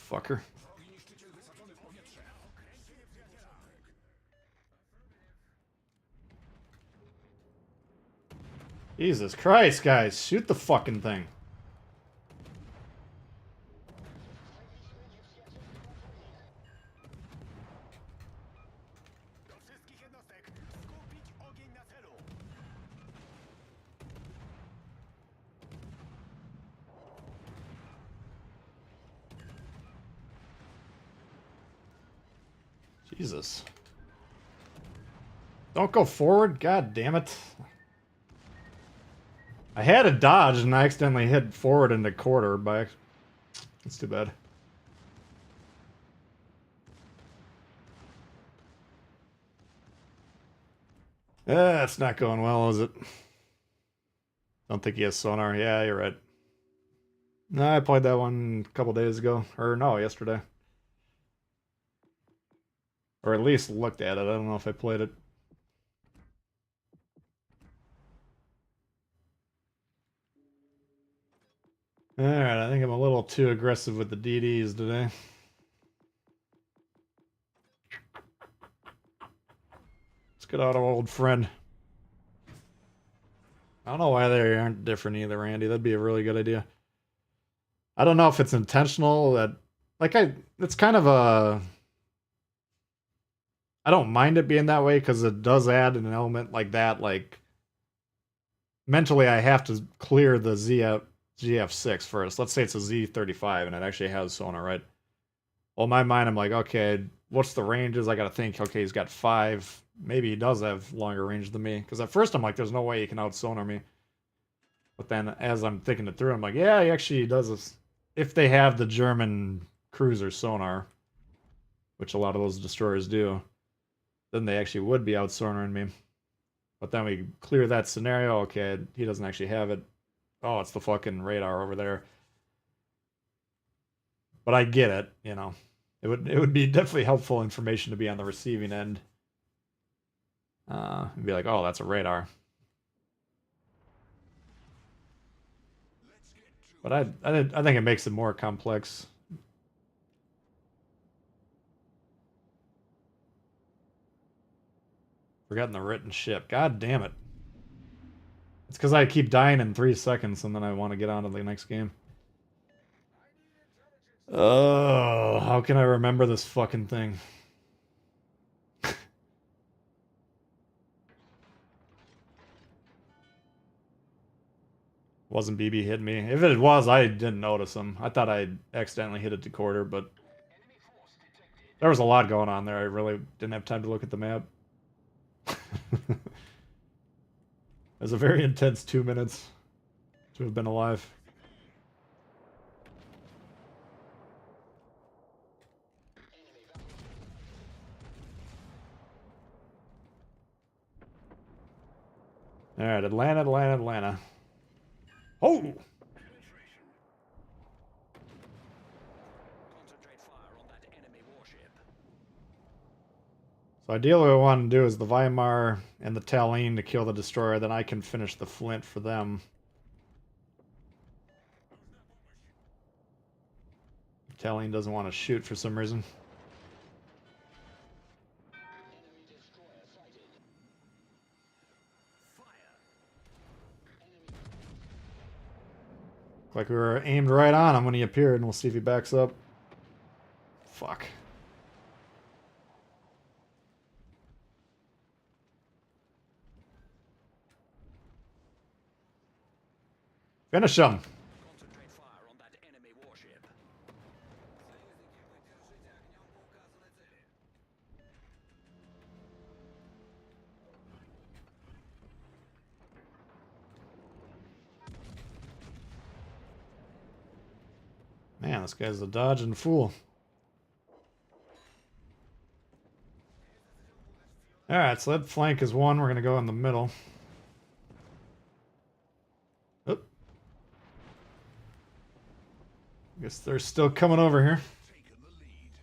Fucker. Jesus Christ, guys. Shoot the fucking thing. Jesus. Don't go forward? God damn it. I had a dodge and I accidentally hit forward into quarter by... That's too bad. It's not going well, is it? Don't think he has sonar. Yeah, you're right. No, I played that one a couple days ago. Or no, yesterday. Or at least looked at it. I don't know if I played it. Alright, I think I'm a little too aggressive with the DDs today. Let's get out of old friend. I don't know why they aren't different either, Randy. That'd be a really good idea. I don't know if it's intentional that... Like, it's kind of a... I don't mind it being that way because it does add an element like that. Like, mentally, I have to clear the GF6 first. Let's say it's a Z35 and it actually has sonar, right? Well, in my mind, I'm like, okay, what's the ranges? I got to think, okay, he's got 5. Maybe he does have longer range than me. Because at first, I'm like, there's no way he can out-sonar me. But then, as I'm thinking it through, I'm like, yeah, he actually does this. If they have the German cruiser sonar, which a lot of those destroyers do, then they actually would be out-sonaring me. But then we clear that scenario. Okay, he doesn't actually have it. Oh, it's the fucking radar over there. But I get it, you know. It would be definitely helpful information to be on the receiving end. And be like, oh, that's a radar. But I think it makes it more complex. Forgotten the written ship. God damn it. It's because I keep dying in 3 seconds and then I want to get on to the next game. Oh, how can I remember this fucking thing? Wasn't BB hitting me. If it was, I didn't notice him. I thought I accidentally hit it to quarter, but there was a lot going on there. I really didn't have time to look at the map. It was a very intense 2 minutes to have been alive. Alright, Atlanta. Oh! Concentrate fire on that enemy warship. So ideally what I want to do is the Weimar and the Tallinn to kill the destroyer, then I can finish the Flint for them. Tallinn doesn't want to shoot for some reason. Like we were aimed right on him when he appeared, and we'll see if he backs up. Fuck. Finish him. Concentrate fire on that enemy warship. Man, this guy's a dodging fool. Alright, so that flank is one. We're going to go in the middle. Oop. Guess they're still coming over here. Taken the lead.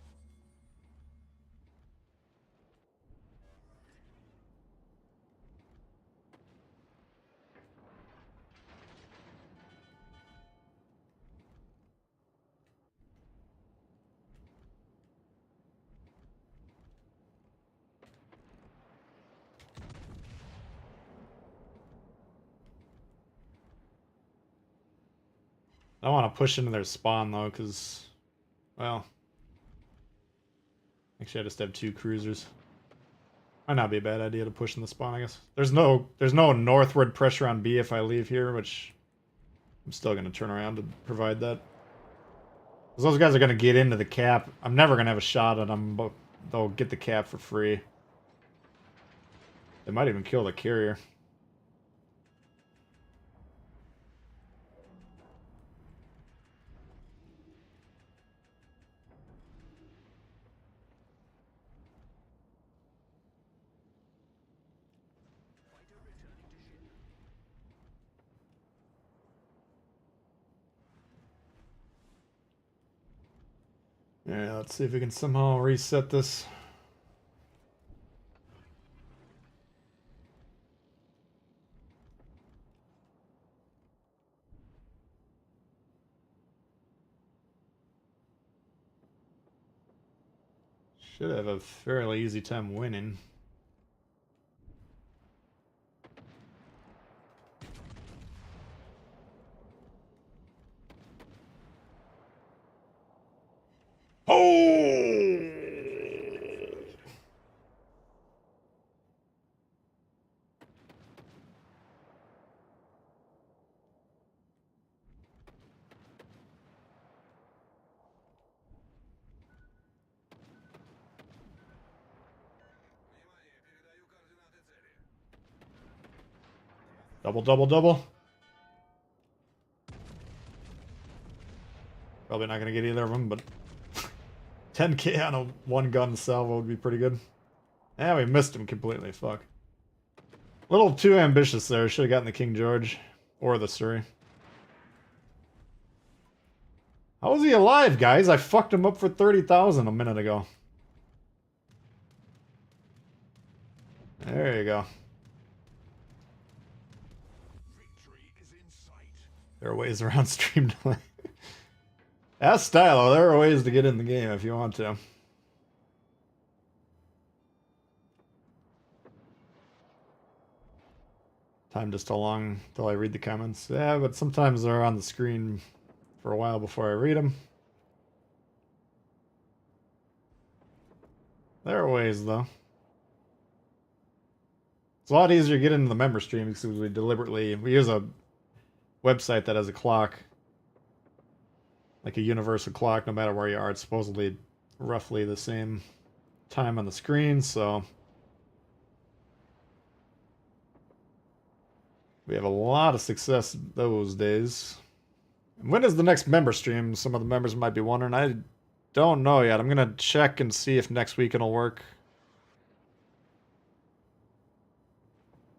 I want to push into their spawn, though, because, well... Actually, I just have 2 cruisers. Might not be a bad idea to push in the spawn, I guess. There's no northward pressure on B if I leave here, which I'm still going to turn around to provide that. 'Cause those guys are going to get into the cap. I'm never going to have a shot at them they'll get the cap for free. They might even kill the carrier. Yeah, let's see if we can somehow reset this. Should have a fairly easy time winning. Oh! Double, double, double. Probably not going to get either of them, but 10k on a one gun salvo would be pretty good. Yeah, we missed him completely. Fuck. A little too ambitious there. Should have gotten the King George or the Surrey. How is he alive, guys? I fucked him up for 30,000 a minute ago. There you go. There are ways around stream delay. That's style. There are ways to get in the game if you want to. Time just along till I read the comments. Yeah, but sometimes they're on the screen for a while before I read them. There are ways, though. It's a lot easier to get into the member stream because we use a website that has a clock. Like a universal clock, no matter where you are. It's supposedly roughly the same time on the screen, so we have a lot of success those days. When is the next member stream? Some of the members might be wondering. I don't know yet. I'm gonna check and see if next week it'll work.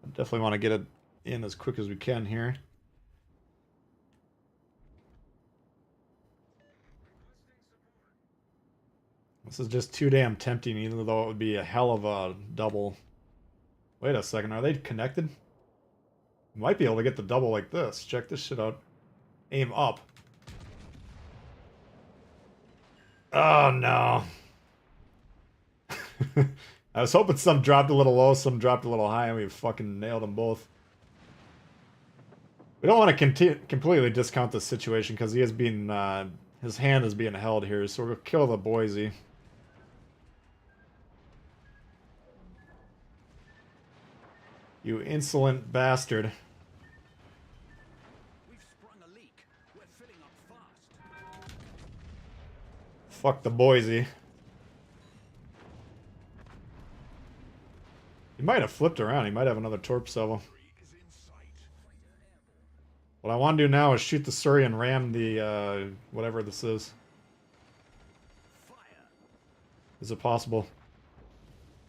I definitely want to get it in as quick as we can here. This is just too damn tempting, even though it would be a hell of a double. Wait a second, are they connected? Might be able to get the double like this. Check this shit out. Aim up. Oh no. I was hoping some dropped a little low, some dropped a little high, and we fucking nailed them both. We don't want to completely discount this situation because he is being, his hand is being held here, so we'll kill the Boise. You insolent bastard. We've sprung a leak. We're filling up fast. Fuck the Boise. He might have flipped around. He might have another torp salvo. What I want to do now is shoot the Surrey and ram the, whatever this is. Fire. Is it possible?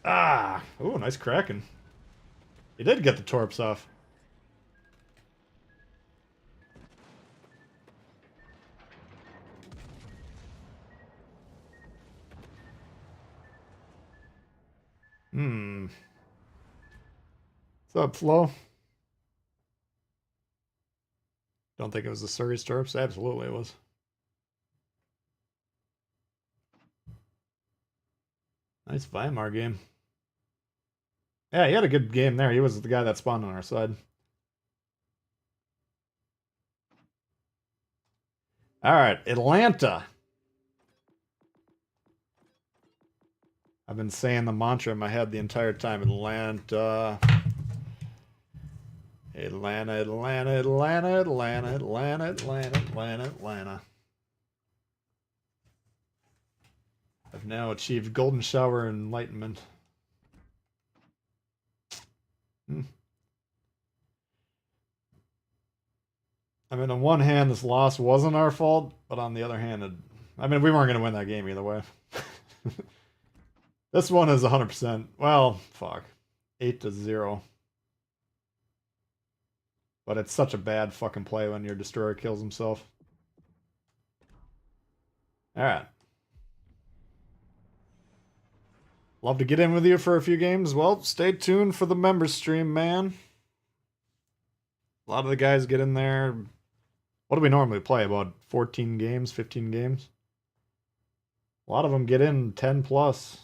Ah! Ooh, nice cracking. He did get the torps off. What's up, Flo? Don't think it was the Surrey torps? Absolutely it was. Nice Weimar game. Yeah, he had a good game there. He was the guy that spawned on our side. Alright, Atlanta. I've been saying the mantra in my head the entire time. Atlanta. Atlanta, Atlanta, Atlanta, Atlanta, Atlanta, Atlanta, Atlanta, Atlanta. I've now achieved golden shower enlightenment. I mean, on one hand, this loss wasn't our fault, but on the other hand, I mean, we weren't going to win that game either way. This one is 100%. Well, fuck. 8-0. But it's such a bad fucking play when your destroyer kills himself. Alright. Love to get in with you for a few games. Well, stay tuned for the members stream, man. A lot of the guys get in there. What do we normally play? About 14 games, 15 games? A lot of them get in 10 plus.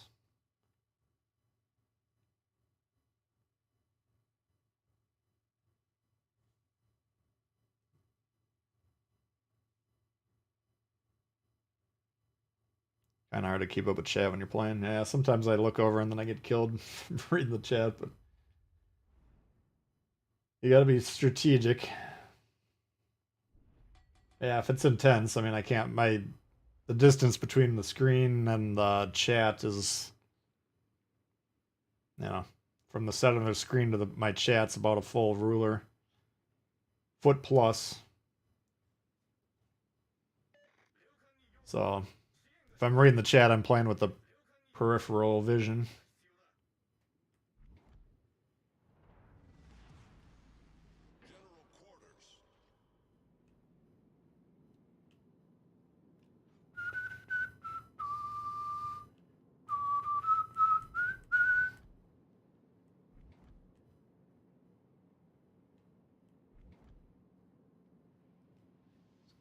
Kind of hard to keep up with chat when you're playing. Yeah, sometimes I look over and then I get killed reading the chat, but you gotta be strategic. Yeah, if it's intense, I mean, I can't, the distance between the screen and the chat is, you know, from the center of the screen to my chat's about a full ruler. Foot plus. So, if I'm reading the chat, I'm playing with the peripheral vision.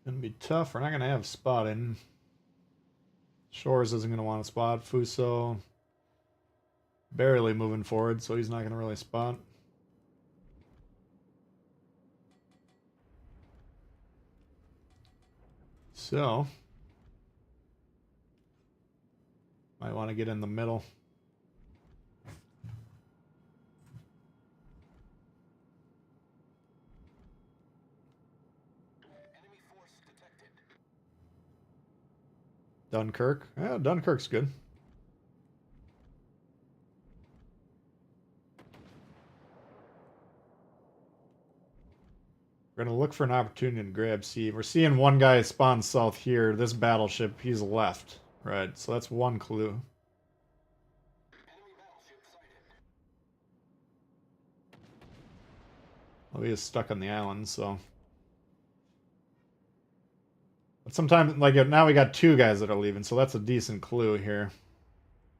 Gonna be tough. We're not gonna have spotting. Shores isn't gonna want to spot. Fuso barely moving forward, so he's not gonna really spot. So might want to get in the middle. Dunkirk. Yeah, Dunkirk's good. We're going to look for an opportunity to grab C. We're seeing one guy spawn south here. This battleship, he's left. Right, so that's one clue. Well, he is stuck on the island, so... But sometimes, like, now we got two guys that are leaving, so that's a decent clue here.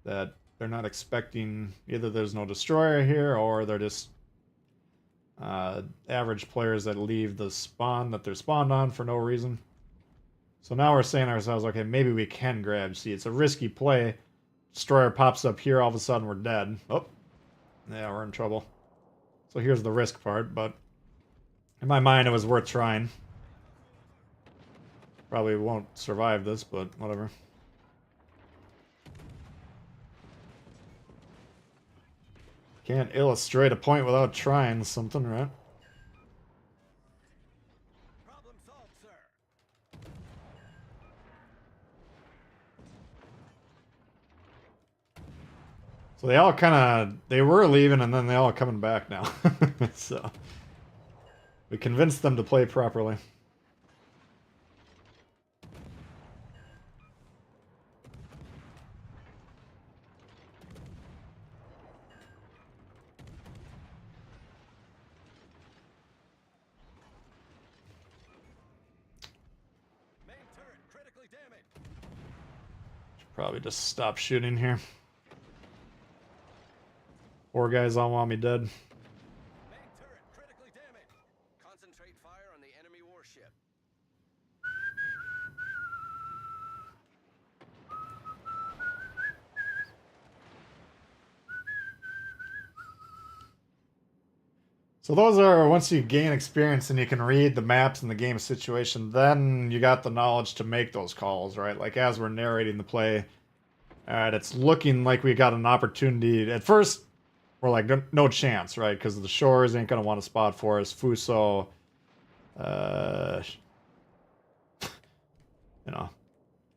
That they're not expecting... Either there's no destroyer here, or they're just... average players that leave the spawn that they're spawned on for no reason. So now we're saying to ourselves, okay, maybe we can grab C. It's a risky play. Destroyer pops up here, all of a sudden we're dead. Oh, yeah, we're in trouble. So here's the risk part, but in my mind it was worth trying. Probably won't survive this, but whatever. Can't illustrate a point without trying something, right? Problem solved, sir. So they all they were leaving and then they all coming back now. So we convinced them to play properly. Main turret critically damaged. Should probably just stop shooting here. 4 guys all want me dead. Main turret critically damaged. Concentrate fire on the enemy warship. So those are, once you gain experience and you can read the maps and the game situation, then you got the knowledge to make those calls, right? Like as we're narrating the play, alright, it's looking like we got an opportunity. At first, we're like, no chance, right? Because the shores ain't going to want to spot for us. Fuso, you know,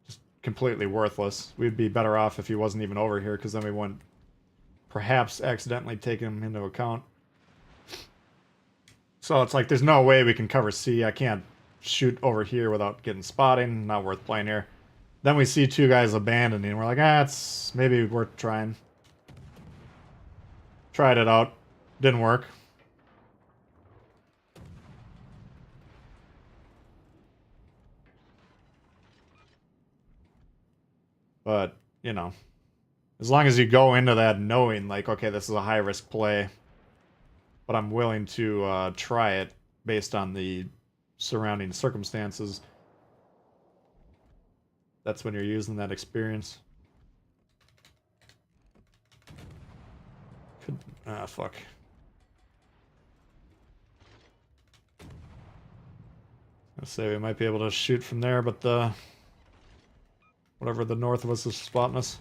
just completely worthless. We'd be better off if he wasn't even over here, because then we wouldn't perhaps accidentally take him into account. So it's like there's no way we can cover C. I can't shoot over here without getting spotting. Not worth playing here. Then we see two guys abandoning. We're like, it's maybe worth trying. Tried it out. Didn't work. But, you know, as long as you go into that knowing, like, okay, this is a high-risk play, but I'm willing to try it based on the surrounding circumstances, that's when you're using that experience. Fuck. I say we might be able to shoot from there, but the whatever the north was is spotting us.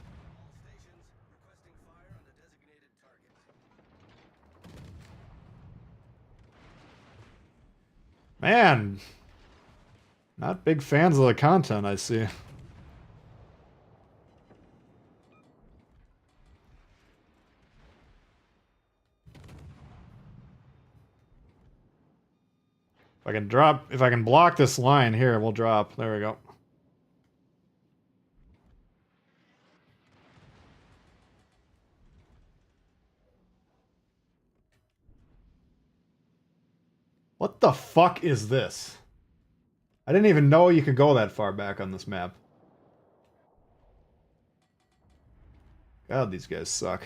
Man, not big fans of the content, I see. If I can block this line here, we'll drop. There we go. What the fuck is this? I didn't even know you could go that far back on this map. God, these guys suck.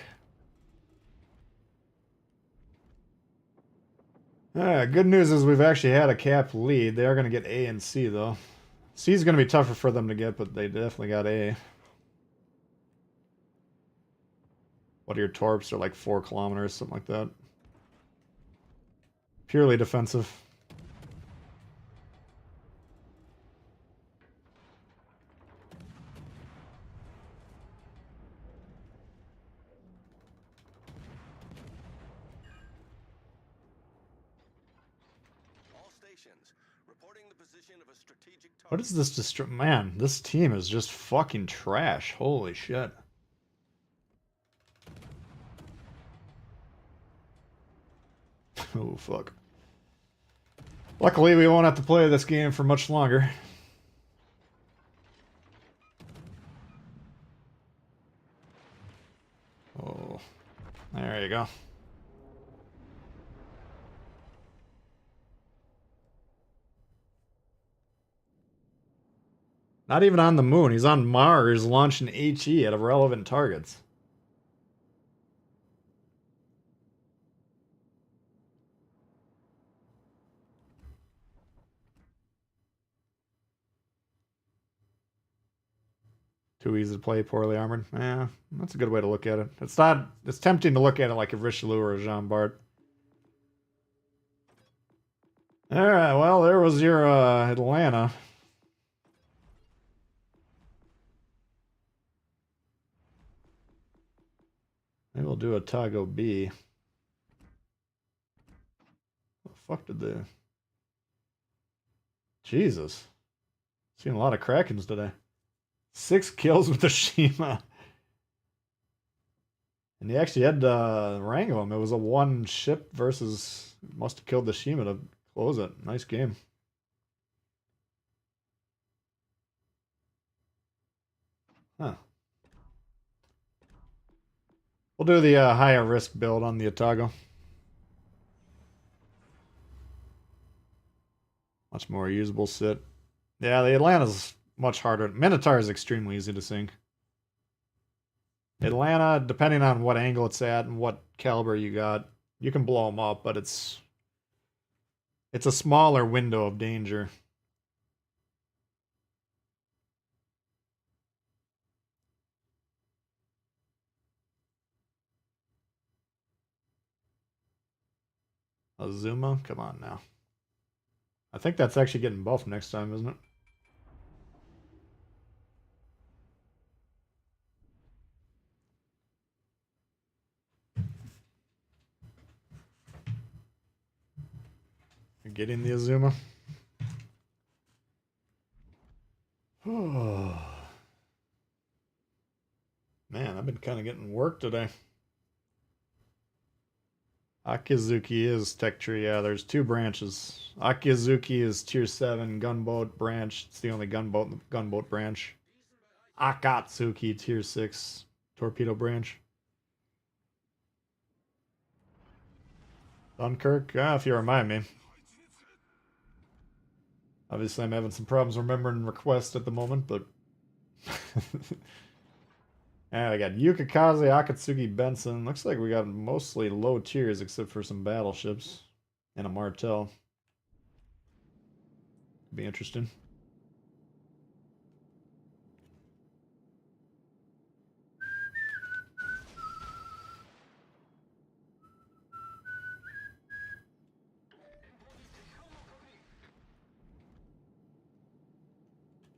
Good news is we've actually had a cap lead. They are going to get A and C, though. C is going to be tougher for them to get, but they definitely got A. What are your torps? They're like 4 kilometers, something like that. Purely defensive. What is this man, this team is just fucking trash. Holy shit. Oh, fuck. Luckily, we won't have to play this game for much longer. Oh, there you go. Not even on the moon. He's on Mars launching HE at irrelevant targets. Too easy to play, poorly armored. Yeah, that's a good way to look at it. It's tempting to look at it like a Richelieu or a Jean Bart. Alright, well, there was your Atlanta. Maybe we'll do a Tago B. What the fuck did they... Jesus. Seen a lot of Krakens today. 6 kills with the Shima. And he actually had to wrangle him. It was a 1 ship versus... Must have killed the Shima to close it. Nice game. Huh. We'll do the higher risk build on the Otago. Much more usable sit. Yeah, the Atlanta's much harder. Minotaur is extremely easy to sink. Atlanta, depending on what angle it's at and what caliber you got, you can blow them up, but it's a smaller window of danger. Azuma? Come on now. I think that's actually getting buffed next time, isn't it? You're getting the Azuma? kind of getting work today. Akizuki is tech tree. Yeah, there's two branches. Akizuki is tier 7 gunboat branch. It's the only gunboat branch. Akatsuki tier 6 torpedo branch. Dunkirk? If you remind me. Obviously, I'm having some problems remembering requests at the moment, but... And I got Yukikaze, Akatsuki, Benson. Looks like we got mostly low tiers except for some battleships. And a Martel. Be interesting.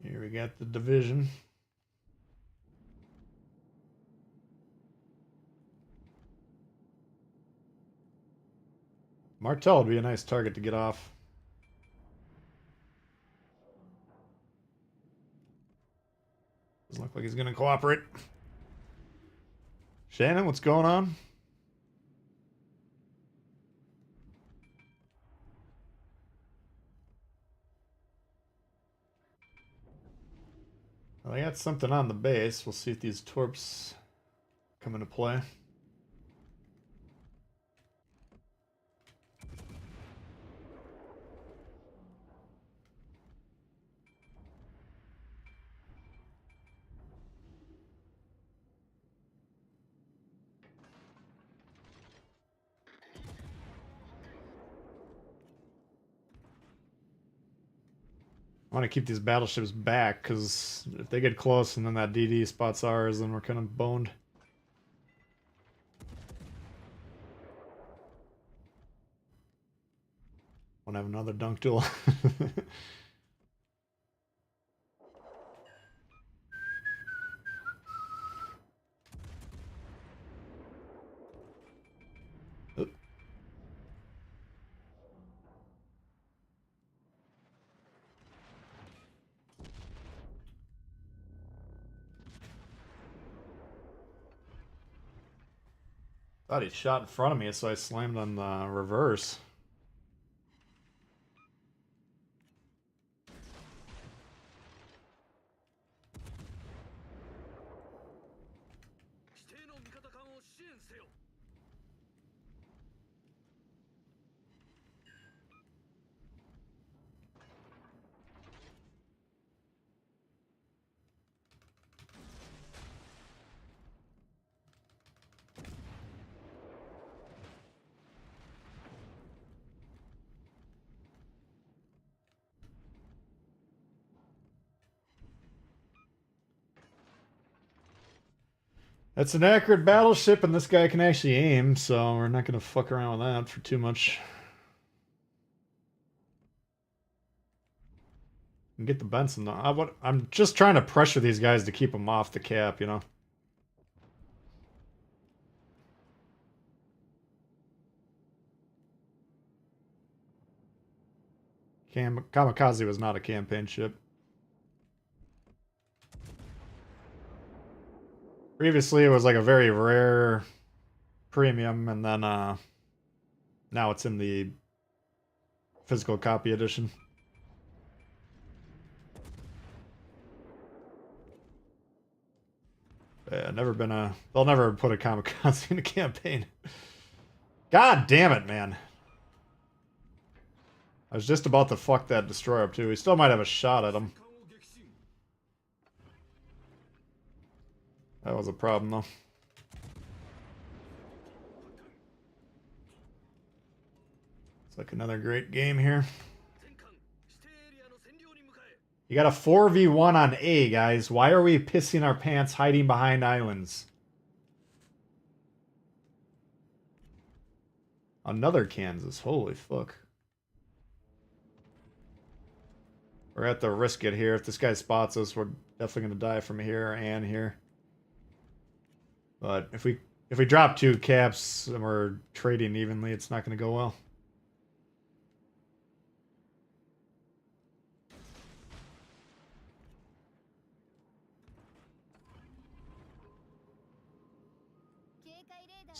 Here we got the division. Martel would be a nice target to get off. Doesn't look like he's going to cooperate. Shannon, what's going on? Well, I got something on the base. We'll see if these torps come into play. I want to keep these battleships back, because if they get close and then that DD spots ours, then we're kind of boned. Want to have another dunk duel. Thought he shot in front of me, so I slammed on the reverse. That's an accurate battleship, and this guy can actually aim, so we're not going to fuck around with that for too much. And get the Benson, though. I'm just trying to pressure these guys to keep them off the cap, you know? Kamikaze was not a campaign ship. Previously, it was like a very rare premium, and then now it's in the physical copy edition. Yeah, they'll never put a kamikaze in a campaign. God damn it, man. I was just about to fuck that destroyer up too. We still might have a shot at him. That was a problem though. It's like another great game here. You got a 4v1 on A, guys. Why are we pissing our pants hiding behind islands? Another Kansas. Holy fuck. We're gonna have to risk it here. If this guy spots us, we're definitely gonna die from here and here. But if we drop 2 caps and we're trading evenly, it's not gonna go well.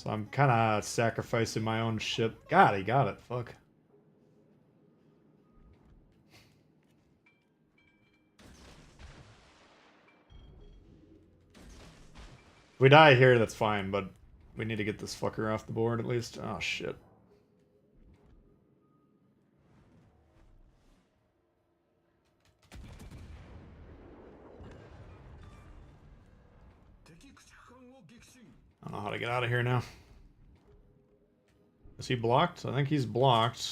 So I'm kind of sacrificing my own ship. God, he got it. Fuck. If we die here, that's fine, but we need to get this fucker off the board at least. Oh, shit. I don't know how to get out of here now. Is he blocked? I think he's blocked.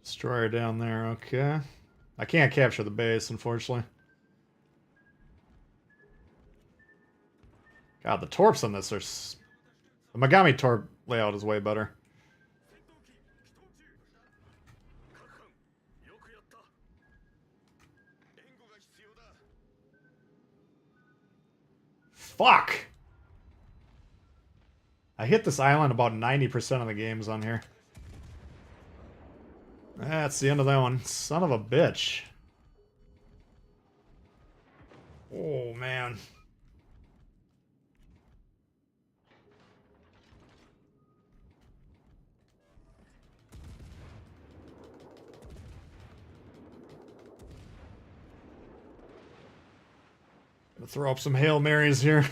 Destroyer down there, okay. I can't capture the base, unfortunately. God, the torps on this are... The Megami torp layout is way better. Fuck! I hit this island about 90% of the games on here. That's the end of that one. Son of a bitch. Oh, man. Gonna throw up some Hail Marys here.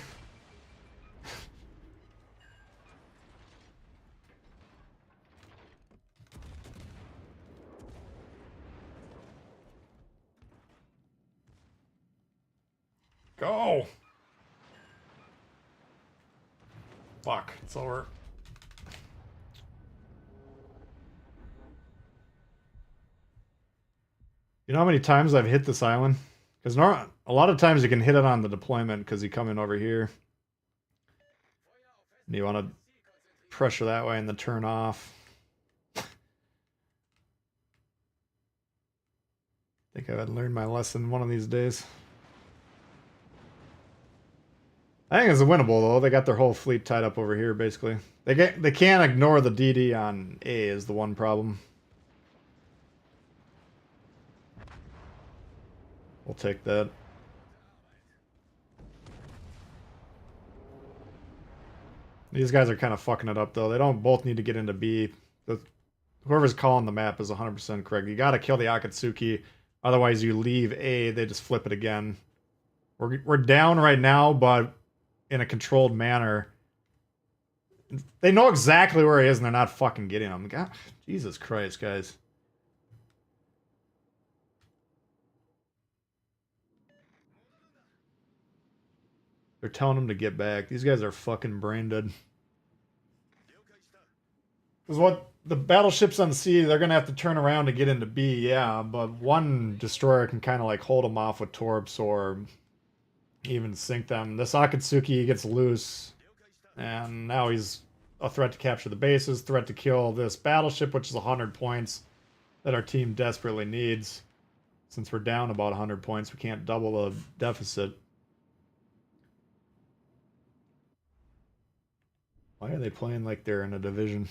Go! Fuck, it's over. You know how many times I've hit this island? Because a lot of times you can hit it on the deployment because you come in over here. And you want to pressure that way and then turn off. I think I would learn my lesson one of these days. I think it's winnable though. They got their whole fleet tied up over here basically. They can't ignore the DD on A is the one problem. We'll take that. These guys are kind of fucking it up though. They don't both need to get into B. Whoever's calling the map is 100% correct. You gotta kill the Akatsuki, otherwise you leave A, they just flip it again. We're down right now, but in a controlled manner. They know exactly where he is and they're not fucking getting him. God, Jesus Christ, guys. They're telling him to get back. These guys are fucking brain dead. Because what the battleships on C, they're gonna have to turn around to get into B, yeah, but one destroyer can kind of like hold them off with torps or even sink them. This Akatsuki gets loose, and now he's a threat to capture the bases, threat to kill this battleship, which is 100 points that our team desperately needs. Since we're down about 100 points, we can't double the deficit. Why are they playing like they're in a division?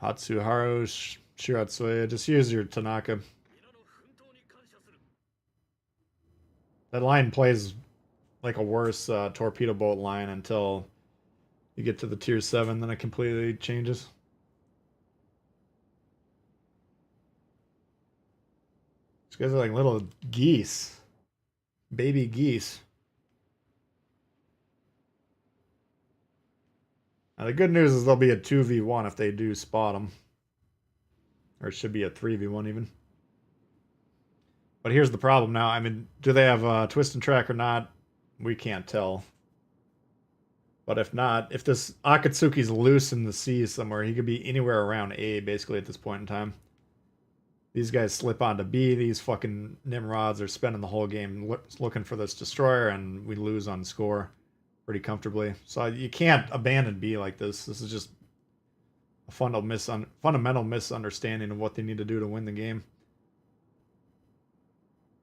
Hatsuharu, Shiratsuya, just use your Tanaka. That line plays like a worse torpedo boat line until you get to the tier 7, then it completely changes. These guys are like little geese. Baby geese. Now the good news is there'll be a 2v1 if they do spot them. Or it should be a 3v1 even. But here's the problem now. I mean, do they have a twist and track or not? We can't tell. But if not, if this Akatsuki's loose in the sea somewhere, he could be anywhere around A basically at this point in time. These guys slip onto B. These fucking Nimrods are spending the whole game looking for this destroyer, and we lose on score pretty comfortably. So you can't abandon B like this. This is just a fundamental misunderstanding of what they need to do to win the game.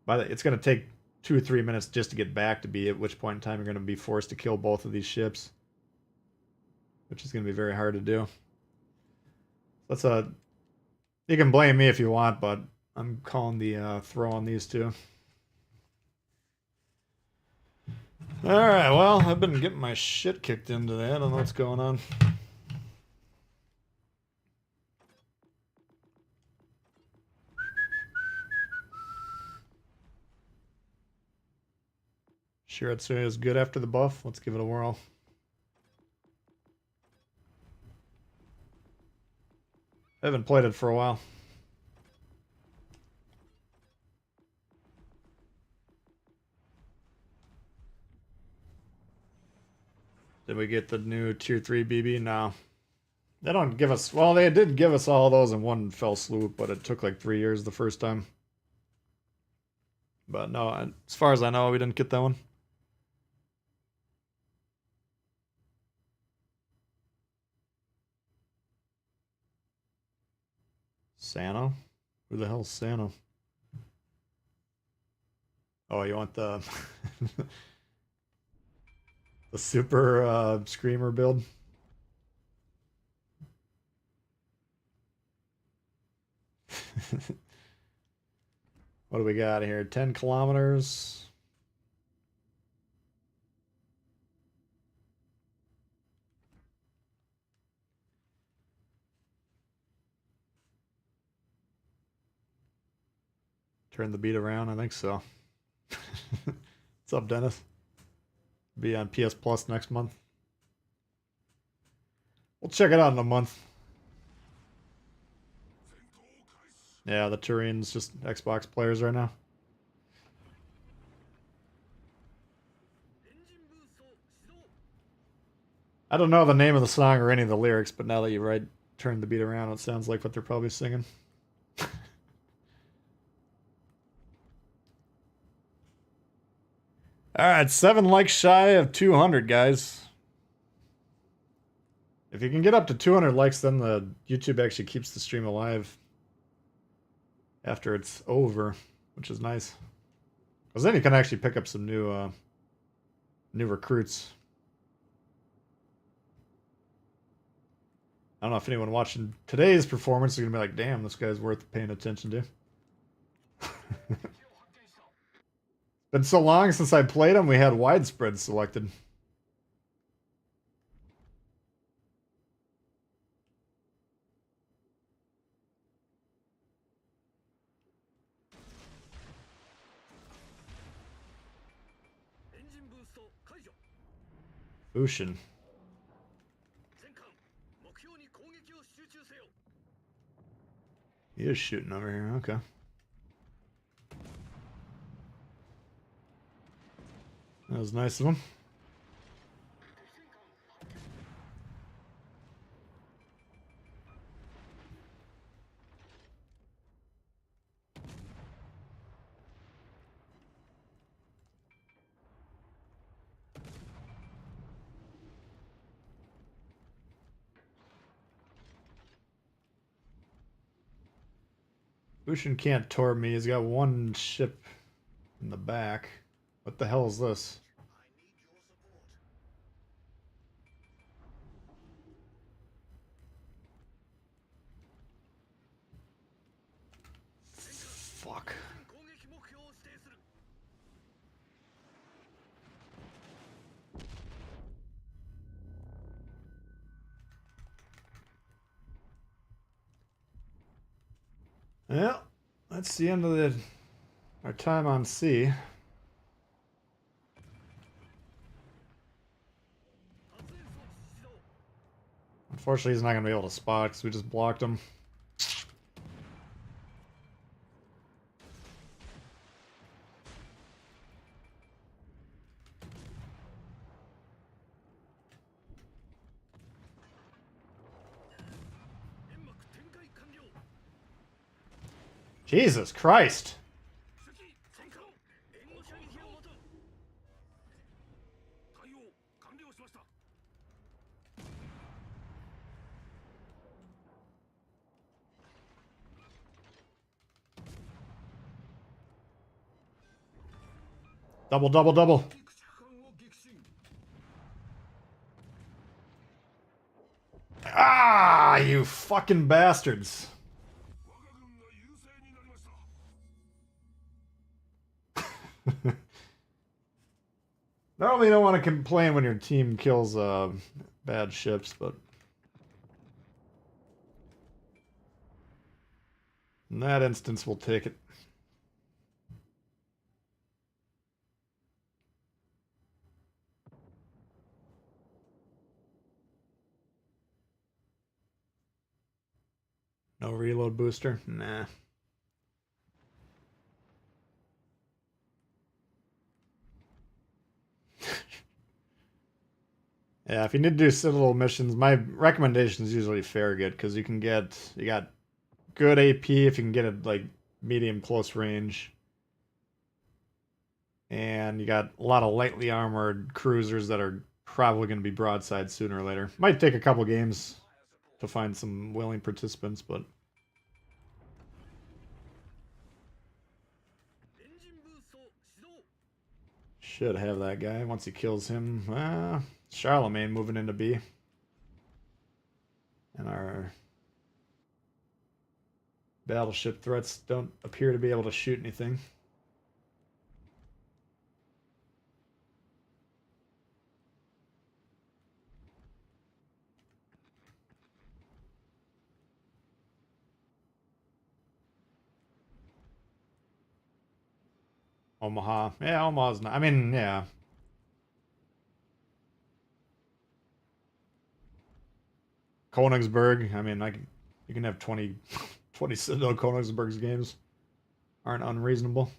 It's going to take 2 or 3 minutes just to get back to B, at which point in time you're going to be forced to kill both of these ships, which is going to be very hard to do. That's a... You can blame me if you want, but I'm calling the throw on these two. Alright, well, I've been getting my shit kicked in today. I don't know what's going on. Shiratsu is good after the buff. Let's give it a whirl. I haven't played it for a while. Did we get the new tier 3 BB? No. They don't give us... Well, they did give us all those in one fell swoop, but it took like 3 years the first time. But no, as far as I know, we didn't get that one. Sano? Who the hell's Sano? Oh, you want the... the super screamer build? What do we got here? 10 kilometers. Turn the beat around, I think so. What's up, Dennis? Be on PS Plus next month. We'll check it out in a month. Yeah, the Turin's just Xbox players right now. I don't know the name of the song or any of the lyrics, but now that you turn the beat around, it sounds like what they're probably singing. Alright, 7 likes shy of 200, guys. If you can get up to 200 likes, then the YouTube actually keeps the stream alive after it's over, which is nice. Because then you can actually pick up some new recruits. I don't know if anyone watching today's performance is going to be like, damn, this guy's worth paying attention to. Been so long since I played him, we had widespread selected. Bushin. He is shooting over here, okay. That was nice of him. Bushin can't torp me. He's got one ship in the back. What the hell is this? Fuck. Yeah, that's the end of our time on sea. Unfortunately, he's not going to be able to spot because we just blocked him. Jesus Christ! Double, double, double. Ah, you fucking bastards. Normally, you don't want to complain when your team kills bad ships, but in that instance, we'll take it. No reload booster? Nah. Yeah, if you need to do Citadel missions, my recommendation is usually Farragut, because you got good AP if you can get it like medium close range. And you got a lot of lightly armored cruisers that are probably going to be broadside sooner or later. Might take a couple games to find some willing participants, but should have that guy once he kills him. Charlemagne moving into B. And our battleship threats don't appear to be able to shoot anything. Omaha. Yeah, Omaha's not. I mean, yeah. Königsberg. I mean, you can have 20 Citadel Königsberg's games. Aren't unreasonable.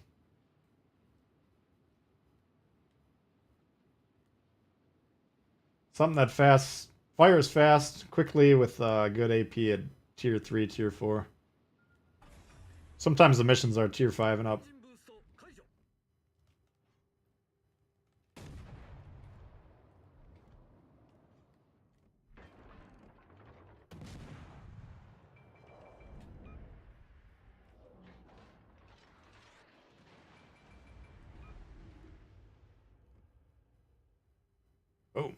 Something that fires fast, quickly with good AP at tier 3, tier 4. Sometimes the missions are tier 5 and up. Oh.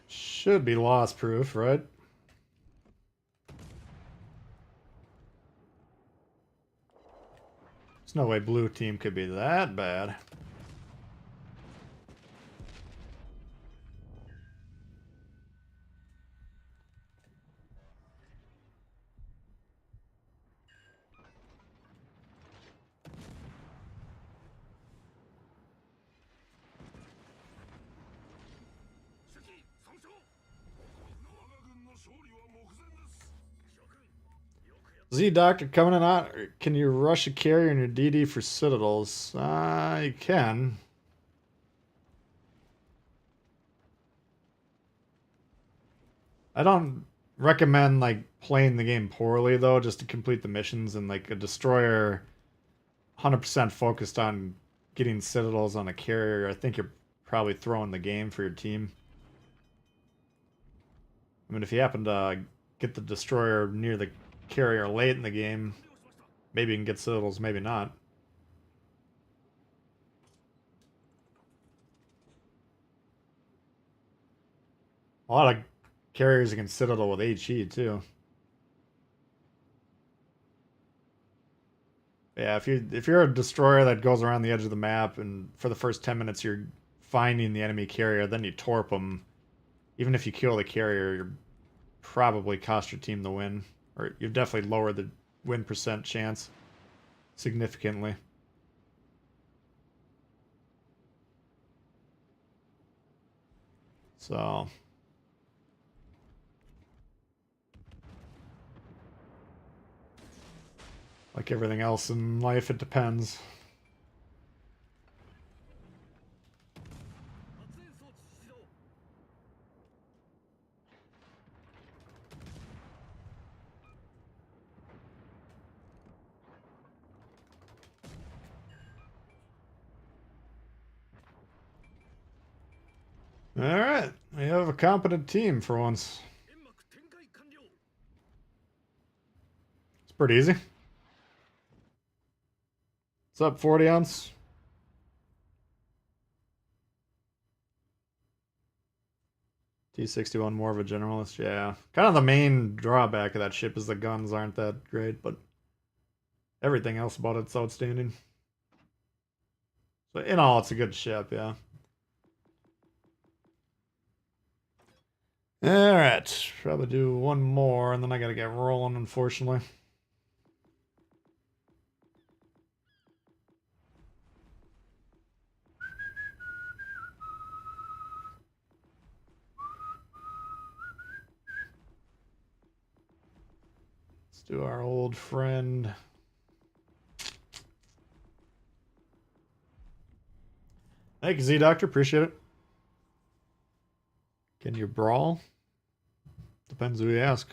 Should be loss proof, right? There's no way blue team could be that bad. Z Doctor coming in on. Can you rush a carrier in your DD for Citadels? You can. I don't recommend like playing the game poorly though, just to complete the missions, and like a destroyer 100% focused on getting Citadels on a carrier. I think you're probably throwing the game for your team. I mean, if you happen to get the destroyer near the carrier late in the game, maybe you can get Citadels, maybe not. A lot of carriers against Citadel with HE too. Yeah, if you're a destroyer that goes around the edge of the map and for the first 10 minutes you're finding the enemy carrier, then you torp them. Even if you kill the carrier, you're probably cost your team the win, or you've definitely lowered the win percent chance significantly. So like everything else in life, it depends. Alright, we have a competent team for once. Pretty easy. What's up, 40 ounce? T61 more of a generalist, yeah. Kind of the main drawback of that ship is the guns aren't that great, but everything else about it's outstanding. So in all, it's a good ship, yeah. Alright, probably do one more, and then I gotta get rolling, unfortunately. Let's do our old friend. Thank you, Z-Doctor. Appreciate it. Can you brawl? Depends who you ask.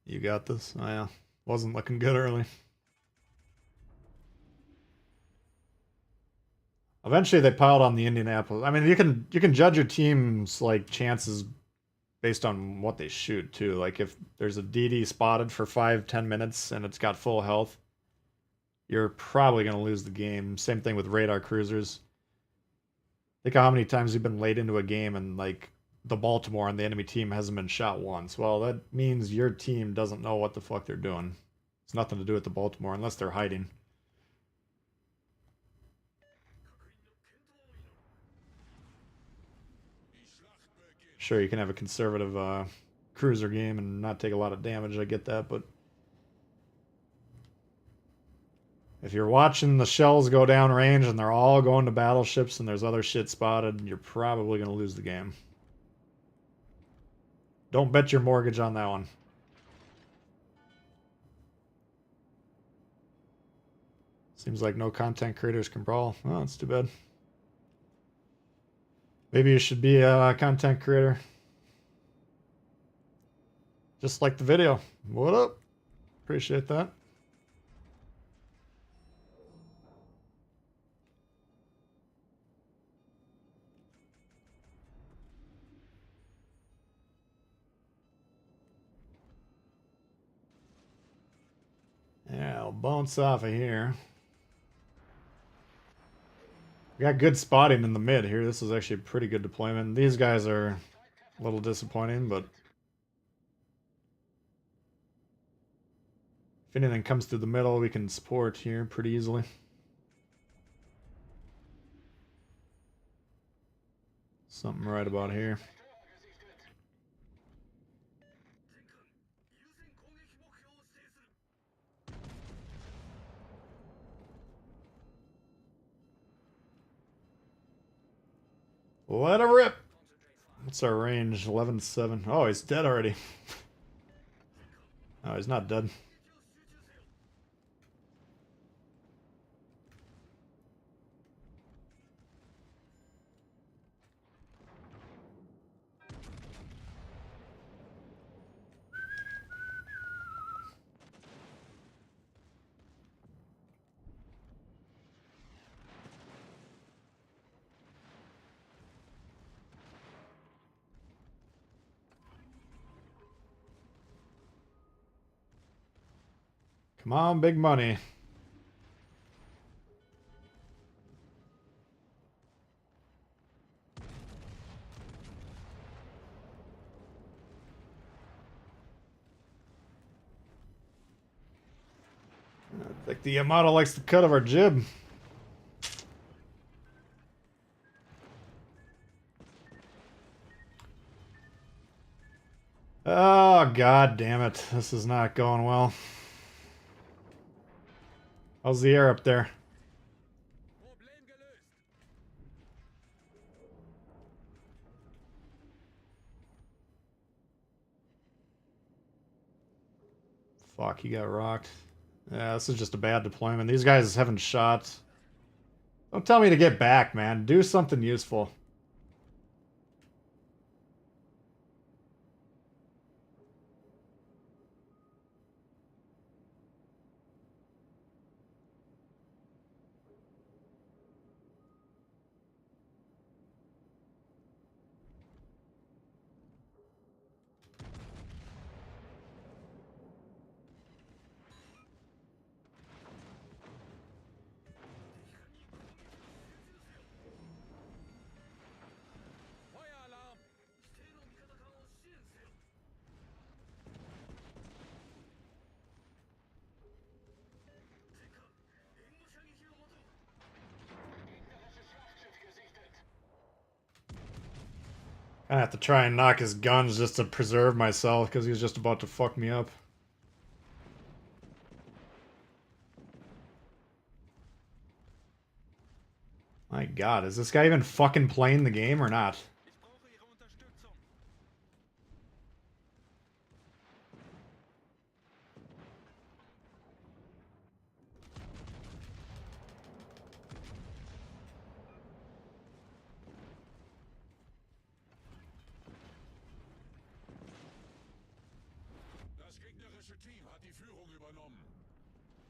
You got this? Oh, yeah. Wasn't looking good early. Eventually, they piled on the Indianapolis. I mean, you can judge your team's like chances based on what they shoot too. Like if there's a DD spotted for 5-10 minutes and it's got full health, you're probably gonna lose the game. Same thing with radar cruisers. Think of how many times you've been late into a game and like the Baltimore and the enemy team hasn't been shot once. Well, that means your team doesn't know what the fuck they're doing. It's nothing to do with the Baltimore unless they're hiding. Sure, you can have a conservative cruiser game and not take a lot of damage. I get that, but if you're watching the shells go down range and they're all going to battleships and there's other shit spotted, you're probably going to lose the game. Don't bet your mortgage on that one. Seems like no content creators can brawl. Oh, that's too bad. Maybe you should be a content creator. Just like the video. What up? Appreciate that. Yeah, I'll bounce off of here. We got good spotting in the mid here. This is actually a pretty good deployment. These guys are a little disappointing, but if anything comes through the middle, we can support here pretty easily. Something right about here. Let him rip! What's our range? 11-7. Oh, he's dead already. Oh, he's not dead. Come on, big money. I think the Yamato likes the cut of our jib. Oh, god damn it. This is not going well. How's the air up there? Fuck, he got rocked. Yeah, this is just a bad deployment. These guys haven't shot. Don't tell me to get back, man. Do something useful. I have to try and knock his guns just to preserve myself because he's just about to fuck me up. My god, is this guy even fucking playing the game or not? Ich brauche Ihre Unterstützung. Das gegnerische Team hat die Führung übernommen.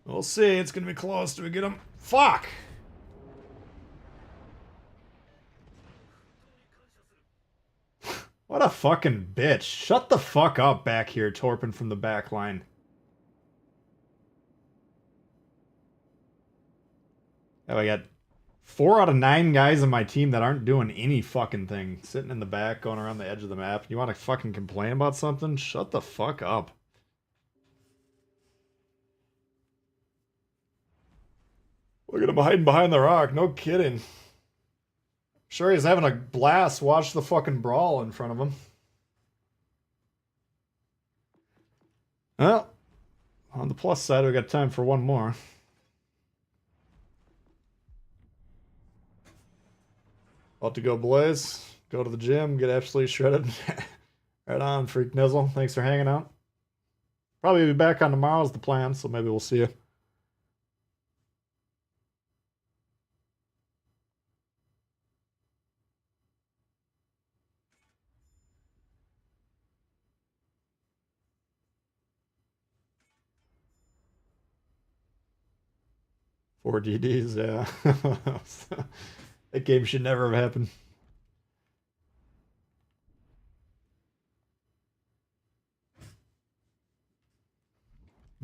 We'll see. It's gonna be close. Do we get him? Fuck! What a fucking bitch. Shut the fuck up back here, Torpin from the back line. Oh, I got 4 out of 9 guys on my team that aren't doing any fucking thing. Sitting in the back, going around the edge of the map. You want to fucking complain about something? Shut the fuck up. Look at him hiding behind the rock. No kidding. Sure, he's having a blast. Watch the fucking brawl in front of him. Well, on the plus side, we got time for one more. About to go blaze. Go to the gym. Get absolutely shredded. Right on, Freak Nizzle. Thanks for hanging out. Probably be back on tomorrow is the plan, so maybe we'll see you. Four DDs, yeah. That game should never have happened.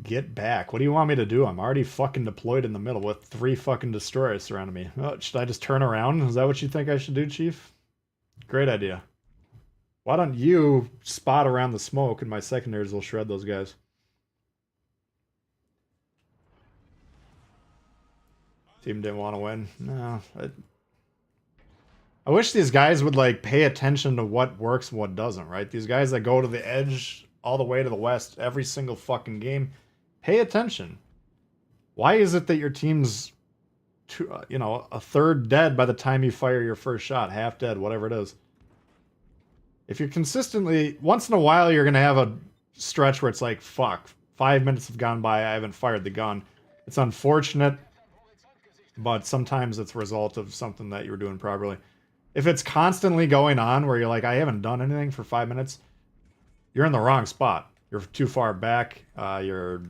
Get back. What do you want me to do? I'm already fucking deployed in the middle with 3 fucking destroyers surrounding me. Oh, should I just turn around? Is that what you think I should do, Chief? Great idea. Why don't you spot around the smoke and my secondaries will shred those guys? Team didn't want to win. No. I wish these guys would like pay attention to what works and what doesn't, right? These guys that go to the edge all the way to the west every single fucking game, pay attention. Why is it that your team's a third dead by the time you fire your first shot, half dead, whatever it is? If you're consistently, once in a while you're going to have a stretch where it's like, fuck, 5 minutes have gone by, I haven't fired the gun. It's unfortunate, but sometimes it's a result of something that you were doing properly. If it's constantly going on where you're like, I haven't done anything for 5 minutes, you're in the wrong spot. You're too far back. You're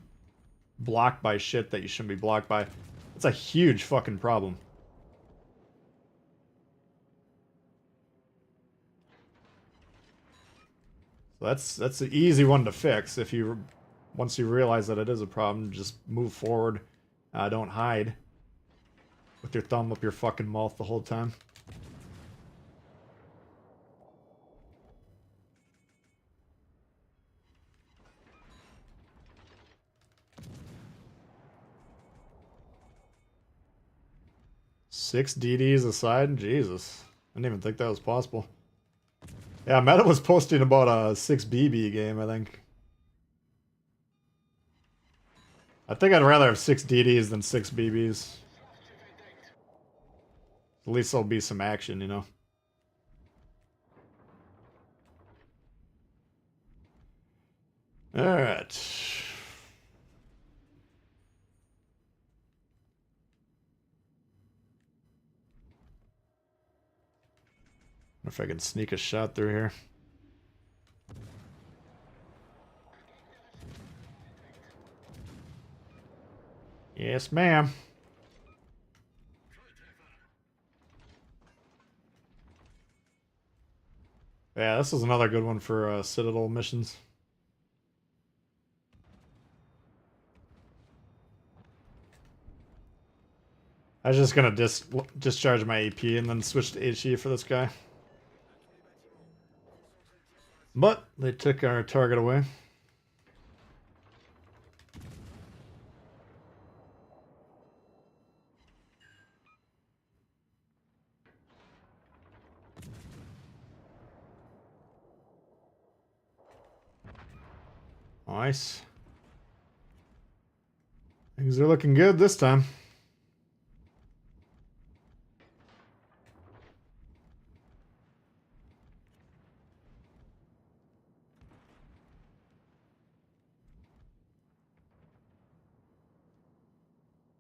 blocked by shit that you shouldn't be blocked by. It's a huge fucking problem. So that's the easy one to fix. If you, once you realize that it is a problem, just move forward. Don't hide with your thumb up your fucking mouth the whole time. Six DDs aside? Jesus. I didn't even think that was possible. Yeah, Meta was posting about a 6 BB game, I think. I think I'd rather have 6 DDs than 6 BBs. At least there'll be some action, you know. Alright. Wonder if I can sneak a shot through here. Yes, ma'am. Yeah, this is another good one for Citadel missions. I was just gonna discharge my AP and then switch to HE for this guy. But they took our target away. Nice. Things are looking good this time.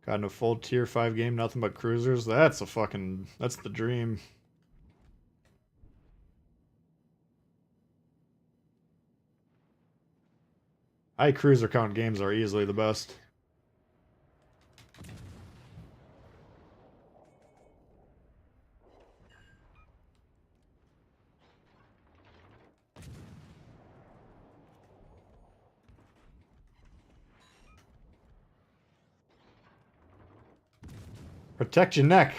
Got in a full tier 5 game, nothing but cruisers. That's the dream. High cruiser count games are easily the best. Protect your neck.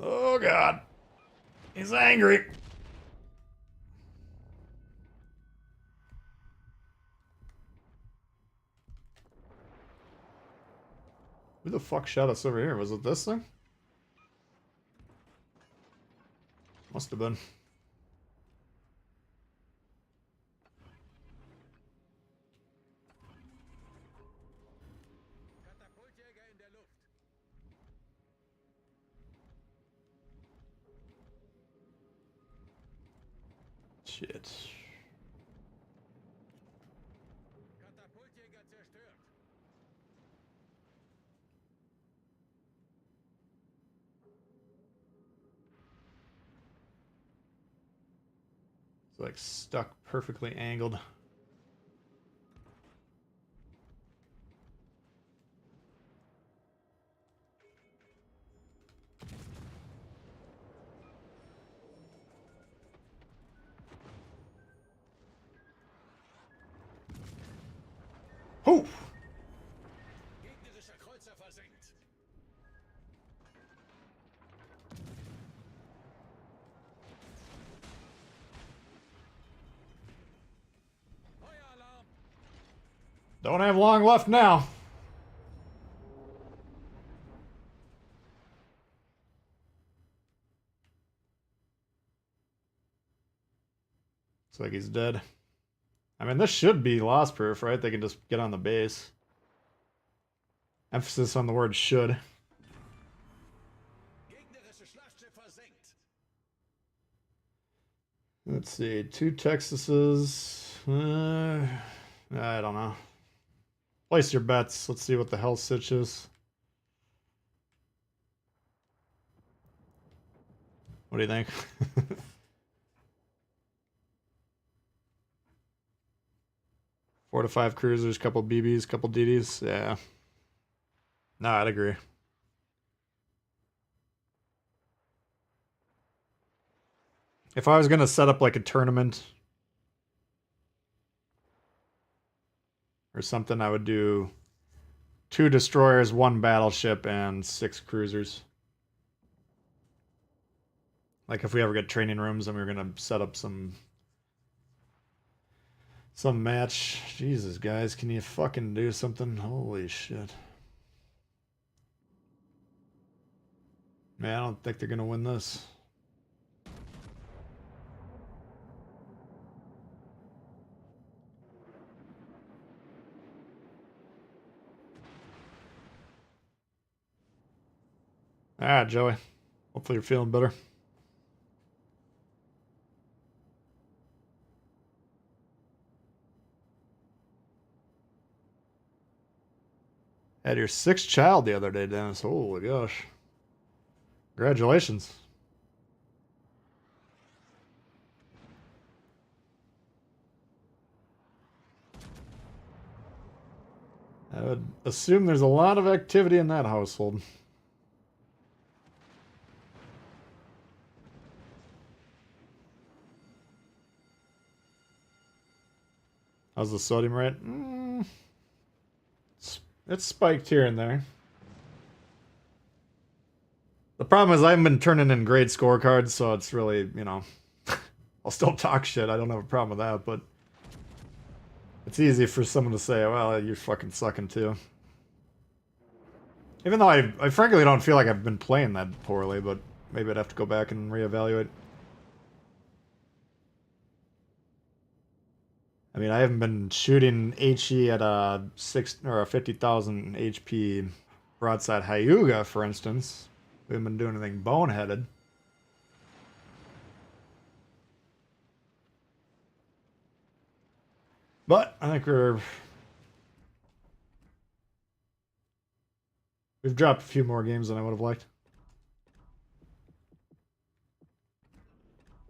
Oh God. He's angry. Who the fuck shot us over here? Was it this thing? Must have been. Katapultjäger in der Luft. Shit. Katapultjäger zerstört. It's like stuck perfectly angled. Oh! Gegnerischer Kreuzer versenkt. Feueralarm. Don't have long left now. Looks like he's dead. I mean, this should be loss proof, right? They can just get on the base. Emphasis on the word should. Gegnerische Schlachtschiff versenkt. Let's see, 2 Texases. I don't know. Place your bets. Let's see what the hell sitch is. What do you think? 4 to 5 cruisers, couple BBs, couple DDs. Yeah. No, I'd agree. If I was gonna set up like a tournament or something, I would do 2 destroyers, 1 battleship, and 6 cruisers. Like if we ever get training rooms and we were gonna set up some match. Jesus, guys, can you fucking do something? Holy shit. Man, I don't think they're gonna win this. Alright, Joey. Hopefully you're feeling better. Had your 6th child the other day, Dennis. Holy gosh. Congratulations. I would assume there's a lot of activity in that household. How's the sodium rate? It's spiked here and there. The problem is I haven't been turning in grade scorecards, so it's really, you know, I'll still talk shit. I don't have a problem with that, but it's easy for someone to say, well, you're fucking sucking too. Even though I frankly don't feel like I've been playing that poorly, but maybe I'd have to go back and reevaluate. I mean, I haven't been shooting HE at a 50,000 HP broadside Hyuga, for instance. We haven't been doing anything boneheaded. But I think we've dropped a few more games than I would have liked.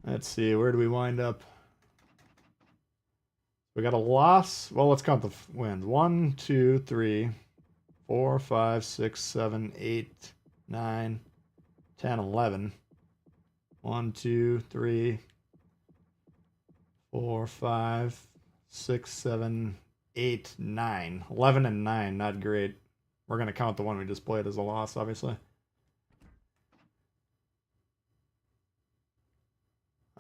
Let's see, where do we wind up? We got a loss. Well, let's count the wins. 1, 2, 3, 4, 5, 6, 7, 8, 9, 10, 11. 1, 2, 3, 4, 5, 6, 7, 8, 9. 11 and 9, not great. We're going to count the one we just played as a loss, obviously.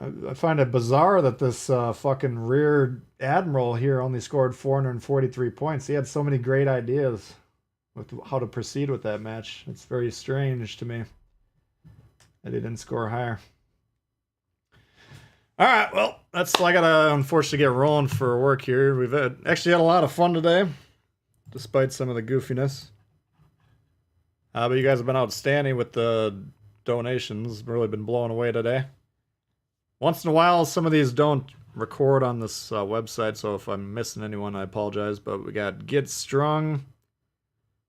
I find it bizarre that this fucking rear admiral here only scored 443 points. He had so many great ideas with how to proceed with that match. It's very strange to me that he didn't score higher. All right, well, I gotta unfortunately get rolling for work here. We've actually had a lot of fun today, despite some of the goofiness. But you guys have been outstanding with the donations. Really been blown away today. Once in a while, some of these don't record on this website, so if I'm missing anyone, I apologize. But we got Get Strong,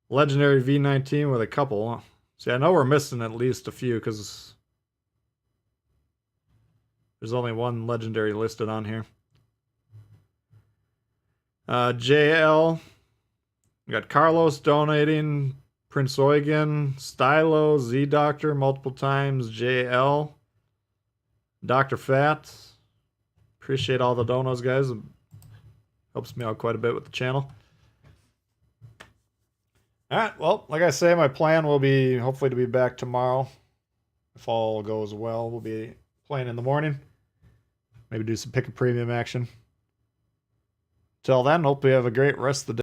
Legendary V19 with a couple. See, I know we're missing at least a few because there's only one Legendary listed on here. JL, we got Carlos donating, Prince Eugen, Stylo, Z Doctor multiple times, JL. Dr. Fat. Appreciate all the donos, guys. It helps me out quite a bit with the channel. Alright, well, like I say, my plan will be hopefully to be back tomorrow. If all goes well, we'll be playing in the morning. Maybe do some pick a premium action. Till then, hope you have a great rest of the day.